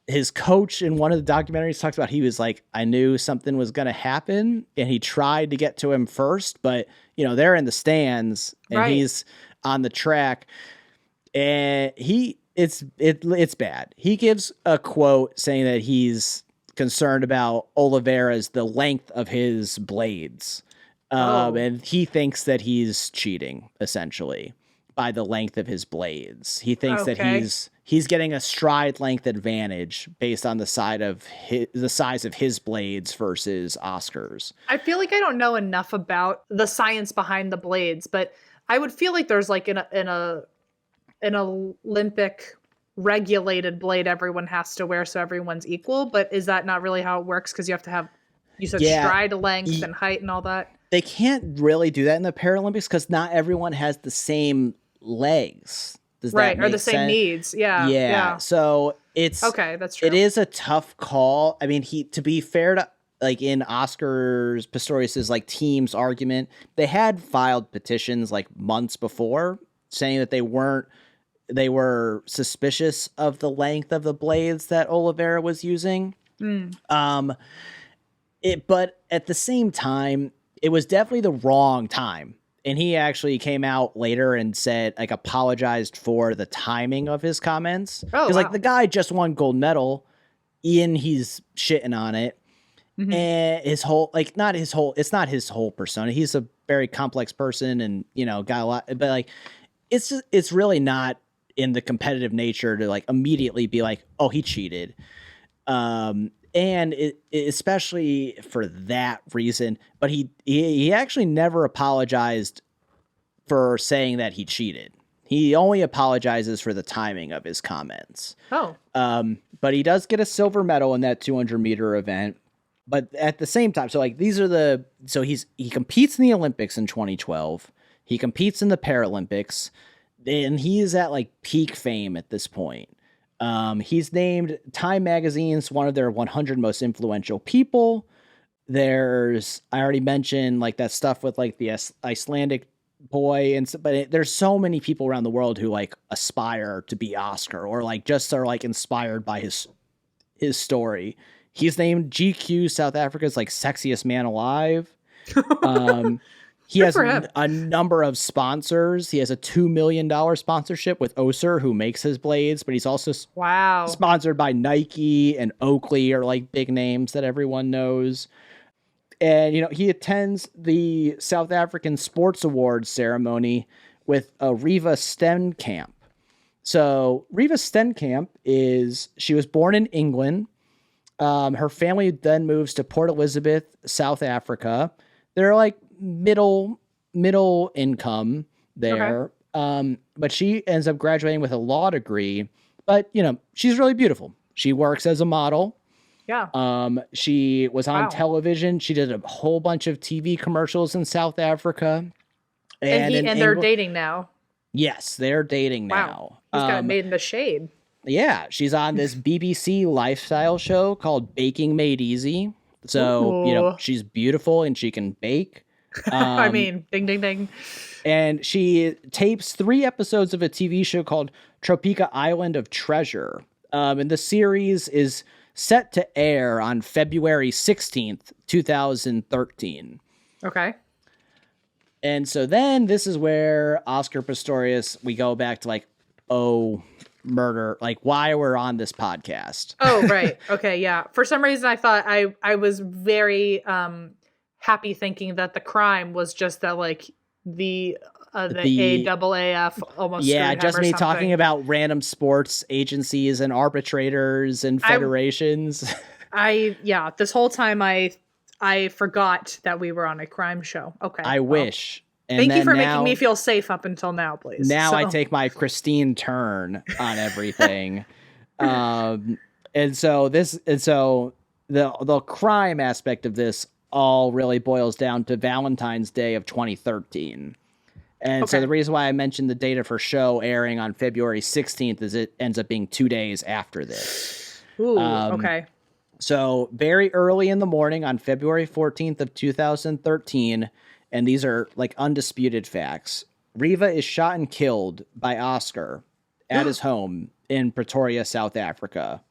[SPEAKER 2] his coach in one of the documentaries talks about, he was like, I knew something was going to happen, and he tried to get to him first, but they're in the stands and he's on the track, and it's bad. He gives a quote saying that he's concerned about the length of his blades. And he thinks that he's cheating essentially by the length of his blades. He thinks that he's getting a stride length advantage based on the size of his blades versus Oscar's.
[SPEAKER 1] I feel like I don't know enough about the science behind the blades, but I would feel like there's like an Olympic regulated blade everyone has to wear so everyone's equal. But is that not really how it works? Because you have to have, you said stride length and height and all that.
[SPEAKER 2] They can't really do that in the Paralympics because not everyone has the same legs. Does that make
[SPEAKER 1] or the same
[SPEAKER 2] sense?
[SPEAKER 1] Needs. Yeah.
[SPEAKER 2] So it's
[SPEAKER 1] okay. That's true.
[SPEAKER 2] It is a tough call. I mean, to be fair to like in Oscar Pistorius's like team's argument, they had filed petitions like months before saying that they were suspicious of the length of the blades that Oliveira was using. But at the same time, it was definitely the wrong time. And he actually came out later and said, like, apologized for the timing of his comments. Because, like, the guy just won gold medal. He's shitting on it. Mm-hmm. And it's not his whole persona. He's a very complex person and, got a lot, but like, it's really not in the competitive nature to like immediately be like, oh, he cheated. And especially for that reason, but he actually never apologized for saying that he cheated. He only apologizes for the timing of his comments.
[SPEAKER 1] Oh.
[SPEAKER 2] But he does get a silver medal in that 200-meter event. But at the same time, so like he competes in the Olympics in 2012. He competes in the Paralympics, and he is at like peak fame at this point. He's named Time Magazine's one of their 100 most influential people. I already mentioned like that stuff with like the Icelandic boy, but there's so many people around the world who like aspire to be Oscar or like just are like inspired by his story. He's named GQ South Africa's like sexiest man alive. He has a number of sponsors. He has a $2 million sponsorship with Oser, who makes his blades, but he's also sponsored by Nike and Oakley, are like big names that everyone knows. And, he attends the South African Sports Awards ceremony with a Riva Stenkamp. So Riva Stenkamp she was born in England. Her family then moves to Port Elizabeth, South Africa. They're like middle income there. Okay. But she ends up graduating with a law degree, but she's really beautiful. She works as a model. Yeah. She was on television. She did a whole bunch of TV commercials in South Africa.
[SPEAKER 1] And they're dating now.
[SPEAKER 2] Yes, they're dating now.
[SPEAKER 1] He's got Made in the Shade.
[SPEAKER 2] Yeah, she's on this BBC lifestyle show called Baking Made Easy. So, she's beautiful and she can bake.
[SPEAKER 1] I mean, ding, ding, ding.
[SPEAKER 2] And she tapes 3 episodes of a TV show called Tropica Island of Treasure. And the series is set to air on February 16th, 2013.
[SPEAKER 1] Okay.
[SPEAKER 2] And so then this is where Oscar Pistorius, we go back to like, murder, like why we're on this podcast.
[SPEAKER 1] Oh, right. Okay. Yeah. For some reason, I thought I was very happy thinking that the crime was just that like the AAAF almost.
[SPEAKER 2] Yeah. Just me talking about random sports agencies and arbitrators and federations.
[SPEAKER 1] This whole time I forgot that we were on a crime show. Okay.
[SPEAKER 2] I wish. And
[SPEAKER 1] thank you for making me feel safe up until now, please.
[SPEAKER 2] Now I take my Christine turn on everything. And so the crime aspect of this all really boils down to Valentine's Day of 2013. And so the reason why I mentioned the date of her show airing on February 16th is it ends up being 2 days after this.
[SPEAKER 1] Ooh, okay.
[SPEAKER 2] So very early in the morning on February 14th of 2013, and these are like undisputed facts, Riva is shot and killed by Oscar at his home in Pretoria, South Africa.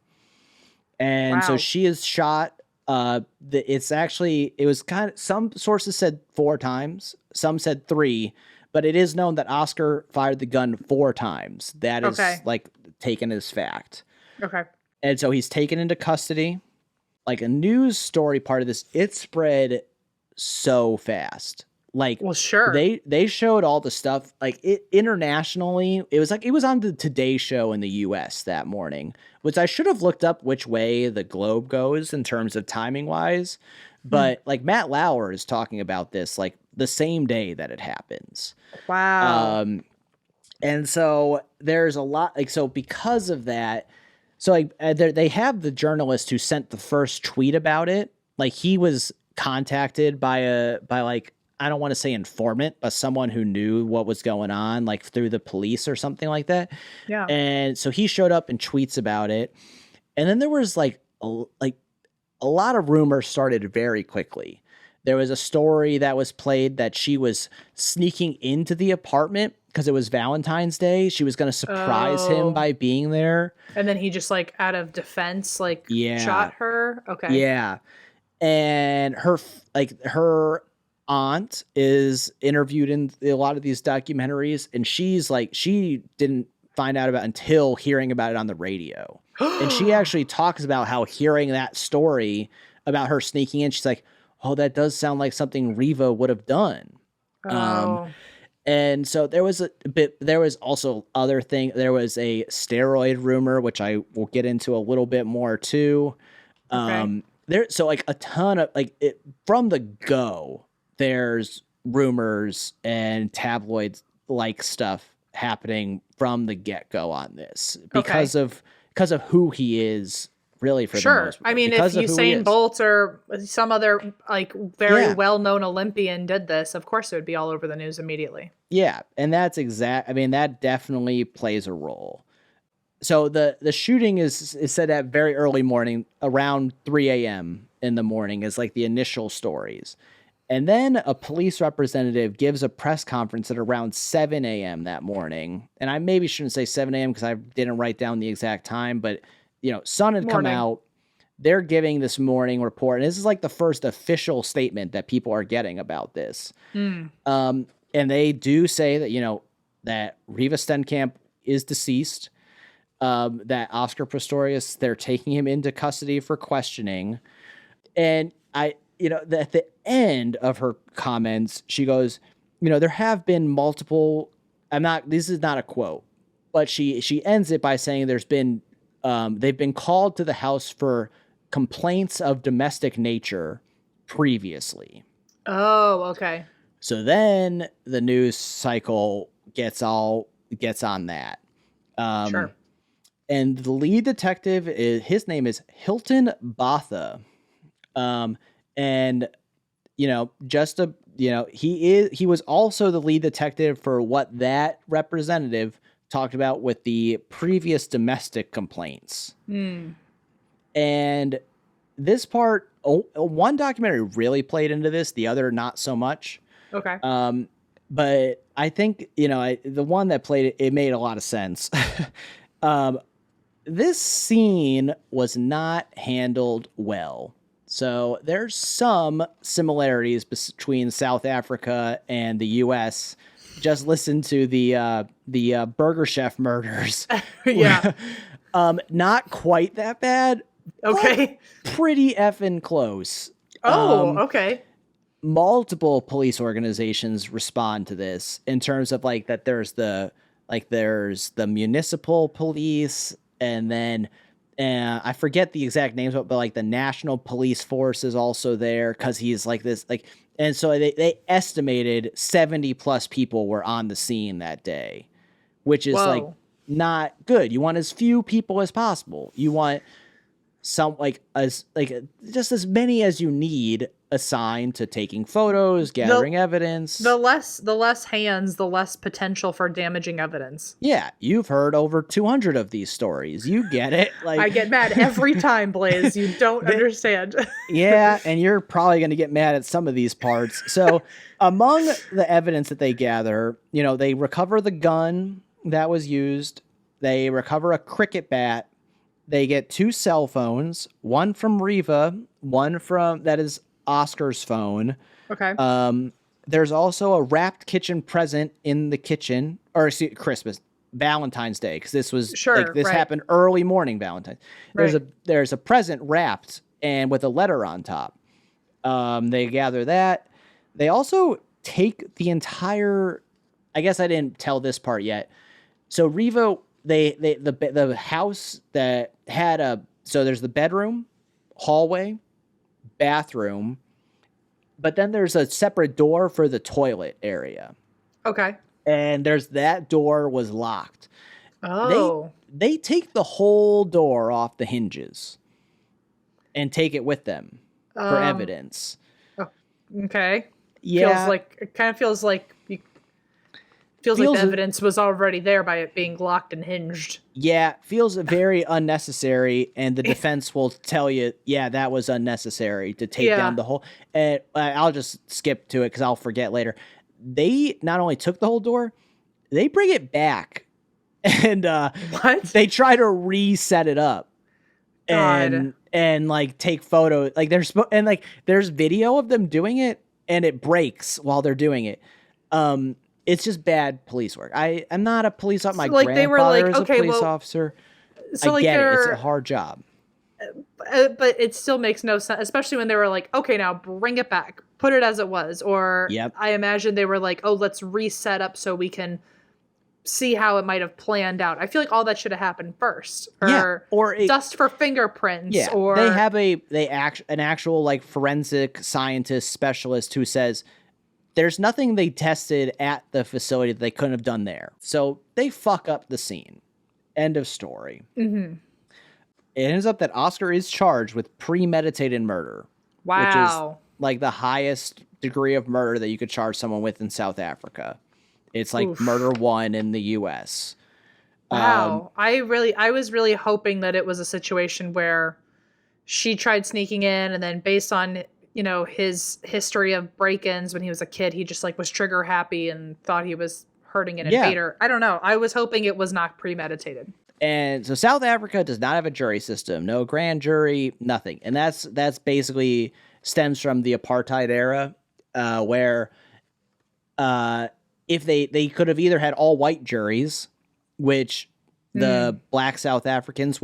[SPEAKER 2] And so she is shot. It was kind of, some sources said 4 times, some said 3, but it is known that Oscar fired the gun 4 times. That is like taken as fact. Okay. And so he's taken into custody. Like a news story part of this, it spread so fast. Like, well, sure. They showed all the stuff like internationally. It was on the Today Show in the US that morning, which I should have looked up which way the globe goes in terms of timing wise. But like Matt Lauer is talking about this like the same day that it happens. Wow. And so there's a lot like, so because of that, so like they have the journalist who sent the first tweet about it. Like he was contacted by like, I don't want to say informant, but someone who knew what was going on, like through the police or something like that. Yeah. And so he showed up and tweets about it. And then there was like a lot of rumors started very quickly. There was a story that was played that she was sneaking into the apartment because it was Valentine's Day. She was going to surprise him by being there. And then he just like out of defense, like shot her. Okay. Yeah. And her aunt is interviewed in a lot of these documentaries, and she's like, she didn't find out about it until hearing about it on the radio. And she actually talks about how hearing that story about her sneaking in, she's like, oh, that does sound like something Riva would have done.
[SPEAKER 1] Oh,
[SPEAKER 2] And so there was also other thing. There was a steroid rumor, which I will get into a little bit more too.
[SPEAKER 1] okay.
[SPEAKER 2] So like a ton of from the go, there's rumors and tabloids like stuff happening from the get go on this
[SPEAKER 1] Okay.
[SPEAKER 2] because of who he is, really, for the
[SPEAKER 1] Sure.
[SPEAKER 2] most
[SPEAKER 1] I
[SPEAKER 2] part,
[SPEAKER 1] mean, if
[SPEAKER 2] because of who he
[SPEAKER 1] Usain
[SPEAKER 2] is.
[SPEAKER 1] Bolt or some other like very
[SPEAKER 2] Yeah.
[SPEAKER 1] well-known Olympian did this, of course it would be all over the news immediately.
[SPEAKER 2] Yeah, and I mean, that definitely plays a role. So the shooting is said at very early morning, around 3 a.m. in the morning, is like the initial stories. And then a police representative gives a press conference at around 7 a.m. that morning. And I maybe shouldn't say 7 a.m. because I didn't write down the exact time, but sun had come
[SPEAKER 1] Morning.
[SPEAKER 2] out. They're giving this morning report, and this is like the first official statement that people are getting about this.
[SPEAKER 1] Hmm.
[SPEAKER 2] And they do say that that Riva Stenkamp is deceased. That Oscar Pistorius, they're taking him into custody for questioning. And at the end of her comments, she goes, there have been multiple, this is not a quote, but she ends it by saying they've been called to the house for complaints of domestic nature previously.
[SPEAKER 1] Oh, okay.
[SPEAKER 2] So then the news cycle gets on that.
[SPEAKER 1] Sure.
[SPEAKER 2] And the lead detective his name is Hilton Botha. And he was also the lead detective for what that representative talked about with the previous domestic complaints.
[SPEAKER 1] Hmm.
[SPEAKER 2] And this part, one documentary really played into this, the other not so much.
[SPEAKER 1] Okay.
[SPEAKER 2] But I think the one that played it made a lot of sense. This scene was not handled well. So there's some similarities between South Africa and the U.S. Just listen to the Burger Chef murders.
[SPEAKER 1] Yeah.
[SPEAKER 2] Not quite that bad.
[SPEAKER 1] Okay.
[SPEAKER 2] Pretty effing close.
[SPEAKER 1] Oh, okay.
[SPEAKER 2] Multiple police organizations respond to this in terms of that there's the municipal police, and then I forget the exact names, but the National Police Force is also there because he's and so they estimated 70 plus people were on the scene that day, which is
[SPEAKER 1] Whoa.
[SPEAKER 2] not good. You want as few people as possible. You want just as many as you need assigned to taking photos, gathering evidence.
[SPEAKER 1] The less hands, the less potential for damaging evidence.
[SPEAKER 2] Yeah, you've heard over 200 of these stories. You get it.
[SPEAKER 1] I get mad every time, Blaise. You don't understand.
[SPEAKER 2] Yeah, and you're probably going to get mad at some of these parts. So, among the evidence that they gather, they recover the gun that was used. They recover a cricket bat. They get 2 cell phones, one from Riva, one that is Oscar's phone.
[SPEAKER 1] Okay.
[SPEAKER 2] There's also a wrapped kitchen present in the kitchen, or Christmas, Valentine's Day, because this was happened early morning Valentine's. There's a present wrapped and with a letter on top. They gather that. They also take the entire. I guess I didn't tell this part yet. So Riva, the house that had so there's the bedroom, hallway, bathroom, but then there's a separate door for the toilet area.
[SPEAKER 1] Okay.
[SPEAKER 2] And that door was locked.
[SPEAKER 1] Oh.
[SPEAKER 2] They take the whole door off the hinges and take it with them for evidence.
[SPEAKER 1] Okay.
[SPEAKER 2] Yeah.
[SPEAKER 1] It kind of feels like the evidence was already there by it being locked and hinged.
[SPEAKER 2] Yeah, feels very unnecessary, and the defense will tell you, yeah, that was unnecessary to take down the whole. And I'll just skip to it because I'll forget later. They not only took the whole door, they bring it back, and
[SPEAKER 1] what?
[SPEAKER 2] They try to reset it up,
[SPEAKER 1] God.
[SPEAKER 2] and take photos. There's video of them doing it, and it breaks while they're doing it. It's just bad police work. I'm not a police officer. My grandfather is a police officer. So I get it. It's a hard job.
[SPEAKER 1] But it still makes no sense, especially when they were like, okay, now bring it back. put it as it was. Or
[SPEAKER 2] Yep.
[SPEAKER 1] I imagine they were like, oh, let's reset up so we can see how it might have planned out. I feel like all that should have happened first. Or dust for fingerprints. Or
[SPEAKER 2] they have an actual like forensic scientist specialist who says there's nothing they tested at the facility that they couldn't have done there. So they fuck up the scene. End of story.
[SPEAKER 1] Mm-hmm.
[SPEAKER 2] It ends up that Oscar is charged with premeditated murder.
[SPEAKER 1] Wow.
[SPEAKER 2] Which is like the highest degree of murder that you could charge someone with in South Africa. It's like murder 1 in the U.S.
[SPEAKER 1] Wow. I was really hoping that it was a situation where she tried sneaking in, and then based on, you know, his history of break-ins when he was a kid, he just like was trigger happy and thought he was hurting an invader. I don't know. I was hoping it was not premeditated.
[SPEAKER 2] And so South Africa does not have a jury system, no grand jury, nothing. And that's basically stems from the apartheid era, where if they could have either had all white juries, which the black South Africans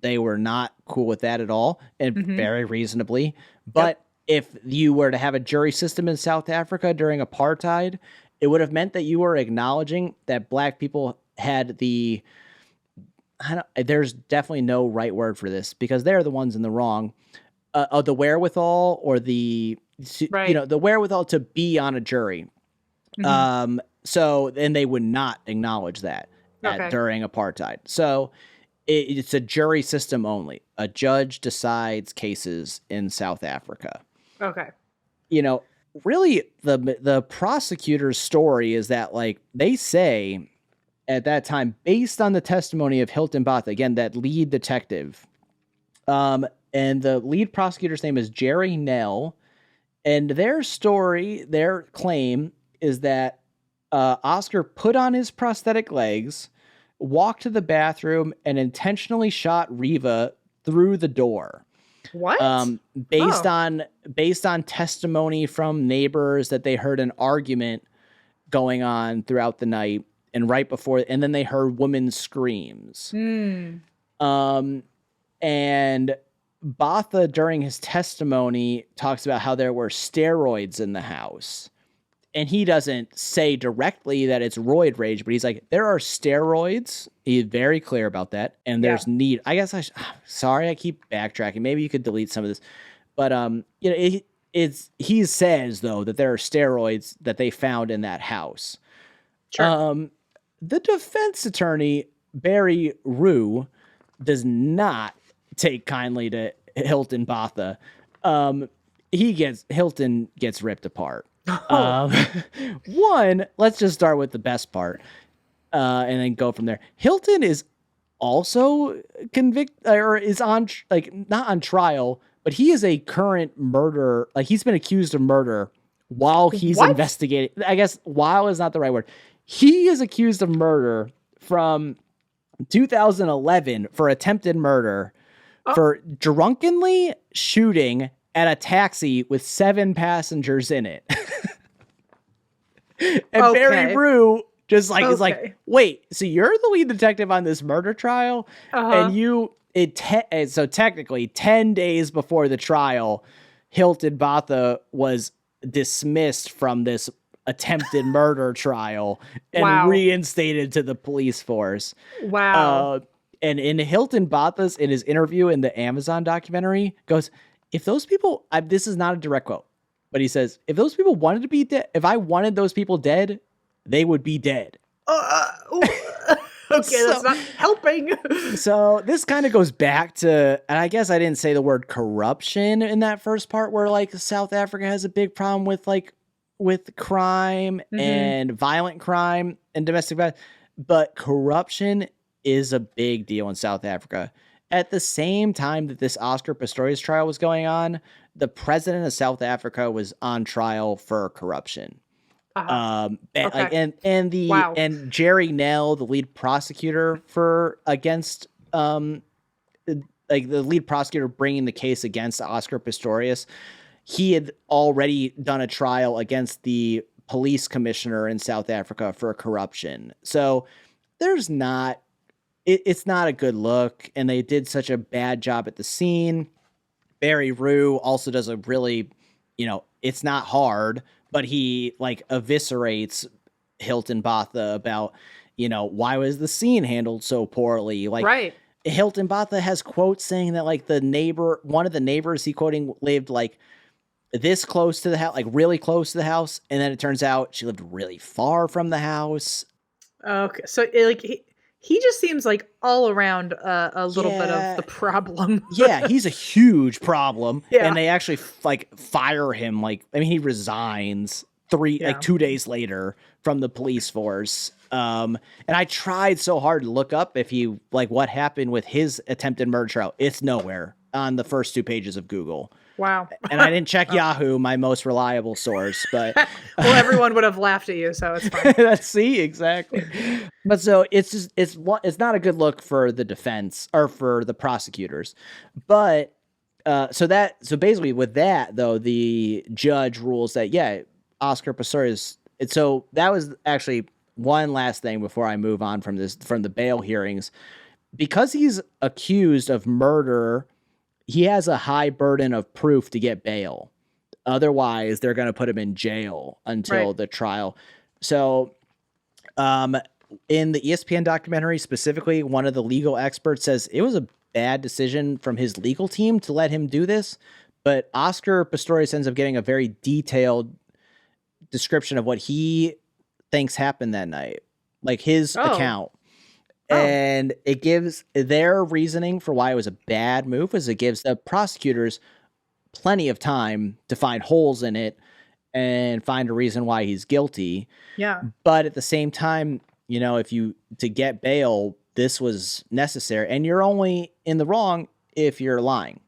[SPEAKER 2] they were not cool with that at all, and very reasonably. But if you were to have a jury system in South Africa during apartheid, it would have meant that you were acknowledging that black people had there's definitely no right word for this because they're the ones in the wrong, the wherewithal or the wherewithal to be on a jury. So then they would not acknowledge that during apartheid. So it's a jury system only. A judge decides cases in South Africa.
[SPEAKER 1] Okay.
[SPEAKER 2] You know, really the prosecutor's story is that like they say at that time, based on the testimony of Hilton Botha, again, that lead detective, and the lead prosecutor's name is Jerry Nell, and their claim is that Oscar put on his prosthetic legs, walked to the bathroom, and intentionally shot Riva through the door.
[SPEAKER 1] What?
[SPEAKER 2] Based on testimony from neighbors that they heard an argument going on throughout the night, and right before, and then they heard women's screams. And Botha, during his testimony, talks about how there were steroids in the house. And he doesn't say directly that it's roid rage, but he's like, there are steroids. He's very clear about that. And there's need. I guess sorry, I keep backtracking. Maybe you could delete some of this. But he says though that there are steroids that they found in that house. Sure. The defense attorney, Barry Rue, does not take kindly to Hilton Botha. Hilton gets ripped apart. One, let's just start with the best part, and then go from there. Hilton is also convicted, or is on, not on trial, but he is a current murderer. Like, he's been accused of murder while he's investigating. I guess while is not the right word. He is accused of murder from 2011 for attempted murder for drunkenly shooting at a taxi with 7 passengers in it. And Barry Brew just like is like, wait, so you're the lead detective on this murder trial, and so technically 10 days before the trial, Hilton Botha was dismissed from this attempted murder trial and reinstated to the police force. Wow. And in Hilton Botha's, in his interview in the Amazon documentary, goes, if those people, this is not a direct quote, but he says, if those people wanted to be dead, if I wanted those people dead, they would be dead.
[SPEAKER 1] Okay, that's not helping.
[SPEAKER 2] So this kind of goes back to, and I guess I didn't say the word corruption in that first part, where like South Africa has a big problem with crime and violent crime and domestic violence, but corruption is a big deal in South Africa. At the same time that this Oscar Pistorius trial was going on, the president of South Africa was on trial for corruption. And Jerry Nell, the lead prosecutor against the lead prosecutor bringing the case against Oscar Pistorius, he had already done a trial against the police commissioner in South Africa for corruption. So it's not a good look, and they did such a bad job at the scene. Barry Rue also does a really, it's not hard, but he like eviscerates Hilton Botha about, why was the scene handled so poorly? Like,
[SPEAKER 1] right.
[SPEAKER 2] Hilton Botha has quotes saying that like one of the neighbors he quoting lived like this close to the house, like really close to the house. And then it turns out she lived really far from the house.
[SPEAKER 1] Okay. So like he just seems like all around a little bit of the problem.
[SPEAKER 2] Yeah, he's a huge problem.
[SPEAKER 1] Yeah.
[SPEAKER 2] And they actually like fire him. Like, I mean, he resigns 2 days later from the police force. And I tried so hard to look up if he like what happened with his attempted murder trial. It's nowhere on the first 2 pages of Google.
[SPEAKER 1] Wow.
[SPEAKER 2] And I didn't check Yahoo, my most reliable source, but
[SPEAKER 1] well, everyone would have laughed at you, so it's fine.
[SPEAKER 2] See, exactly. But so it's not a good look for the defense or for the prosecutors. But so basically with that though, the judge rules that Oscar Pistorius. And so that was actually one last thing before I move on from the bail hearings, because he's accused of murder. He has a high burden of proof to get bail. Otherwise, they're going to put him in jail until the trial. So, in the ESPN documentary specifically, one of the legal experts says it was a bad decision from his legal team to let him do this. But Oscar Pistorius ends up getting a very detailed description of what he thinks happened that night, like his account. And it gives their reasoning for why it was a bad move, is it gives the prosecutors plenty of time to find holes in it and find a reason why he's guilty.
[SPEAKER 1] Yeah.
[SPEAKER 2] But at the same time, to get bail, this was necessary, and you're only in the wrong if you're lying.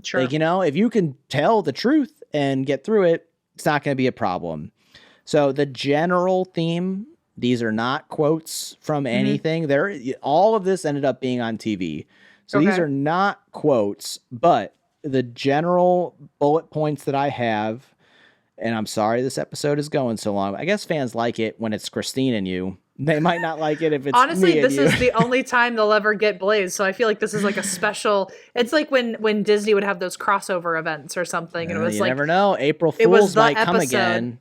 [SPEAKER 1] Sure.
[SPEAKER 2] Like, if you can tell the truth and get through it, it's not going to be a problem. So the general theme, these are not quotes from anything. All of this ended up being on TV. So these are not quotes, but the general bullet points that I have, and I'm sorry this episode is going so long. I guess fans like it when it's Christine and you. They might not like it if it's
[SPEAKER 1] honestly,
[SPEAKER 2] me and
[SPEAKER 1] this
[SPEAKER 2] you.
[SPEAKER 1] is the only time they'll ever get Blaise. So I feel like this is like a special. It's like when Disney would have those crossover events or something, and it was
[SPEAKER 2] you
[SPEAKER 1] like,
[SPEAKER 2] never know. April Fools might come again.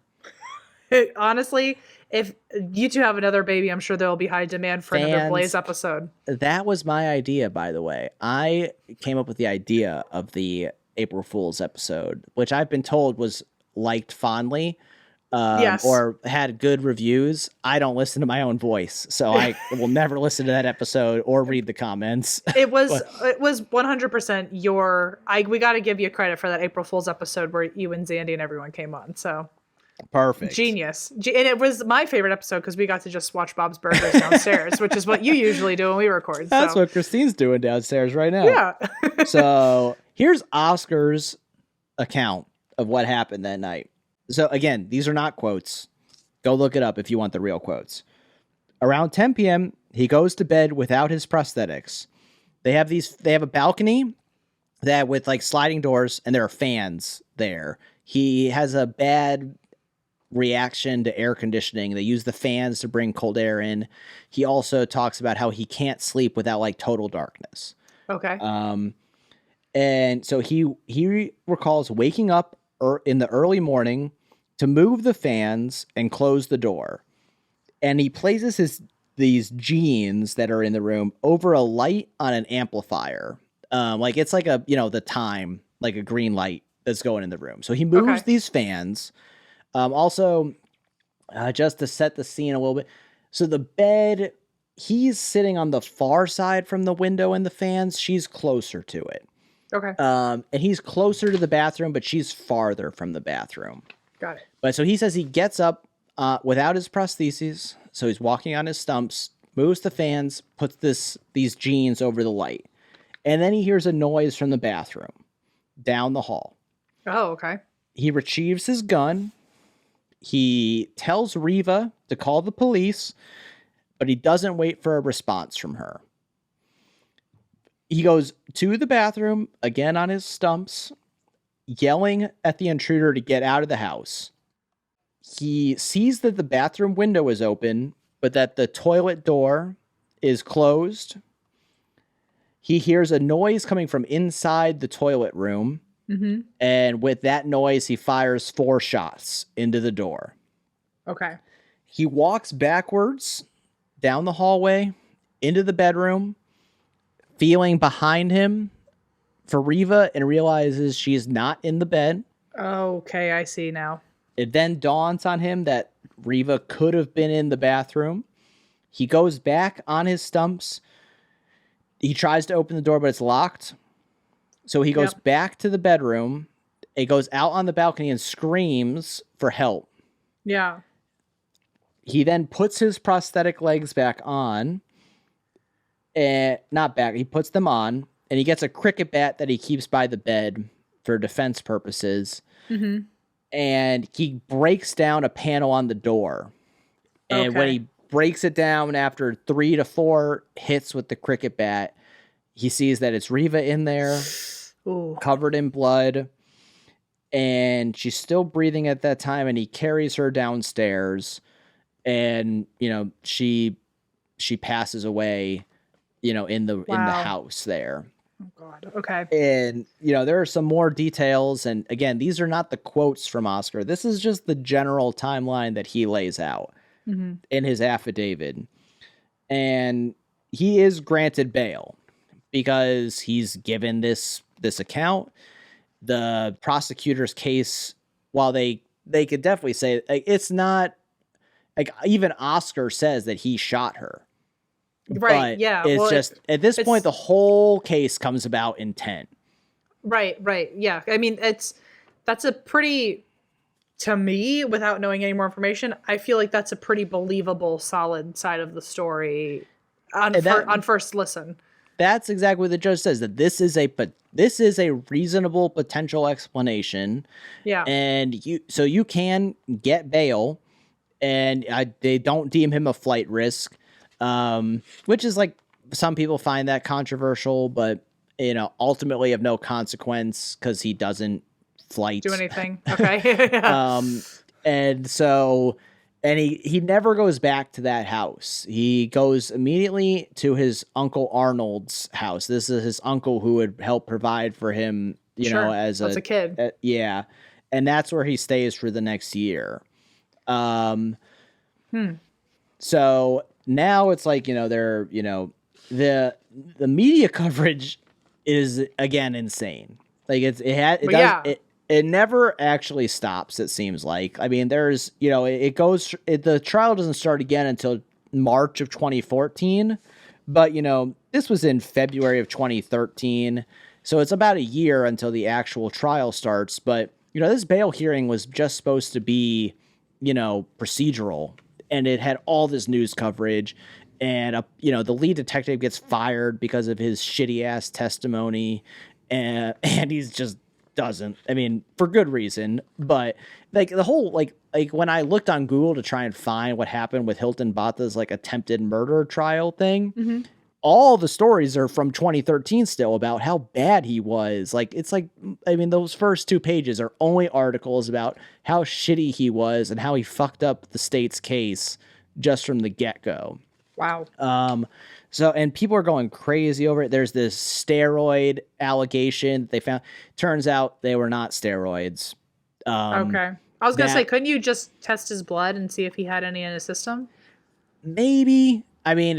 [SPEAKER 1] Honestly, if you two have another baby, I'm sure there will be high demand for another Blaise episode.
[SPEAKER 2] That was my idea, by the way. I came up with the idea of the April Fool's episode, which I've been told was liked fondly, or had good reviews. I don't listen to my own voice, so I will never listen to that episode or read the comments.
[SPEAKER 1] It was 100% we got to give you credit for that April Fool's episode where you and Zandy and everyone came on. So
[SPEAKER 2] perfect.
[SPEAKER 1] Genius. And it was my favorite episode because we got to just watch Bob's Burgers downstairs, which is what you usually do when we record.
[SPEAKER 2] That's what Christine's doing downstairs right now.
[SPEAKER 1] Yeah.
[SPEAKER 2] So here's Oscar's account of what happened that night. So again, these are not quotes. Go look it up if you want the real quotes. Around 10 p.m., he goes to bed without his prosthetics. They have a balcony that with like sliding doors, and there are fans there. He has a bad reaction to air conditioning. They use the fans to bring cold air in. He also talks about how he can't sleep without like total darkness.
[SPEAKER 1] Okay.
[SPEAKER 2] And so he recalls waking up in the early morning to move the fans and close the door. And he places these jeans that are in the room over a light on an amplifier. Like it's like the time, like a green light that's going in the room. So he moves these fans. Also, just to set the scene a little bit. So the bed, he's sitting on the far side from the window and the fans. She's closer to it.
[SPEAKER 1] Okay.
[SPEAKER 2] And he's closer to the bathroom, but she's farther from the bathroom.
[SPEAKER 1] Got it.
[SPEAKER 2] But so he says he gets up without his prostheses. So he's walking on his stumps, moves the fans, puts these jeans over the light. And then he hears a noise from the bathroom down the hall.
[SPEAKER 1] Oh, okay.
[SPEAKER 2] He retrieves his gun. He tells Riva to call the police, but he doesn't wait for a response from her. He goes to the bathroom, again on his stumps, yelling at the intruder to get out of the house. He sees that the bathroom window is open, but that the toilet door is closed. He hears a noise coming from inside the toilet room,
[SPEAKER 1] Mm-hmm.
[SPEAKER 2] And with that noise, he fires 4 shots into the door.
[SPEAKER 1] Okay.
[SPEAKER 2] He walks backwards down the hallway into the bedroom, feeling behind him for Riva, and realizes she's not in the bed.
[SPEAKER 1] Okay, I see now.
[SPEAKER 2] It then dawns on him that Riva could have been in the bathroom. He goes back on his stumps. He tries to open the door, but it's locked. So he goes back to the bedroom. He goes out on the balcony and screams for help.
[SPEAKER 1] Yeah.
[SPEAKER 2] He then puts his prosthetic legs back on. And not back, he puts them on, and he gets a cricket bat that he keeps by the bed for defense purposes.
[SPEAKER 1] Mm-hmm.
[SPEAKER 2] And he breaks down a panel on the door. And when he breaks it down after 3 to 4 hits with the cricket bat, he sees that it's Riva in there, covered in blood, and she's still breathing at that time, and he carries her downstairs, and, you know, she passes away, you know, in the house there.
[SPEAKER 1] Oh God. Okay.
[SPEAKER 2] And, you know, there are some more details, and again, these are not the quotes from Oscar. This is just the general timeline that he lays out in his affidavit. And he is granted bail because he's given this account. The prosecutor's case, while they could definitely say, like, it's not, like, even Oscar says that he shot her.
[SPEAKER 1] Right.
[SPEAKER 2] But
[SPEAKER 1] yeah.
[SPEAKER 2] it's just at this point the whole case comes about intent.
[SPEAKER 1] Right. Yeah. I mean, that's a pretty, to me, without knowing any more information, I feel like that's a pretty believable, solid side of the story on first listen.
[SPEAKER 2] That's exactly what the judge says, that this is a reasonable potential explanation.
[SPEAKER 1] Yeah.
[SPEAKER 2] And you can get bail, and they don't deem him a flight risk. Which is, like, some people find that controversial, but, you know, ultimately of no consequence because he doesn't do anything. Okay. And so, and he never goes back to that house. He goes immediately to his uncle Arnold's house. This is his uncle who would help provide for him, you know, as
[SPEAKER 1] a kid.
[SPEAKER 2] Yeah. And that's where he stays for the next year. So now it's like, you know, they're, you know, the media coverage is again insane. Like it never actually stops. It seems like, I mean, there's, you know, the trial doesn't start again until March of 2014, but, you know, this was in February of 2013. So it's about a year until the actual trial starts. But, you know, this bail hearing was just supposed to be, you know, procedural, and it had all this news coverage, and you know, the lead detective gets fired because of his shitty ass testimony, and he's just doesn't. I mean, for good reason, but like the whole like when I looked on Google to try and find what happened with Hilton Bata's like attempted murder trial thing, all the stories are from 2013 still about how bad he was. Like, it's like, I mean, those first 2 pages are only articles about how shitty he was and how he fucked up the state's case just from the get-go.
[SPEAKER 1] Wow.
[SPEAKER 2] So, and people are going crazy over it. There's this steroid allegation they found. Turns out they were not steroids.
[SPEAKER 1] Okay. I was going to say, couldn't you just test his blood and see if he had any in his system?
[SPEAKER 2] Maybe. I mean,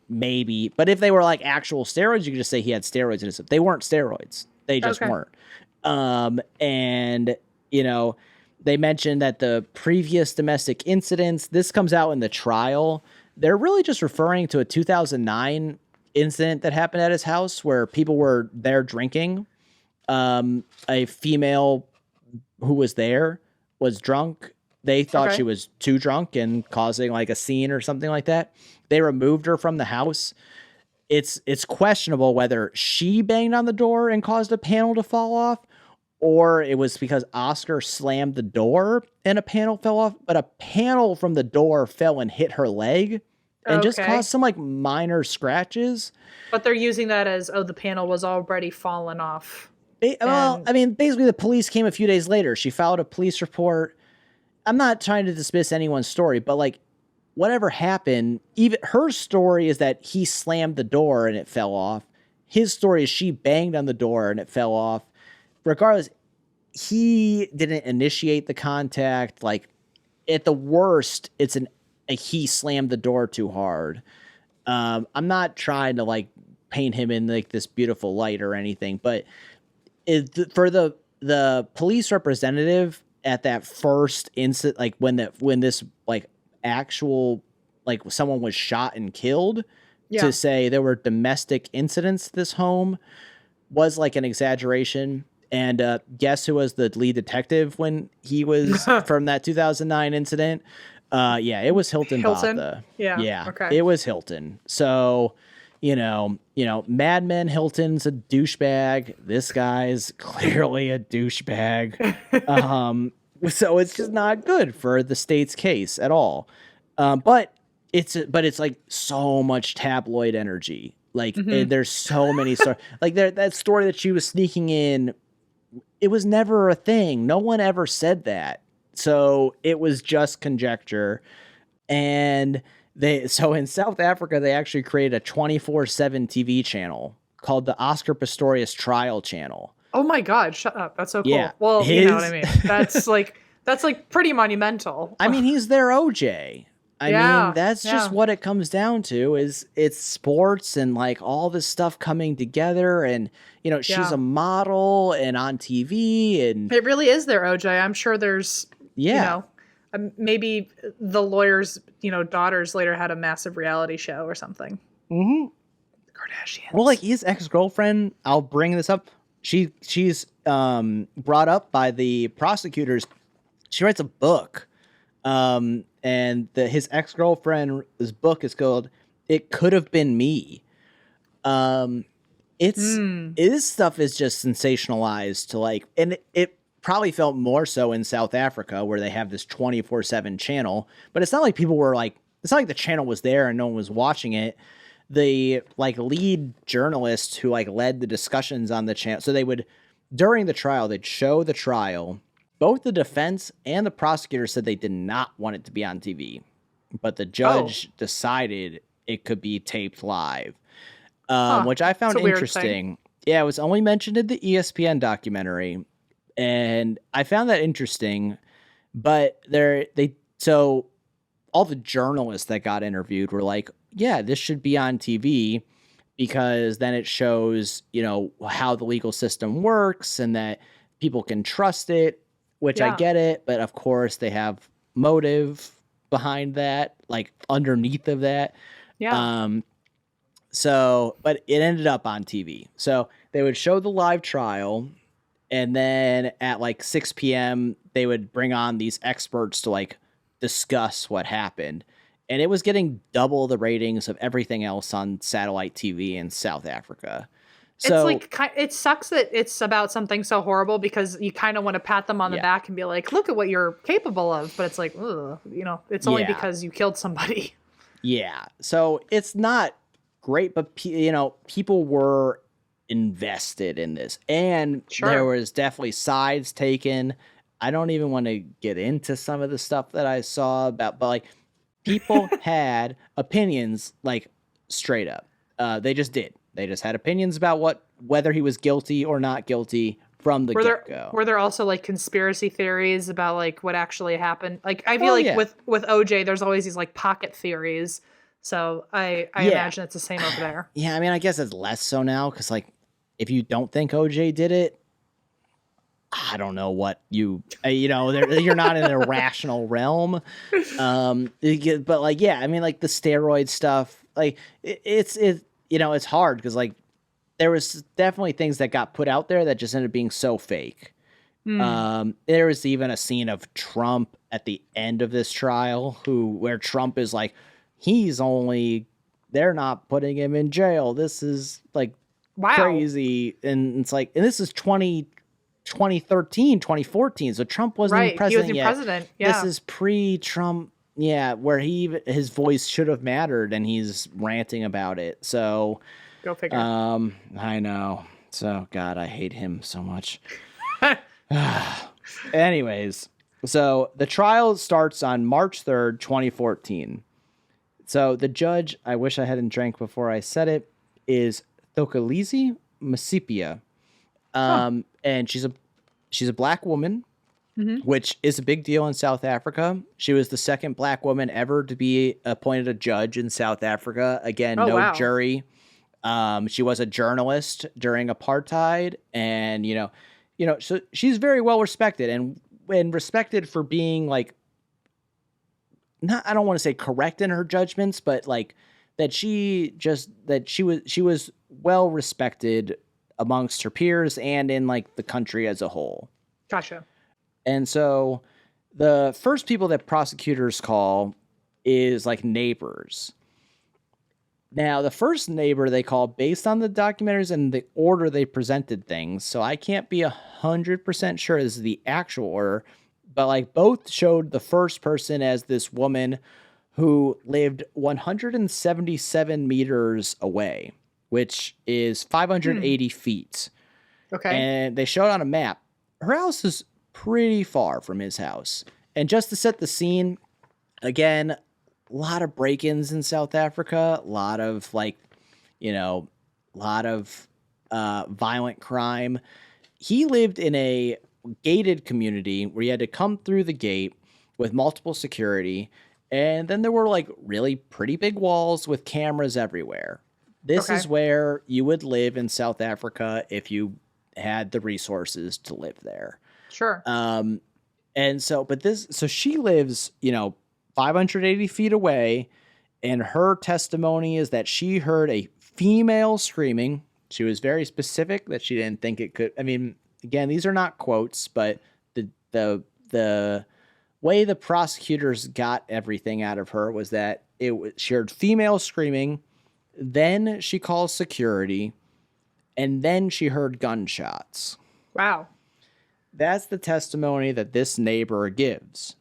[SPEAKER 2] maybe, but if they were like actual steroids, you could just say he had steroids in his. They weren't steroids. They just weren't. And, you know, they mentioned that the previous domestic incidents, this comes out in the trial. They're really just referring to a 2009 incident that happened at his house where people were there drinking. A female who was there was drunk. They thought she was too drunk and causing like a scene or something like that. They removed her from the house. It's questionable whether she banged on the door and caused a panel to fall off, or it was because Oscar slammed the door and a panel fell off, but a panel from the door fell and hit her leg and just caused some like minor scratches.
[SPEAKER 1] But they're using that as, the panel was already fallen off.
[SPEAKER 2] Well, I mean, basically the police came a few days later. She filed a police report. I'm not trying to dismiss anyone's story, but like, whatever happened, even her story is that he slammed the door and it fell off. his story is she banged on the door and it fell off. Regardless, he didn't initiate the contact. Like, at the worst, it's he slammed the door too hard. I'm not trying to like paint him in like this beautiful light or anything, but for the police representative at that first incident, like when this like actual like someone was shot and killed, to say there were domestic incidents to this home was like an exaggeration. And guess who was the lead detective when he was from that 2009 incident? It was Hilton Botha. Yeah. Okay. It was Hilton. So, Mad Men Hilton's a douchebag. This guy's clearly a douchebag. So it's just not good for the state's case at all. But it's like so much tabloid energy. Like there's so many stories. Like that story that she was sneaking in, it was never a thing. No one ever said that. So it was just conjecture. And so in South Africa, they actually created a 24/7 TV channel called the Oscar Pistorius Trial Channel.
[SPEAKER 1] Oh my God, shut up. That's so cool.
[SPEAKER 2] Yeah,
[SPEAKER 1] well, you know what I mean? That's like pretty monumental.
[SPEAKER 2] I mean, he's their OJ. I mean, that's just what it comes down to is it's sports and like all this stuff coming together. And, she's a model and on TV, and
[SPEAKER 1] it really is their OJ. I'm sure there's, maybe the lawyer's, daughters later had a massive reality show or something.
[SPEAKER 2] Mm-hmm.
[SPEAKER 1] The Kardashians.
[SPEAKER 2] Well, like his ex-girlfriend, I'll bring this up. She's brought up by the prosecutors. She writes a book. And his ex-girlfriend's book is called "It Could Have Been Me." This stuff is just sensationalized to like, and it probably felt more so in South Africa where they have this 24/7 channel, but it's not like people were like, it's not like the channel was there and no one was watching it. The like lead journalist who like led the discussions on the channel. So they would, during the trial, they'd show the trial. Both the defense and the prosecutor said they did not want it to be on TV, but the judge decided it could be taped live, which I found interesting. Yeah, it was only mentioned in the ESPN documentary, and I found that interesting. But so all the journalists that got interviewed were like, "Yeah, this should be on TV because then it shows, how the legal system works and that people can trust it." Which I get it, but of course they have motive behind that, like underneath of that. Yeah. But it ended up on TV. So they would show the live trial, and then at like 6 p.m. they would bring on these experts to like discuss what happened. And it was getting double the ratings of everything else on satellite TV in South Africa. So,
[SPEAKER 1] it's like, it sucks that it's about something so horrible because you kind of want to pat them on the back and be like, look at what you're capable of. But it's like, ugh, it's only because you killed somebody.
[SPEAKER 2] Yeah. So it's not great, but, people were invested in this. And there was definitely sides taken. I don't even want to get into some of the stuff that I saw about, but like people had opinions like straight up. They just did. They just had opinions about whether he was guilty or not guilty from the get-go.
[SPEAKER 1] Were there also like conspiracy theories about like what actually happened? Like I feel with OJ, there's always these like pocket theories. So I imagine it's the same over there.
[SPEAKER 2] Yeah, I mean, I guess it's less so now because like if you don't think OJ did it, I don't know what you're not in a rational realm. But like, yeah, I mean, like the steroid stuff, like it's hard because like there was definitely things that got put out there that just ended up being so fake. There was even a scene of Trump at the end of this trial where Trump is like, they're not putting him in jail. This is like crazy. And it's like, and this is 2013, 2014. So Trump wasn't even president
[SPEAKER 1] yet. He wasn't president. Yeah.
[SPEAKER 2] This is pre-Trump. Yeah, where his voice should have mattered, and he's ranting about it. So,
[SPEAKER 1] go figure.
[SPEAKER 2] I know. So, God, I hate him so much. Anyways, so the trial starts on March 3rd, 2014. So the judge, I wish I hadn't drank before I said it, is Thokalizi Masipia. And she's a black woman, which is a big deal in South Africa. She was the second black woman ever to be appointed a judge in South Africa. Again, no jury. She was a journalist during apartheid, and so she's very well respected and respected for being like, not, I don't want to say correct in her judgments, but like that she was well respected amongst her peers and in like the country as a whole.
[SPEAKER 1] Gotcha.
[SPEAKER 2] And so the first people that prosecutors call is like neighbors. Now, the first neighbor they call based on the documentaries and the order they presented things. So I can't be 100% sure this is the actual order, but like both showed the first person as this woman who lived 177 meters away, which is 580 feet.
[SPEAKER 1] Okay.
[SPEAKER 2] And they showed on a map, her house is pretty far from his house. And just to set the scene, again, a lot of break-ins in South Africa, a lot of violent crime. He lived in a gated community where you had to come through the gate with multiple security. And then there were like really pretty big walls with cameras everywhere. This is where you would live in South Africa if you had the resources to live there.
[SPEAKER 1] Sure.
[SPEAKER 2] And so, so she lives, 580 feet away, and her testimony is that she heard a female screaming. She was very specific that she didn't think it could. I mean, again, these are not quotes, but the way the prosecutors got everything out of her was that she heard female screaming, then she calls security, and then she heard gunshots.
[SPEAKER 1] Wow.
[SPEAKER 2] That's the testimony that this neighbor gives.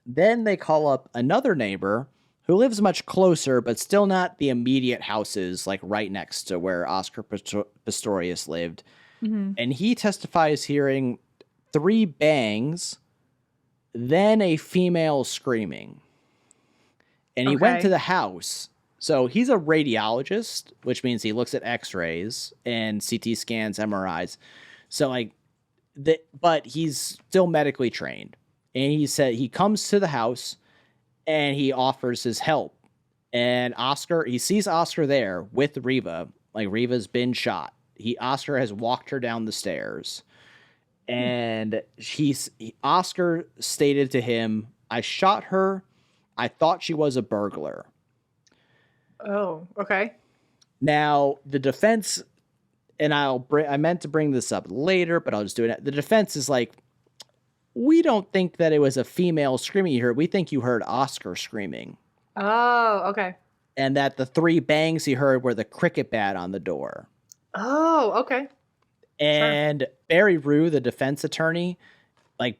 [SPEAKER 2] Then they call up another neighbor who lives much closer, but still not the immediate houses, like right next to where Oscar Pistorius lived. Mm-hmm. And he testifies hearing 3 bangs, then a female screaming. And he went to the house. So he's a radiologist, which means he looks at x-rays and CT scans, MRIs. So but he's still medically trained. And he said he comes to the house and he offers his help. And he sees Oscar there with Reva. Like, Reva's been shot. Oscar has walked her down the stairs. And Oscar stated to him, "I shot her. I thought she was a burglar."
[SPEAKER 1] Oh, okay.
[SPEAKER 2] Now, the defense, and I meant to bring this up later, but I'll just do it. The defense is like, we don't think that it was a female screaming you heard. We think you heard Oscar screaming.
[SPEAKER 1] Oh, okay.
[SPEAKER 2] And that the 3 bangs he heard were the cricket bat on the door.
[SPEAKER 1] Oh, okay.
[SPEAKER 2] And sure. Barry Rue, the defense attorney,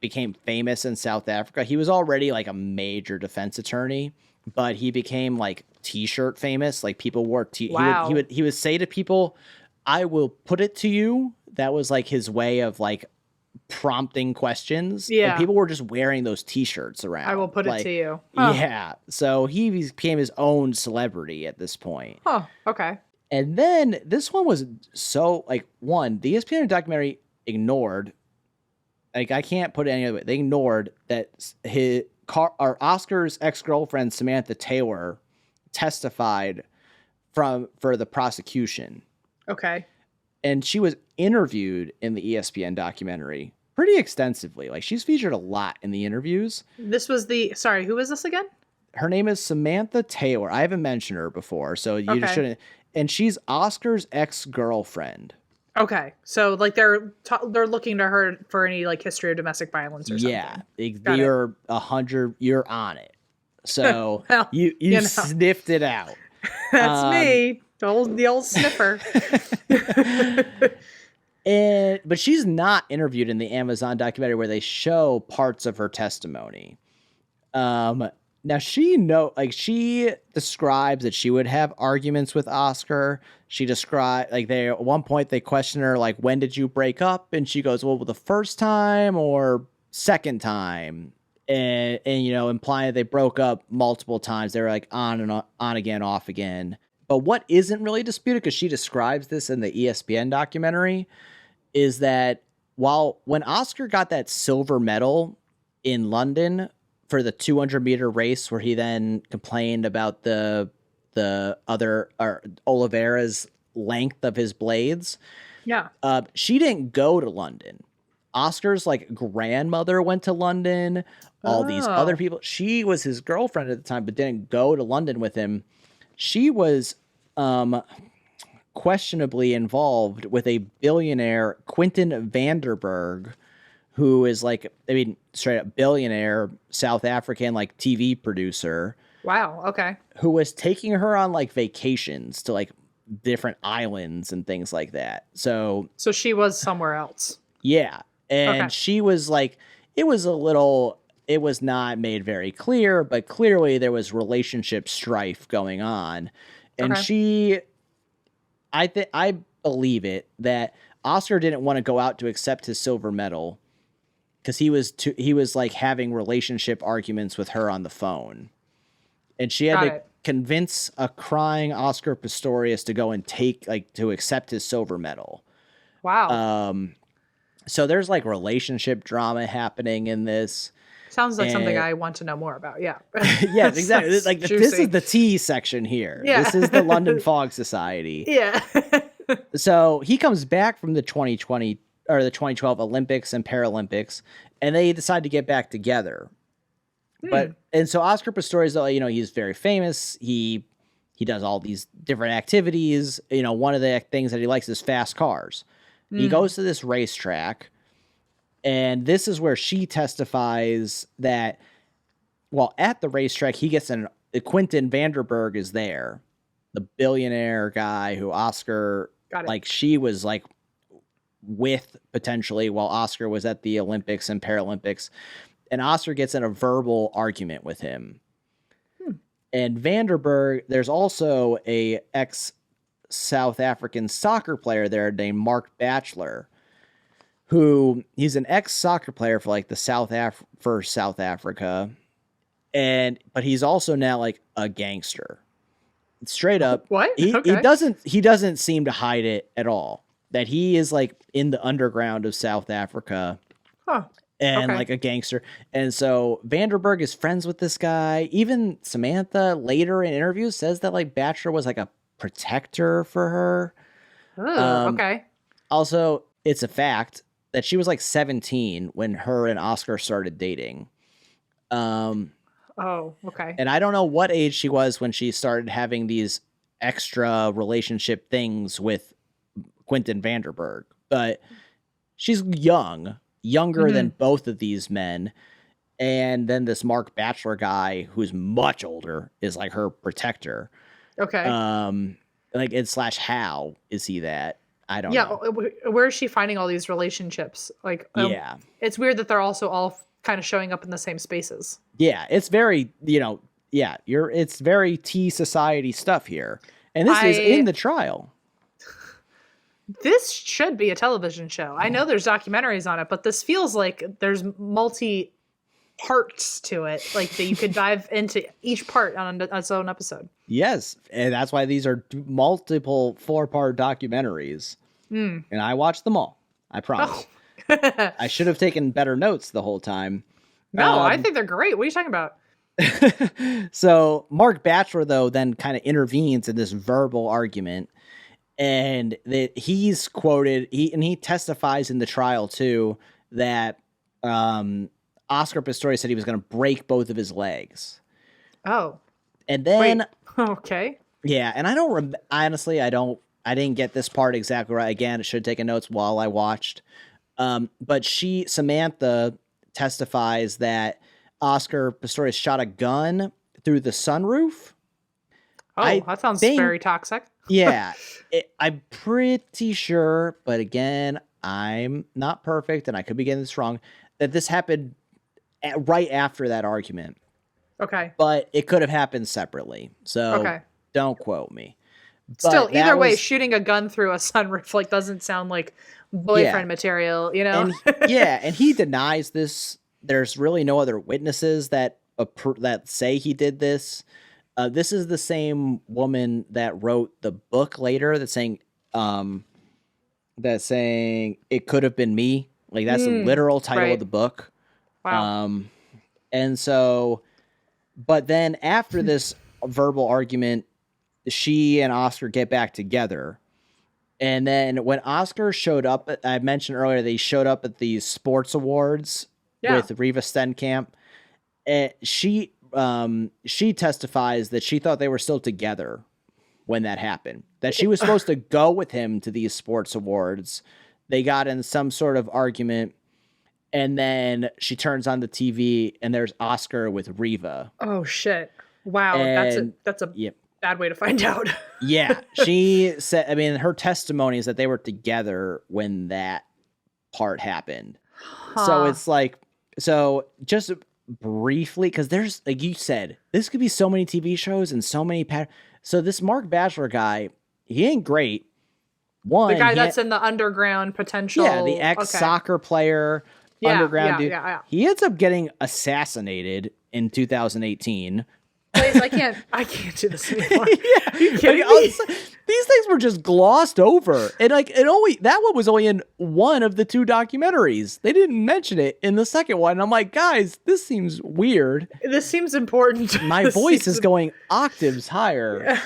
[SPEAKER 2] became famous in South Africa. He was already a major defense attorney, but he became T-shirt famous. People wore
[SPEAKER 1] Wow.
[SPEAKER 2] He would say to people, "I will put it to you." That was his way of prompting questions.
[SPEAKER 1] Yeah.
[SPEAKER 2] And people were just wearing those T-shirts around.
[SPEAKER 1] "I will put it to you." Huh.
[SPEAKER 2] Yeah. So he became his own celebrity at this point.
[SPEAKER 1] Oh, okay.
[SPEAKER 2] And then this one was so the ESPN documentary ignored. I can't put it any other way. They ignored that Oscar's ex-girlfriend Samantha Taylor testified for the prosecution.
[SPEAKER 1] Okay.
[SPEAKER 2] And she was interviewed in the ESPN documentary pretty extensively. She's featured a lot in the interviews.
[SPEAKER 1] This was sorry, who is this again?
[SPEAKER 2] Her name is Samantha Taylor. I haven't mentioned her before, so you just shouldn't. And she's Oscar's ex-girlfriend.
[SPEAKER 1] Okay. So they're looking to her for any history of domestic violence or something.
[SPEAKER 2] Yeah. You're 100, you're on it. So well, you sniffed it out.
[SPEAKER 1] That's me. The old sniffer.
[SPEAKER 2] But she's not interviewed in the Amazon documentary where they show parts of her testimony. Now she describes that she would have arguments with Oscar. She described at one point they question her when did you break up, and she goes, well, the first time or second time, and implying they broke up multiple times. They were on and on again, off again. But what isn't really disputed, because she describes this in the ESPN documentary, is that when Oscar got that silver medal in London for the 200-meter race, where he then complained about the other, or Oliveira's length of his blades.
[SPEAKER 1] Yeah.
[SPEAKER 2] She didn't go to London. Oscar's like grandmother went to London. All these other people. She was his girlfriend at the time, but didn't go to London with him. She was questionably involved with a billionaire, Quentin Vanderberg, who is like, I mean, straight up billionaire, South African, like TV producer.
[SPEAKER 1] Wow. Okay.
[SPEAKER 2] Who was taking her on like vacations to like different islands and things like that. So
[SPEAKER 1] she was somewhere else.
[SPEAKER 2] Yeah. And she was like, it was not made very clear, but clearly there was relationship strife going on. And I believe it, that Oscar didn't want to go out to accept his silver medal because he was like having relationship arguments with her on the phone. And she had to convince a crying Oscar Pistorius to go and to accept his silver medal.
[SPEAKER 1] Wow.
[SPEAKER 2] So there's like relationship drama happening in this.
[SPEAKER 1] Sounds like something I want to know more about. Yeah.
[SPEAKER 2] Yes, exactly. Like this is the tea section here. Yeah. This is the London Fog Society.
[SPEAKER 1] Yeah.
[SPEAKER 2] So he comes back from the 2020 or the 2012 Olympics and Paralympics, and they decide to get back together. And so Oscar Pistorius, you know, he's very famous. He does all these different activities. You know, one of the things that he likes is fast cars. He goes to this racetrack, and this is where she testifies that, well, at the racetrack, he gets Quentin Vanderberg is there, the billionaire guy who Oscar, like, she was like with potentially while Oscar was at the Olympics and Paralympics. And Oscar gets in a verbal argument with him. And Vanderberg, there's also a ex-South African soccer player there named Mark Batchelor, who he's an ex-soccer player for like the South Africa. But he's also now like a gangster. Straight up.
[SPEAKER 1] What?
[SPEAKER 2] He doesn't seem to hide it at all. That he is like in the underground of South Africa.
[SPEAKER 1] Huh.
[SPEAKER 2] And like a gangster. And so Vanderberg is friends with this guy. Even Samantha later in interviews says that like Batchelor was like a protector for her.
[SPEAKER 1] Okay.
[SPEAKER 2] Also, it's a fact that she was like 17 when her and Oscar started dating.
[SPEAKER 1] Okay.
[SPEAKER 2] And I don't know what age she was when she started having these extra relationship things with Quentin Vanderberg. But she's younger than both of these men. And then this Mark Batchelor guy, who's much older, is like her protector.
[SPEAKER 1] Okay.
[SPEAKER 2] Like, and / how is he that? I don't know.
[SPEAKER 1] Yeah. Where is she finding all these relationships? Like,
[SPEAKER 2] yeah.
[SPEAKER 1] It's weird that they're also all kind of showing up in the same spaces.
[SPEAKER 2] Yeah. It's very, it's very tea society stuff here. And this is in the trial.
[SPEAKER 1] This should be a television show. I know there's documentaries on it, but this feels like there's multi parts to it, like that you could dive into each part on its own episode.
[SPEAKER 2] Yes, and that's why these are multiple 4-part documentaries. And I watched them all. I promise. Oh. I should have taken better notes the whole time.
[SPEAKER 1] No, I think they're great. What are you talking about?
[SPEAKER 2] So Mark Batchelor, though, then kind of intervenes in this verbal argument. And that he's quoted, he testifies in the trial too that Oscar Pistorius said he was going to break both of his legs.
[SPEAKER 1] Oh,
[SPEAKER 2] and then
[SPEAKER 1] okay,
[SPEAKER 2] yeah, and I don't honestly, I didn't get this part exactly right. Again, I should have taken notes while I watched. But Samantha testifies that Oscar Pistorius shot a gun through the sunroof.
[SPEAKER 1] Oh, that sounds very toxic.
[SPEAKER 2] Yeah, I'm pretty sure, but again, I'm not perfect, and I could be getting this wrong, that this happened right after that argument.
[SPEAKER 1] Okay.
[SPEAKER 2] But it could have happened separately, so don't quote me. But
[SPEAKER 1] still, either way, shooting a gun through a sunroof like doesn't sound like boyfriend material, you know?
[SPEAKER 2] And, and he denies this. There's really no other witnesses that say he did this. This is the same woman that wrote the book later that's saying it could have been me. Like that's the literal title of the book.
[SPEAKER 1] Wow.
[SPEAKER 2] And so, but then after this verbal argument, she and Oscar get back together. And then when Oscar showed up, I mentioned earlier, they showed up at these sports awards with Reva Stenkamp. And she testifies that she thought they were still together when that happened, that she was supposed to go with him to these sports awards. They got in some sort of argument, and then she turns on the TV and there's Oscar with Reva.
[SPEAKER 1] Oh shit. Wow. And that's a bad way to find out.
[SPEAKER 2] Yeah. She said, I mean, her testimony is that they were together when that part happened. Huh. So it's like, so just briefly, because there's, like you said, this could be so many TV shows and so many so this Mark Batchelor guy, he ain't great. One,
[SPEAKER 1] the guy that's in the underground potential.
[SPEAKER 2] Yeah, the ex-soccer player, underground dude. He ends up getting assassinated in 2018.
[SPEAKER 1] Blaise, I can't do this anymore. Are you kidding me?
[SPEAKER 2] These things were just glossed over. And like that one was only in one of the two documentaries. They didn't mention it in the second one. And I'm like, guys, this seems weird.
[SPEAKER 1] This seems important.
[SPEAKER 2] My voice is going octaves higher.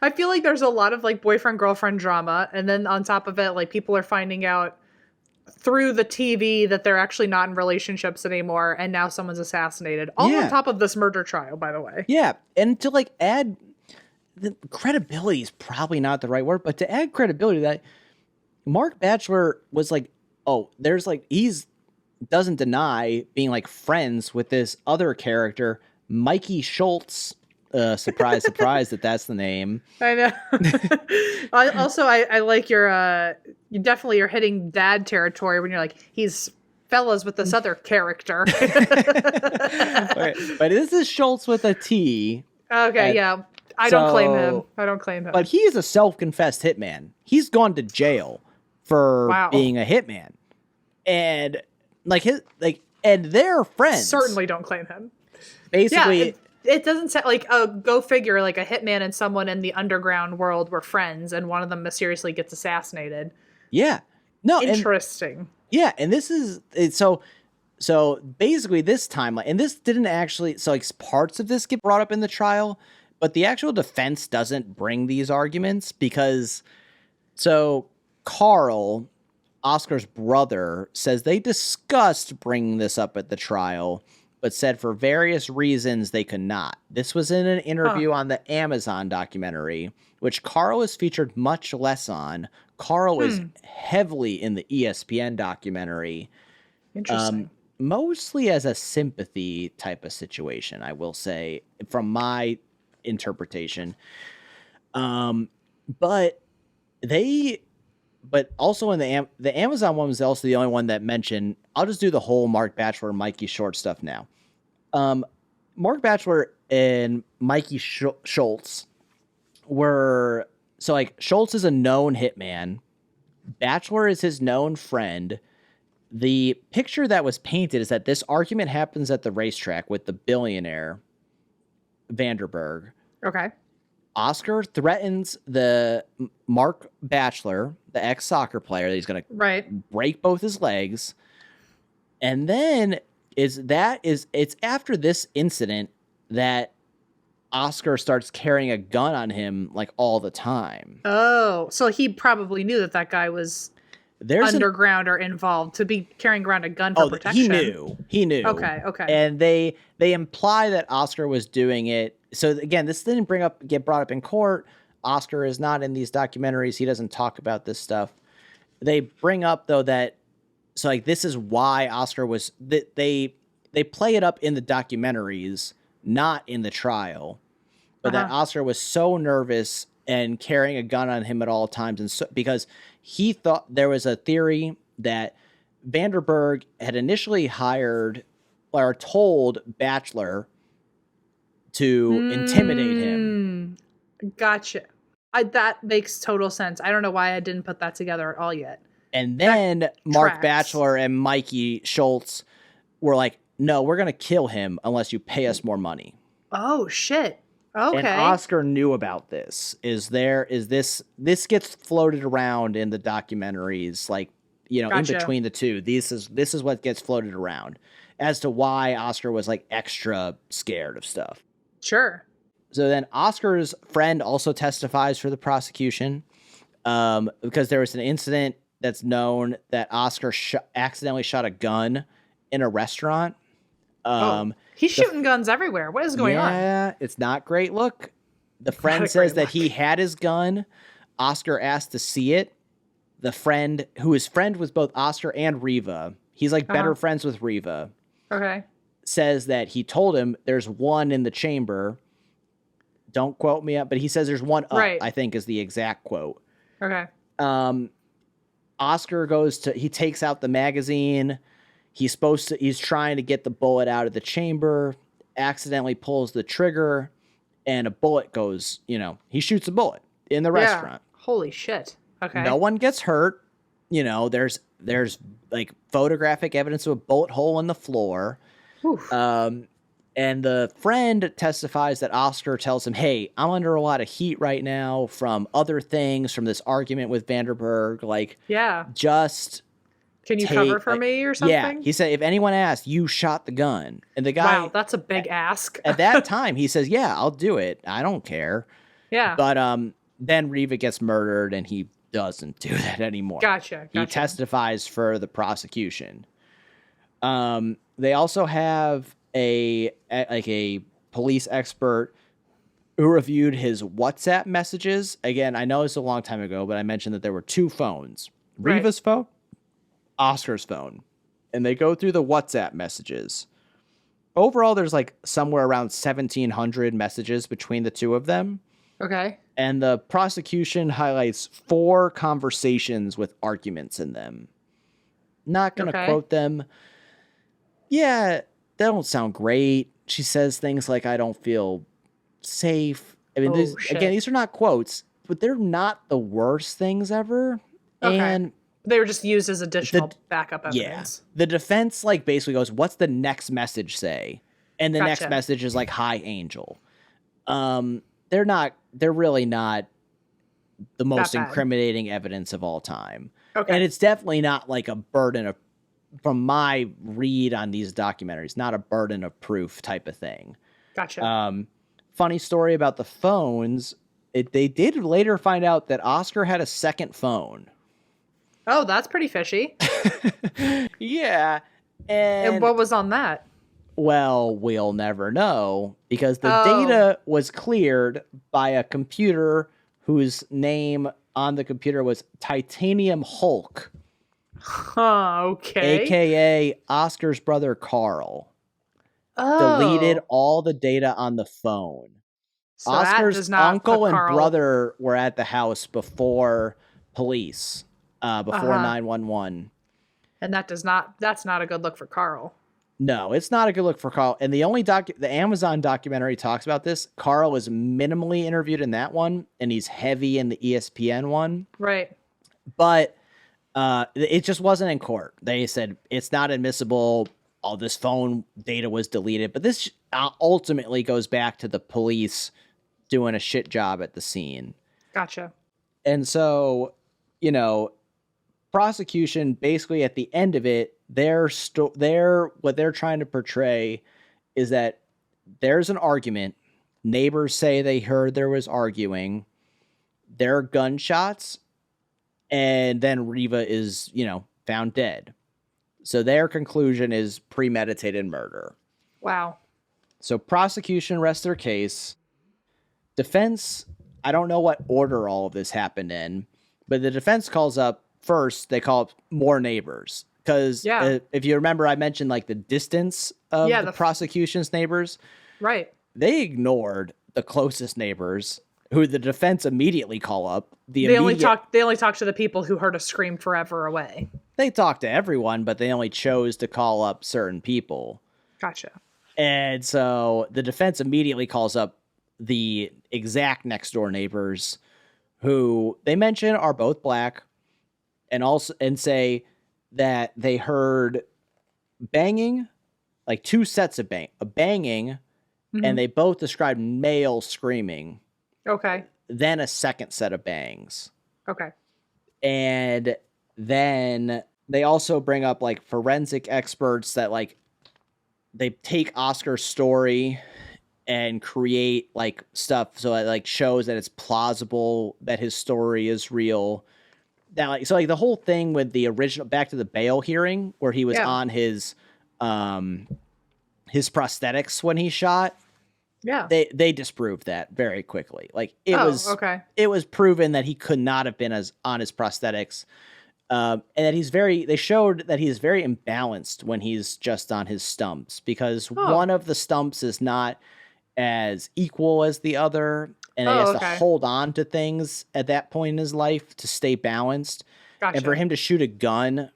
[SPEAKER 1] I feel like there's a lot of like boyfriend-girlfriend drama, and then on top of it, like people are finding out through the TV that they're actually not in relationships anymore, and now someone's assassinated. All on top of this murder trial, by the way. Yeah,
[SPEAKER 2] and to like add the credibility is probably not the right word, but to add credibility, that Mark Batchelor was like, oh, there's like, he's doesn't deny being like friends with this other character, Mikey Schultz. Surprise, surprise that that's the name.
[SPEAKER 1] I know. I like you definitely are hitting dad territory when you're like, he's fellas with this other character.
[SPEAKER 2] Right. But this is Schultz with a T.
[SPEAKER 1] Okay, yeah. I don't claim him.
[SPEAKER 2] But he's a self-confessed hitman. He's gone to jail for being a hitman. And and they're friends.
[SPEAKER 1] Certainly don't claim him.
[SPEAKER 2] Basically,
[SPEAKER 1] it doesn't sound like go figure, like a hitman and someone in the underground world were friends and one of them mysteriously gets assassinated.
[SPEAKER 2] Yeah. No.
[SPEAKER 1] Interesting.
[SPEAKER 2] And this is so basically this timeline, and this didn't actually, so like parts of this get brought up in the trial, but the actual defense doesn't bring these arguments because Carl, Oscar's brother, says they discussed bringing this up at the trial, but said for various reasons they could not. This was in an interview on the Amazon documentary, which Carl is featured much less on. Carl is heavily in the ESPN documentary.
[SPEAKER 1] Interesting.
[SPEAKER 2] Mostly as a sympathy type of situation, I will say, from my interpretation. But also in the Amazon one was also the only one that mentioned, I'll just do the whole Mark Batchelor, Mikey Schultz stuff now. Mark Batchelor and Mikey Schultz were, so like Schultz is a known hitman. Batchelor is his known friend. The picture that was painted is that this argument happens at the racetrack with the billionaire Vanderberg.
[SPEAKER 1] Okay.
[SPEAKER 2] Oscar threatens the Mark Batchelor, the ex-soccer player, that he's going to break both his legs. And then it's after this incident that Oscar starts carrying a gun on him like all the time.
[SPEAKER 1] Oh, so he probably knew that guy was underground or involved to be carrying around a gun for protection.
[SPEAKER 2] He knew.
[SPEAKER 1] Okay.
[SPEAKER 2] And they imply that Oscar was doing it. So again, this didn't get brought up in court. Oscar is not in these documentaries. He doesn't talk about this stuff. They bring up though that, so like this is why Oscar was, they play it up in the documentaries, not in the trial, but that Oscar was so nervous and carrying a gun on him at all times, and so, because he thought there was a theory that Vanderberg had initially hired or told Batchelor to intimidate him.
[SPEAKER 1] Gotcha. That makes total sense. I don't know why I didn't put that together at all yet.
[SPEAKER 2] And then Mark Batchelor and Mikey Schultz were like, no, we're going to kill him unless you pay us more money.
[SPEAKER 1] Oh shit.
[SPEAKER 2] And
[SPEAKER 1] Okay.
[SPEAKER 2] Oscar knew about this. This gets floated around in the documentaries, like, in
[SPEAKER 1] Gotcha.
[SPEAKER 2] between the two. This is what gets floated around as to why Oscar was like extra scared of stuff.
[SPEAKER 1] Sure.
[SPEAKER 2] So then Oscar's friend also testifies for the prosecution, because there was an incident that's known that Oscar accidentally shot a gun in a restaurant.
[SPEAKER 1] He's shooting guns everywhere. What is going on?
[SPEAKER 2] Yeah, it's not great look. The friend says that he had his gun. Oscar asked to see it. The friend, who his friend was both Oscar and Riva, he's like better friends with Riva.
[SPEAKER 1] Okay.
[SPEAKER 2] Says that he told him there's one in the chamber. Don't quote me up, but he says there's one up, I think is the exact quote.
[SPEAKER 1] Okay.
[SPEAKER 2] Oscar he takes out the magazine. He's trying to get the bullet out of the chamber, accidentally pulls the trigger, and a bullet goes, he shoots a bullet in the restaurant.
[SPEAKER 1] Holy shit. Okay.
[SPEAKER 2] No one gets hurt. There's like photographic evidence of a bullet hole in the floor.
[SPEAKER 1] Oof.
[SPEAKER 2] And the friend testifies that Oscar tells him, hey, I'm under a lot of heat right now from other things, from this argument with Vanderberg. Like, just...
[SPEAKER 1] Can you cover for me or something?
[SPEAKER 2] Yeah. He said, if anyone asks, you shot the gun. And the guy...
[SPEAKER 1] Wow, that's a big ask.
[SPEAKER 2] At that time, he says, yeah, I'll do it. I don't care.
[SPEAKER 1] Yeah.
[SPEAKER 2] But then Riva gets murdered, and he doesn't do that anymore.
[SPEAKER 1] Gotcha.
[SPEAKER 2] He testifies for the prosecution. They also have a police expert who reviewed his WhatsApp messages. Again, I know it's a long time ago, but I mentioned that there were two phones. Riva's phone, Oscar's phone. And they go through the WhatsApp messages. Overall, there's like somewhere around 1,700 messages between the two of them.
[SPEAKER 1] Okay.
[SPEAKER 2] And the prosecution highlights 4 conversations with arguments in them. Not going to quote them. Yeah, they don't sound great. She says things like, I don't feel safe. I mean, again, these are not quotes, but they're not the worst things ever.
[SPEAKER 1] Okay.
[SPEAKER 2] And
[SPEAKER 1] they were just used as additional backup evidence.
[SPEAKER 2] Yeah. The defense basically goes, what's the next message say? And the next message is like, hi, Angel. They're really not the most incriminating evidence of all time. Okay. And it's definitely not like a burden of, from my read on these documentaries, not a burden of proof type of thing.
[SPEAKER 1] Gotcha.
[SPEAKER 2] Funny story about the phones. They did later find out that Oscar had a second phone.
[SPEAKER 1] Oh, that's pretty fishy.
[SPEAKER 2] Yeah.
[SPEAKER 1] And what was on that?
[SPEAKER 2] Well, we'll never know because the data was cleared by a computer whose name on the computer was Titanium Hulk.
[SPEAKER 1] Okay.
[SPEAKER 2] AKA Oscar's brother Carl. Deleted all the data on the phone. So Oscar's uncle and brother were at the house before police, before 911.
[SPEAKER 1] And that's not a good look for Carl.
[SPEAKER 2] No, it's not a good look for Carl. And the Amazon documentary talks about this. Carl is minimally interviewed in that one, and he's heavy in the ESPN one.
[SPEAKER 1] Right.
[SPEAKER 2] But it just wasn't in court. They said it's not admissible. All this phone data was deleted. But this ultimately goes back to the police doing a shit job at the scene.
[SPEAKER 1] Gotcha.
[SPEAKER 2] And so, prosecution basically at the end of it, what they're trying to portray is that there's an argument. Neighbors say they heard there was arguing. There are gunshots, and then Riva is, found dead. So their conclusion is premeditated murder.
[SPEAKER 1] Wow. So
[SPEAKER 2] prosecution rests their case. Defense, I don't know what order all of this happened in, but the defense calls up first, they call up more neighbors. Because if you remember, I mentioned like the distance of the prosecution's neighbors.
[SPEAKER 1] Right.
[SPEAKER 2] They ignored the closest neighbors, who the defense immediately call up.
[SPEAKER 1] They only talk to the people who heard a scream forever away.
[SPEAKER 2] They talked to everyone, but they only chose to call up certain people.
[SPEAKER 1] Gotcha. And
[SPEAKER 2] so the defense immediately calls up the exact next door neighbors, who they mention are both black, and say that they heard banging, like 2 sets of banging, and they both described male screaming.
[SPEAKER 1] Okay.
[SPEAKER 2] Then a second set of bangs.
[SPEAKER 1] Okay.
[SPEAKER 2] And then they also bring up like forensic experts that like they take Oscar's story and create like stuff so it like shows that it's plausible that his story is real. Now, like, so like the whole thing with the original, back to the bail hearing where he was on his prosthetics when he shot.
[SPEAKER 1] Yeah.
[SPEAKER 2] They disproved that very quickly. Like it was proven that he could not have been on his prosthetics. And that they showed that he's very imbalanced when he's just on his stumps because one of the stumps is not as equal as the other. And he has to hold on to things at that point in his life to stay balanced. Gotcha. And for him to shoot a gun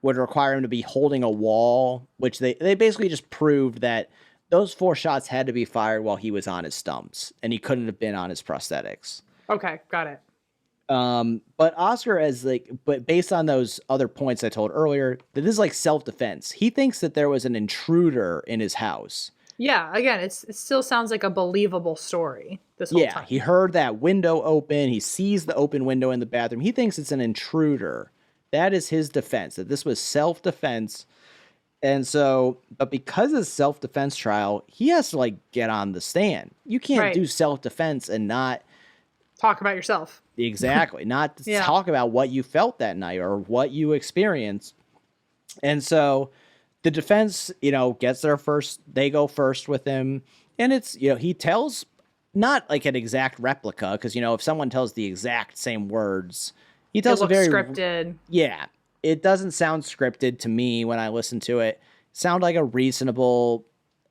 [SPEAKER 2] would require him to be holding a wall, which they basically just proved that those 4 shots had to be fired while he was on his stumps, and he couldn't have been on his prosthetics.
[SPEAKER 1] Okay, got it.
[SPEAKER 2] But Oscar but based on those other points I told earlier, that this is like self-defense. He thinks that there was an intruder in his house.
[SPEAKER 1] Yeah, again, it still sounds like a believable story this whole time. Yeah,
[SPEAKER 2] he heard that window open. He sees the open window in the bathroom. He thinks it's an intruder. That is his defense, that this was self-defense. And so, but because it's self-defense trial, he has to like get on the stand. You can't do self-defense and not
[SPEAKER 1] talk about yourself.
[SPEAKER 2] Exactly. Not talk about what you felt that night or what you experienced. And so the defense, gets there first. They go first with him. And it's, he tells not like an exact replica. Cause if someone tells the exact same words, he tells
[SPEAKER 1] it looks scripted.
[SPEAKER 2] Yeah. It doesn't sound scripted to me when I listen to it. Sound like a reasonable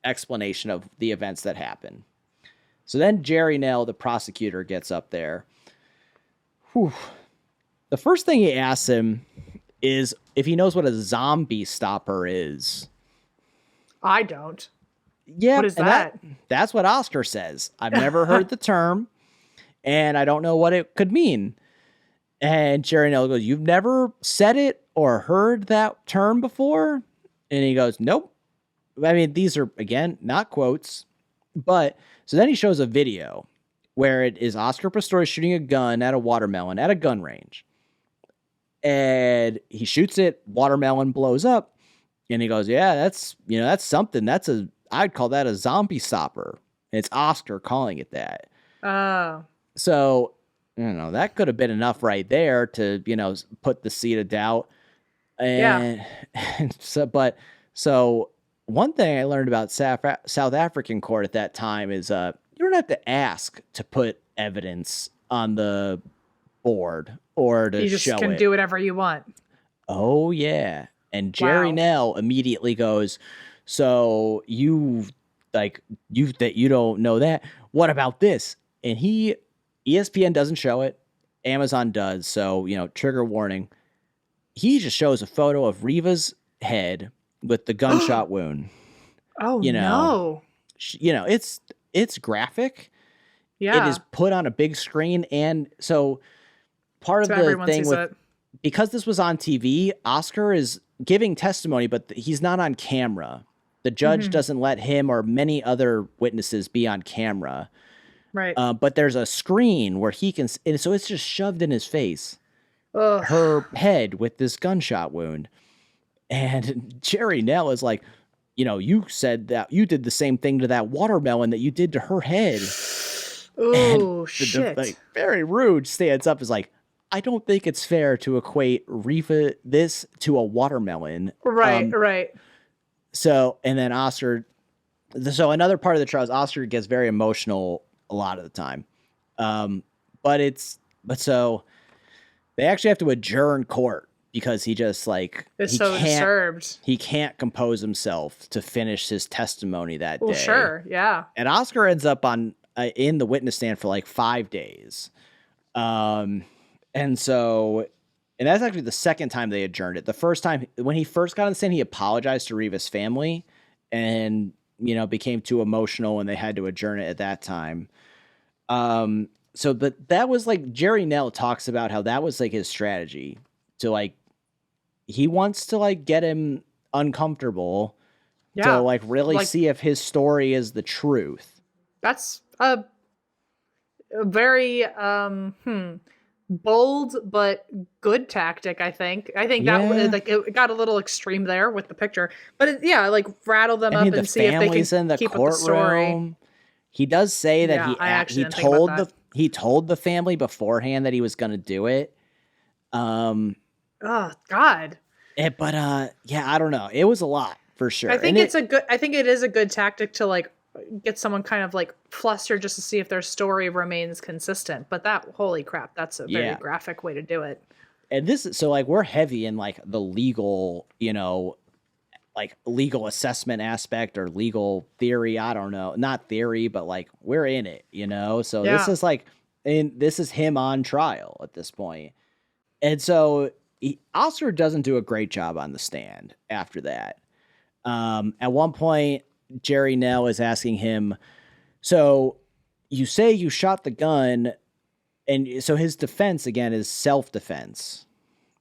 [SPEAKER 2] explanation of the events that happen. So then Jerry Nell, the prosecutor, gets up there. Whew. The first thing he asks him is if he knows what a zombie stopper is.
[SPEAKER 1] I don't.
[SPEAKER 2] Yeah.
[SPEAKER 1] What is that?
[SPEAKER 2] That's what Oscar says. I've never heard the term, and I don't know what it could mean. And Jerry Nell goes, "You've never said it or heard that term before?" And he goes, "Nope." I mean, these are, again, not quotes. But so then he shows a video where it is Oscar Pistorius shooting a gun at a watermelon at a gun range. And he shoots it, watermelon blows up. And he goes, "Yeah, that's something. I'd call that a zombie stopper." And it's Oscar calling it that.
[SPEAKER 1] Oh.
[SPEAKER 2] So, that could have been enough right there to, put the seed of doubt. And, so one thing I learned about South African court at that time is you don't have to ask to put evidence on the board or to show it. You just can
[SPEAKER 1] do whatever you want.
[SPEAKER 2] Oh, yeah. And Jerry Nell immediately goes, "So you don't know that? What about this?" And ESPN doesn't show it. Amazon does. So, trigger warning. He just shows a photo of Riva's head with the gunshot wound.
[SPEAKER 1] Oh, no.
[SPEAKER 2] It's graphic.
[SPEAKER 1] Yeah.
[SPEAKER 2] It is put on a big screen. And so part of the thing because this was on TV, Oscar is giving testimony, but he's not on camera. The judge doesn't let him or many other witnesses be on camera.
[SPEAKER 1] Right.
[SPEAKER 2] But there's a screen where he can, and so it's just shoved in his face.
[SPEAKER 1] Ugh.
[SPEAKER 2] Her head with this gunshot wound. And Jerry Nell is like, you said that you did the same thing to that watermelon that you did to her head.
[SPEAKER 1] Oh, shit.
[SPEAKER 2] Very rude stands up, is like, "I don't think it's fair to equate Riva this to a watermelon."
[SPEAKER 1] Right, right.
[SPEAKER 2] So, and then another part of the trial is Oscar gets very emotional a lot of the time. So they actually have to adjourn court because he just
[SPEAKER 1] disturbed.
[SPEAKER 2] He can't compose himself to finish his testimony that day.
[SPEAKER 1] Well, sure. Yeah.
[SPEAKER 2] And Oscar ends up in the witness stand for 5 days. And that's actually the second time they adjourned it. The first time, when he first got on the stand, he apologized to Riva's family and, became too emotional and they had to adjourn it at that time. But that was Jerry Nell talks about how that was his strategy to he wants to get him uncomfortable to
[SPEAKER 1] Yeah.
[SPEAKER 2] like really
[SPEAKER 1] Like,
[SPEAKER 2] see if his story is the truth.
[SPEAKER 1] that's a very bold but good tactic. I think that
[SPEAKER 2] Yeah.
[SPEAKER 1] like it got a little extreme there with the picture, but yeah, like rattle them
[SPEAKER 2] I
[SPEAKER 1] up
[SPEAKER 2] mean, the
[SPEAKER 1] and see if they can
[SPEAKER 2] family's in the
[SPEAKER 1] keep with the story.
[SPEAKER 2] courtroom. He does say that
[SPEAKER 1] Yeah, I actually didn't think about that.
[SPEAKER 2] he told the family beforehand that he was going to do it. Um,
[SPEAKER 1] Oh God.
[SPEAKER 2] but yeah, I don't know. It was a lot for
[SPEAKER 1] I
[SPEAKER 2] sure, and
[SPEAKER 1] think it's a good I think it is a good tactic to like get someone kind of like flustered just to see if their story remains consistent. But that holy crap, that's a very
[SPEAKER 2] yeah.
[SPEAKER 1] graphic way to do it.
[SPEAKER 2] And this is so like we're heavy in like the legal, like legal assessment aspect or legal theory. I don't know, not theory, but like we're in it, So this
[SPEAKER 1] Yeah.
[SPEAKER 2] is like, and this is him on trial at this point. And so Oscar doesn't do a great job on the stand after that. At one point, Jerry Nell is asking him, so you say you shot the gun, and so his defense again is self-defense.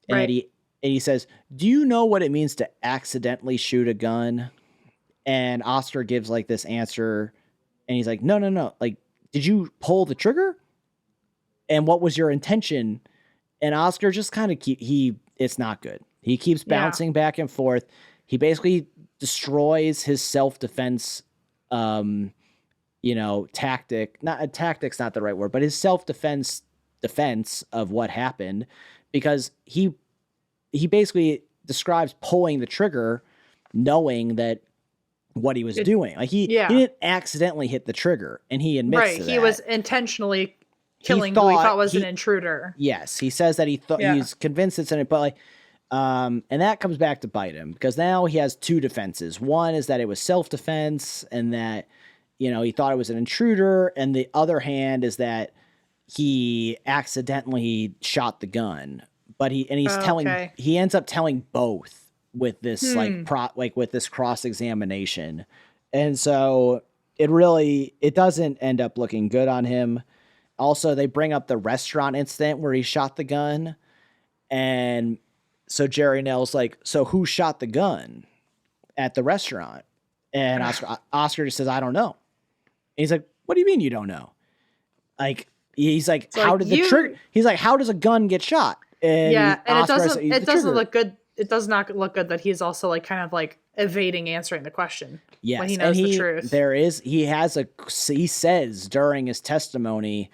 [SPEAKER 2] And
[SPEAKER 1] Right.
[SPEAKER 2] he says, do you know what it means to accidentally shoot a gun? And Oscar gives like this answer, and he's like, no. Like, did you pull the trigger? And what was your intention? And Oscar just kind of it's not good. He keeps
[SPEAKER 1] Yeah.
[SPEAKER 2] bouncing back and forth. He basically destroys his self-defense, tactic. Not tactic's not the right word, but his self-defense defense of what happened, because he basically describes pulling the trigger knowing that what he was doing. Like he
[SPEAKER 1] Yeah.
[SPEAKER 2] didn't accidentally hit the trigger, and he admits
[SPEAKER 1] Right.
[SPEAKER 2] to
[SPEAKER 1] He
[SPEAKER 2] that.
[SPEAKER 1] was intentionally killing who he thought was an intruder.
[SPEAKER 2] Yes, he says that he thought he's convinced it's an, but like, and that comes back to bite him, because now he has two defenses. One is that it was self-defense and that, he thought it was an intruder. And the other hand is that he accidentally shot the gun, but he ends up telling both with this with this cross-examination. And so it doesn't end up looking good on him. Also, they bring up the restaurant incident where he shot the gun. And so Jerry Nell's like, so who shot the gun at the restaurant? And Oscar just says, I don't know. And he's like, what do you mean you don't know? Like, he's like, how does a gun get shot? And
[SPEAKER 1] it doesn't look good. It does not look good that he's also like kind of like evading answering the question.
[SPEAKER 2] Yes,
[SPEAKER 1] when he knows the truth.
[SPEAKER 2] He says during his testimony,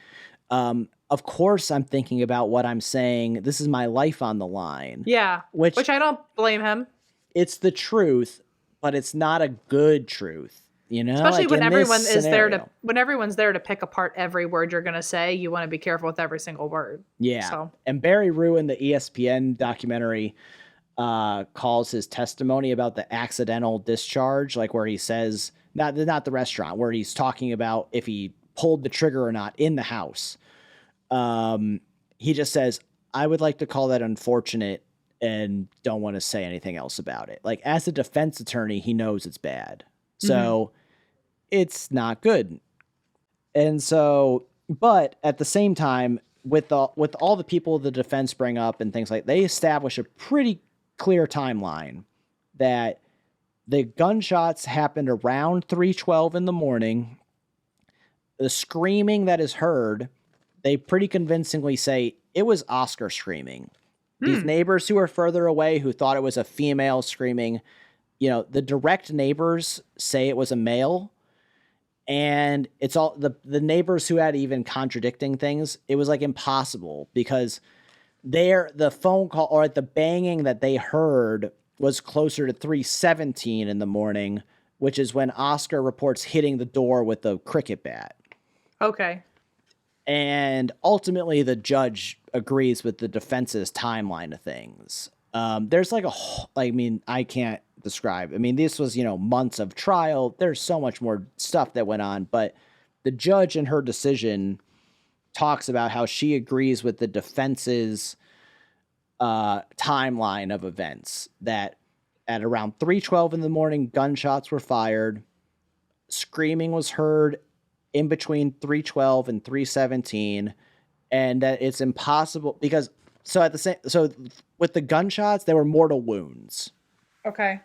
[SPEAKER 2] of course I'm thinking about what I'm saying. This is my life on the line.
[SPEAKER 1] Yeah, which I don't blame him.
[SPEAKER 2] It's the truth, but it's not a good truth.
[SPEAKER 1] Especially
[SPEAKER 2] like
[SPEAKER 1] when everyone's there to pick apart every word you're going to say, you want to be careful with every single word.
[SPEAKER 2] Yeah.
[SPEAKER 1] So.
[SPEAKER 2] And Barry Ruin, the ESPN documentary, calls his testimony about the accidental discharge, like where he says, not the restaurant, where he's talking about if he pulled the trigger or not in the house. He just says, I would like to call that unfortunate and don't want to say anything else about it. Like, as a defense attorney, he knows it's bad. So it's not good. And so, but at the same time, with all the people the defense bring up and things like, they establish a pretty clear timeline that the gunshots happened around 3:12 in the morning. The screaming that is heard, they pretty convincingly say it was Oscar screaming. These neighbors who are further away, who thought it was a female screaming, the direct neighbors say it was a male. And it's all the neighbors who had even contradicting things. It was like impossible, because the phone call or the banging that they heard was closer to 3:17 in the morning, which is when Oscar reports hitting the door with the cricket bat.
[SPEAKER 1] Okay.
[SPEAKER 2] And ultimately, the judge agrees with the defense's timeline of things. There's like I can't describe. I mean, this was, months of trial. There's so much more stuff that went on, but the judge in her decision talks about how she agrees with the defense's timeline of events, that at around 3:12 in the morning, gunshots were fired. Screaming was heard in between 3:12 and 3:17, and that it's impossible because so with the gunshots, there were mortal wounds.
[SPEAKER 1] Okay.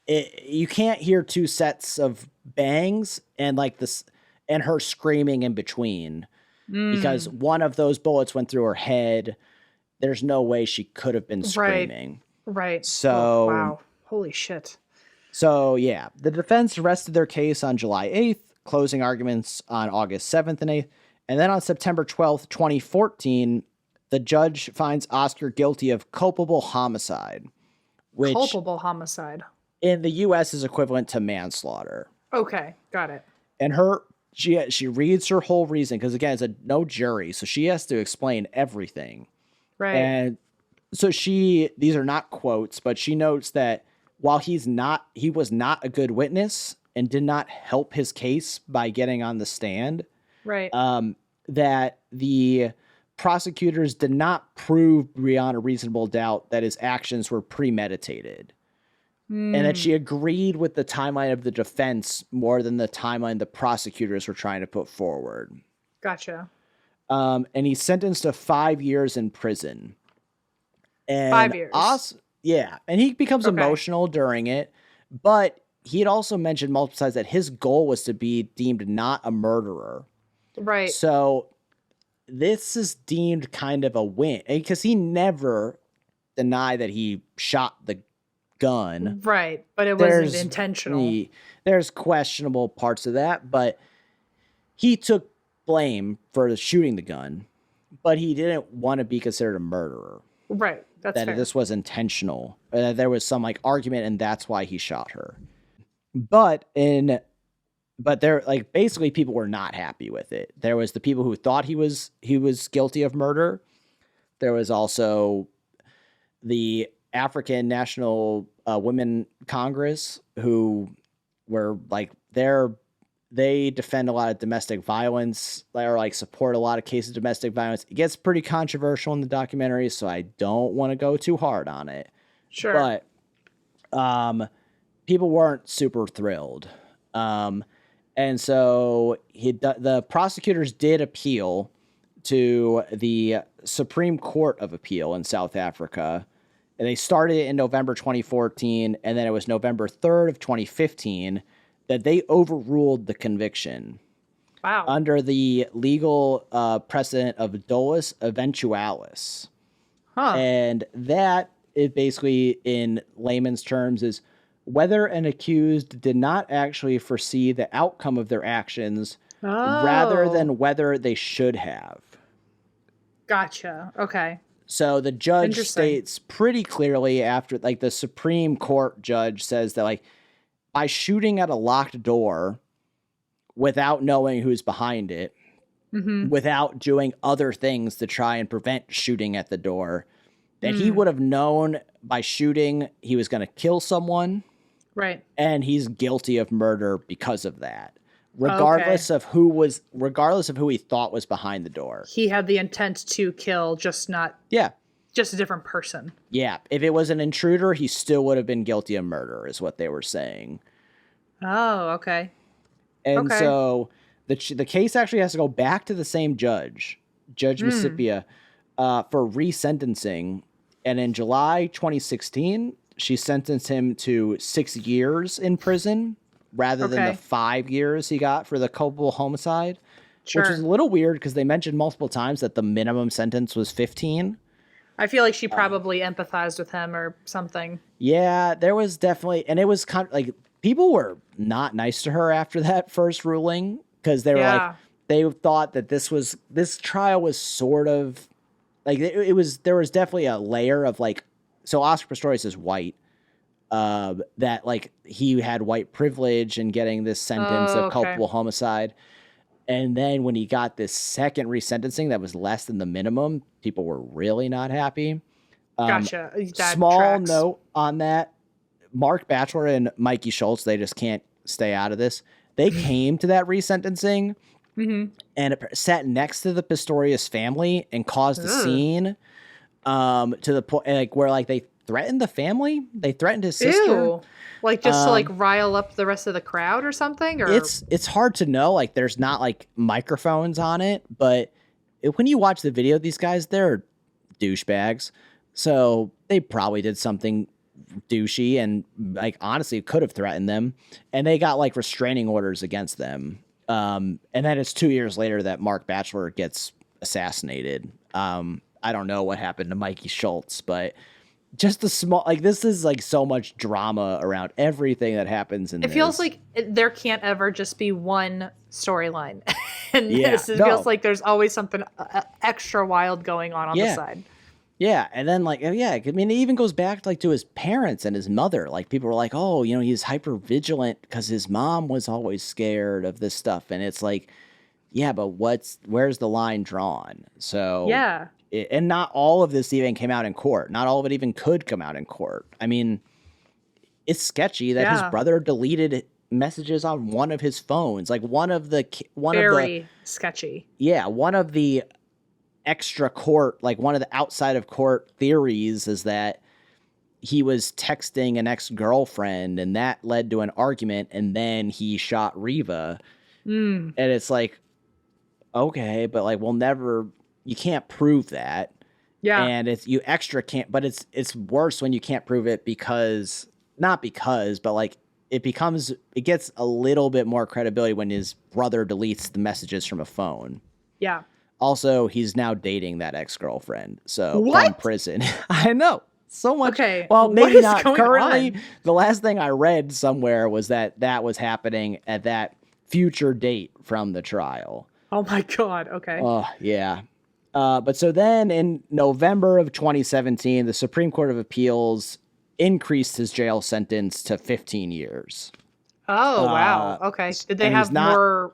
[SPEAKER 2] you can't hear two sets of bangs and like this and her screaming in between because one of those bullets went through her head. There's no way she could have been screaming.
[SPEAKER 1] Right.
[SPEAKER 2] So,
[SPEAKER 1] wow. Holy shit.
[SPEAKER 2] So, yeah, the defense rested their case on July 8th, closing arguments on August 7th and 8th. And then on September 12th, 2014, the judge finds Oscar guilty of culpable homicide, which
[SPEAKER 1] Culpable homicide.
[SPEAKER 2] in the U.S. is equivalent to manslaughter.
[SPEAKER 1] Okay, got it.
[SPEAKER 2] And she reads her whole reason, because again, it's a no jury, so she has to explain everything.
[SPEAKER 1] Right.
[SPEAKER 2] And so these are not quotes, but she notes that while he was not a good witness and did not help his case by getting on the stand,
[SPEAKER 1] right.
[SPEAKER 2] That the prosecutors did not prove beyond a reasonable doubt that his actions were premeditated. And that she agreed with the timeline of the defense more than the timeline the prosecutors were trying to put forward.
[SPEAKER 1] Gotcha.
[SPEAKER 2] And he's sentenced to 5 years in prison. And
[SPEAKER 1] 5 years.
[SPEAKER 2] Yeah. And he becomes emotional during it. But he had also mentioned multiple times that his goal was to be deemed not a murderer.
[SPEAKER 1] Right.
[SPEAKER 2] So this is deemed kind of a win. Because he never denied that he shot the gun.
[SPEAKER 1] Right. But it wasn't intentional.
[SPEAKER 2] There's questionable parts of that. But he took blame for shooting the gun. But he didn't want to be considered a murderer.
[SPEAKER 1] Right. That's
[SPEAKER 2] that
[SPEAKER 1] fair.
[SPEAKER 2] This was intentional. There was some like argument, and that's why he shot her. But there, like, basically people were not happy with it. There was the people who thought he was guilty of murder. There was also the African National Women Congress, who were like they defend a lot of domestic violence, or like support a lot of cases of domestic violence. It gets pretty controversial in the documentary, so I don't want to go too hard on it.
[SPEAKER 1] Sure.
[SPEAKER 2] But people weren't super thrilled. And so the prosecutors did appeal to the Supreme Court of Appeal in South Africa. And they started it in November 2014, and then it was November 3rd of 2015 that they overruled the conviction.
[SPEAKER 1] Wow.
[SPEAKER 2] Under the legal precedent of dolus eventualis.
[SPEAKER 1] Huh.
[SPEAKER 2] And that is basically, in layman's terms, is whether an accused did not actually foresee the outcome of their actions rather than whether they should have.
[SPEAKER 1] Gotcha. Okay.
[SPEAKER 2] So the judge states pretty clearly after, like, the Supreme Court judge says that, like, by shooting at a locked door without knowing who's behind it, without doing other things to try and prevent shooting at the door, that he would have known by shooting he was going to kill someone.
[SPEAKER 1] Right.
[SPEAKER 2] And he's guilty of murder because of that. Regardless of who he thought was behind the door.
[SPEAKER 1] He had the intent to kill, just a different person.
[SPEAKER 2] Yeah. If it was an intruder, he still would have been guilty of murder, is what they were saying.
[SPEAKER 1] Oh, okay.
[SPEAKER 2] And so the case actually has to go back to the same judge, Judge Missipia, for resentencing. And in July 2016, she sentenced him to 6 years in prison rather than the 5 years he got for the culpable homicide, which is a little weird because they mentioned multiple times that the minimum sentence was 15.
[SPEAKER 1] I feel like she probably empathized with him or something. Yeah,
[SPEAKER 2] there was definitely, and it was kind of like people were not nice to her after that first ruling because they were like, they thought that this trial was sort of like there was definitely a layer of like, so Oscar Pistorius is white. That like he had white privilege in getting this sentence of culpable homicide. And then when he got this second resentencing that was less than the minimum, people were really not happy.
[SPEAKER 1] Gotcha.
[SPEAKER 2] Small note on that. Mark Batchelor and Mikey Schultz, they just can't stay out of this. They came to that resentencing and it sat next to the Pistorius family and caused a scene to the point like where like they threatened the family. They threatened his sister.
[SPEAKER 1] Ew. Like just to like rile up the rest of the crowd or something? Or
[SPEAKER 2] it's hard to know. Like there's not like microphones on it, but when you watch the video, these guys, they're douchebags. So they probably did something douchey and like honestly could have threatened them, and they got like restraining orders against them. And then it's 2 years later that Mark Batchelor gets assassinated. I don't know what happened to Mikey Schultz, but just the small, like, this is like so much drama around everything that happens in
[SPEAKER 1] It
[SPEAKER 2] this.
[SPEAKER 1] feels like there can't ever just be one storyline. And
[SPEAKER 2] Yeah,
[SPEAKER 1] this, it feels like there's always something extra wild going on the side.
[SPEAKER 2] Yeah, and then like, yeah, I mean, it even goes back like to his parents and his mother. Like, people were like, oh, you know, he's hyper vigilant because his mom was always scared of this stuff, and it's like, yeah, but where's the line drawn? So
[SPEAKER 1] Yeah.
[SPEAKER 2] And not all of this even came out in court. Not all of it even could come out in court. I mean, it's sketchy that his brother deleted messages on one of his phones, like
[SPEAKER 1] Very sketchy.
[SPEAKER 2] Yeah, one of the extra court, like one of the outside of court theories is that he was texting an ex-girlfriend and that led to an argument, and then he shot Riva. And it's like, okay, but like you can't prove that.
[SPEAKER 1] Yeah.
[SPEAKER 2] And you extra can't, but it's worse when you can't prove it but like it gets a little bit more credibility when his brother deletes the messages from a phone.
[SPEAKER 1] Yeah.
[SPEAKER 2] Also, he's now dating that ex-girlfriend. So
[SPEAKER 1] what?
[SPEAKER 2] From prison. I know. So much.
[SPEAKER 1] Okay.
[SPEAKER 2] Well, maybe not currently.
[SPEAKER 1] On?
[SPEAKER 2] The last thing I read somewhere was that was happening at that future date from the trial.
[SPEAKER 1] Oh my God. Okay.
[SPEAKER 2] Oh, yeah. But so then in November of 2017, the Supreme Court of Appeals increased his jail sentence to 15 years.
[SPEAKER 1] Oh, wow. Okay. Did they have more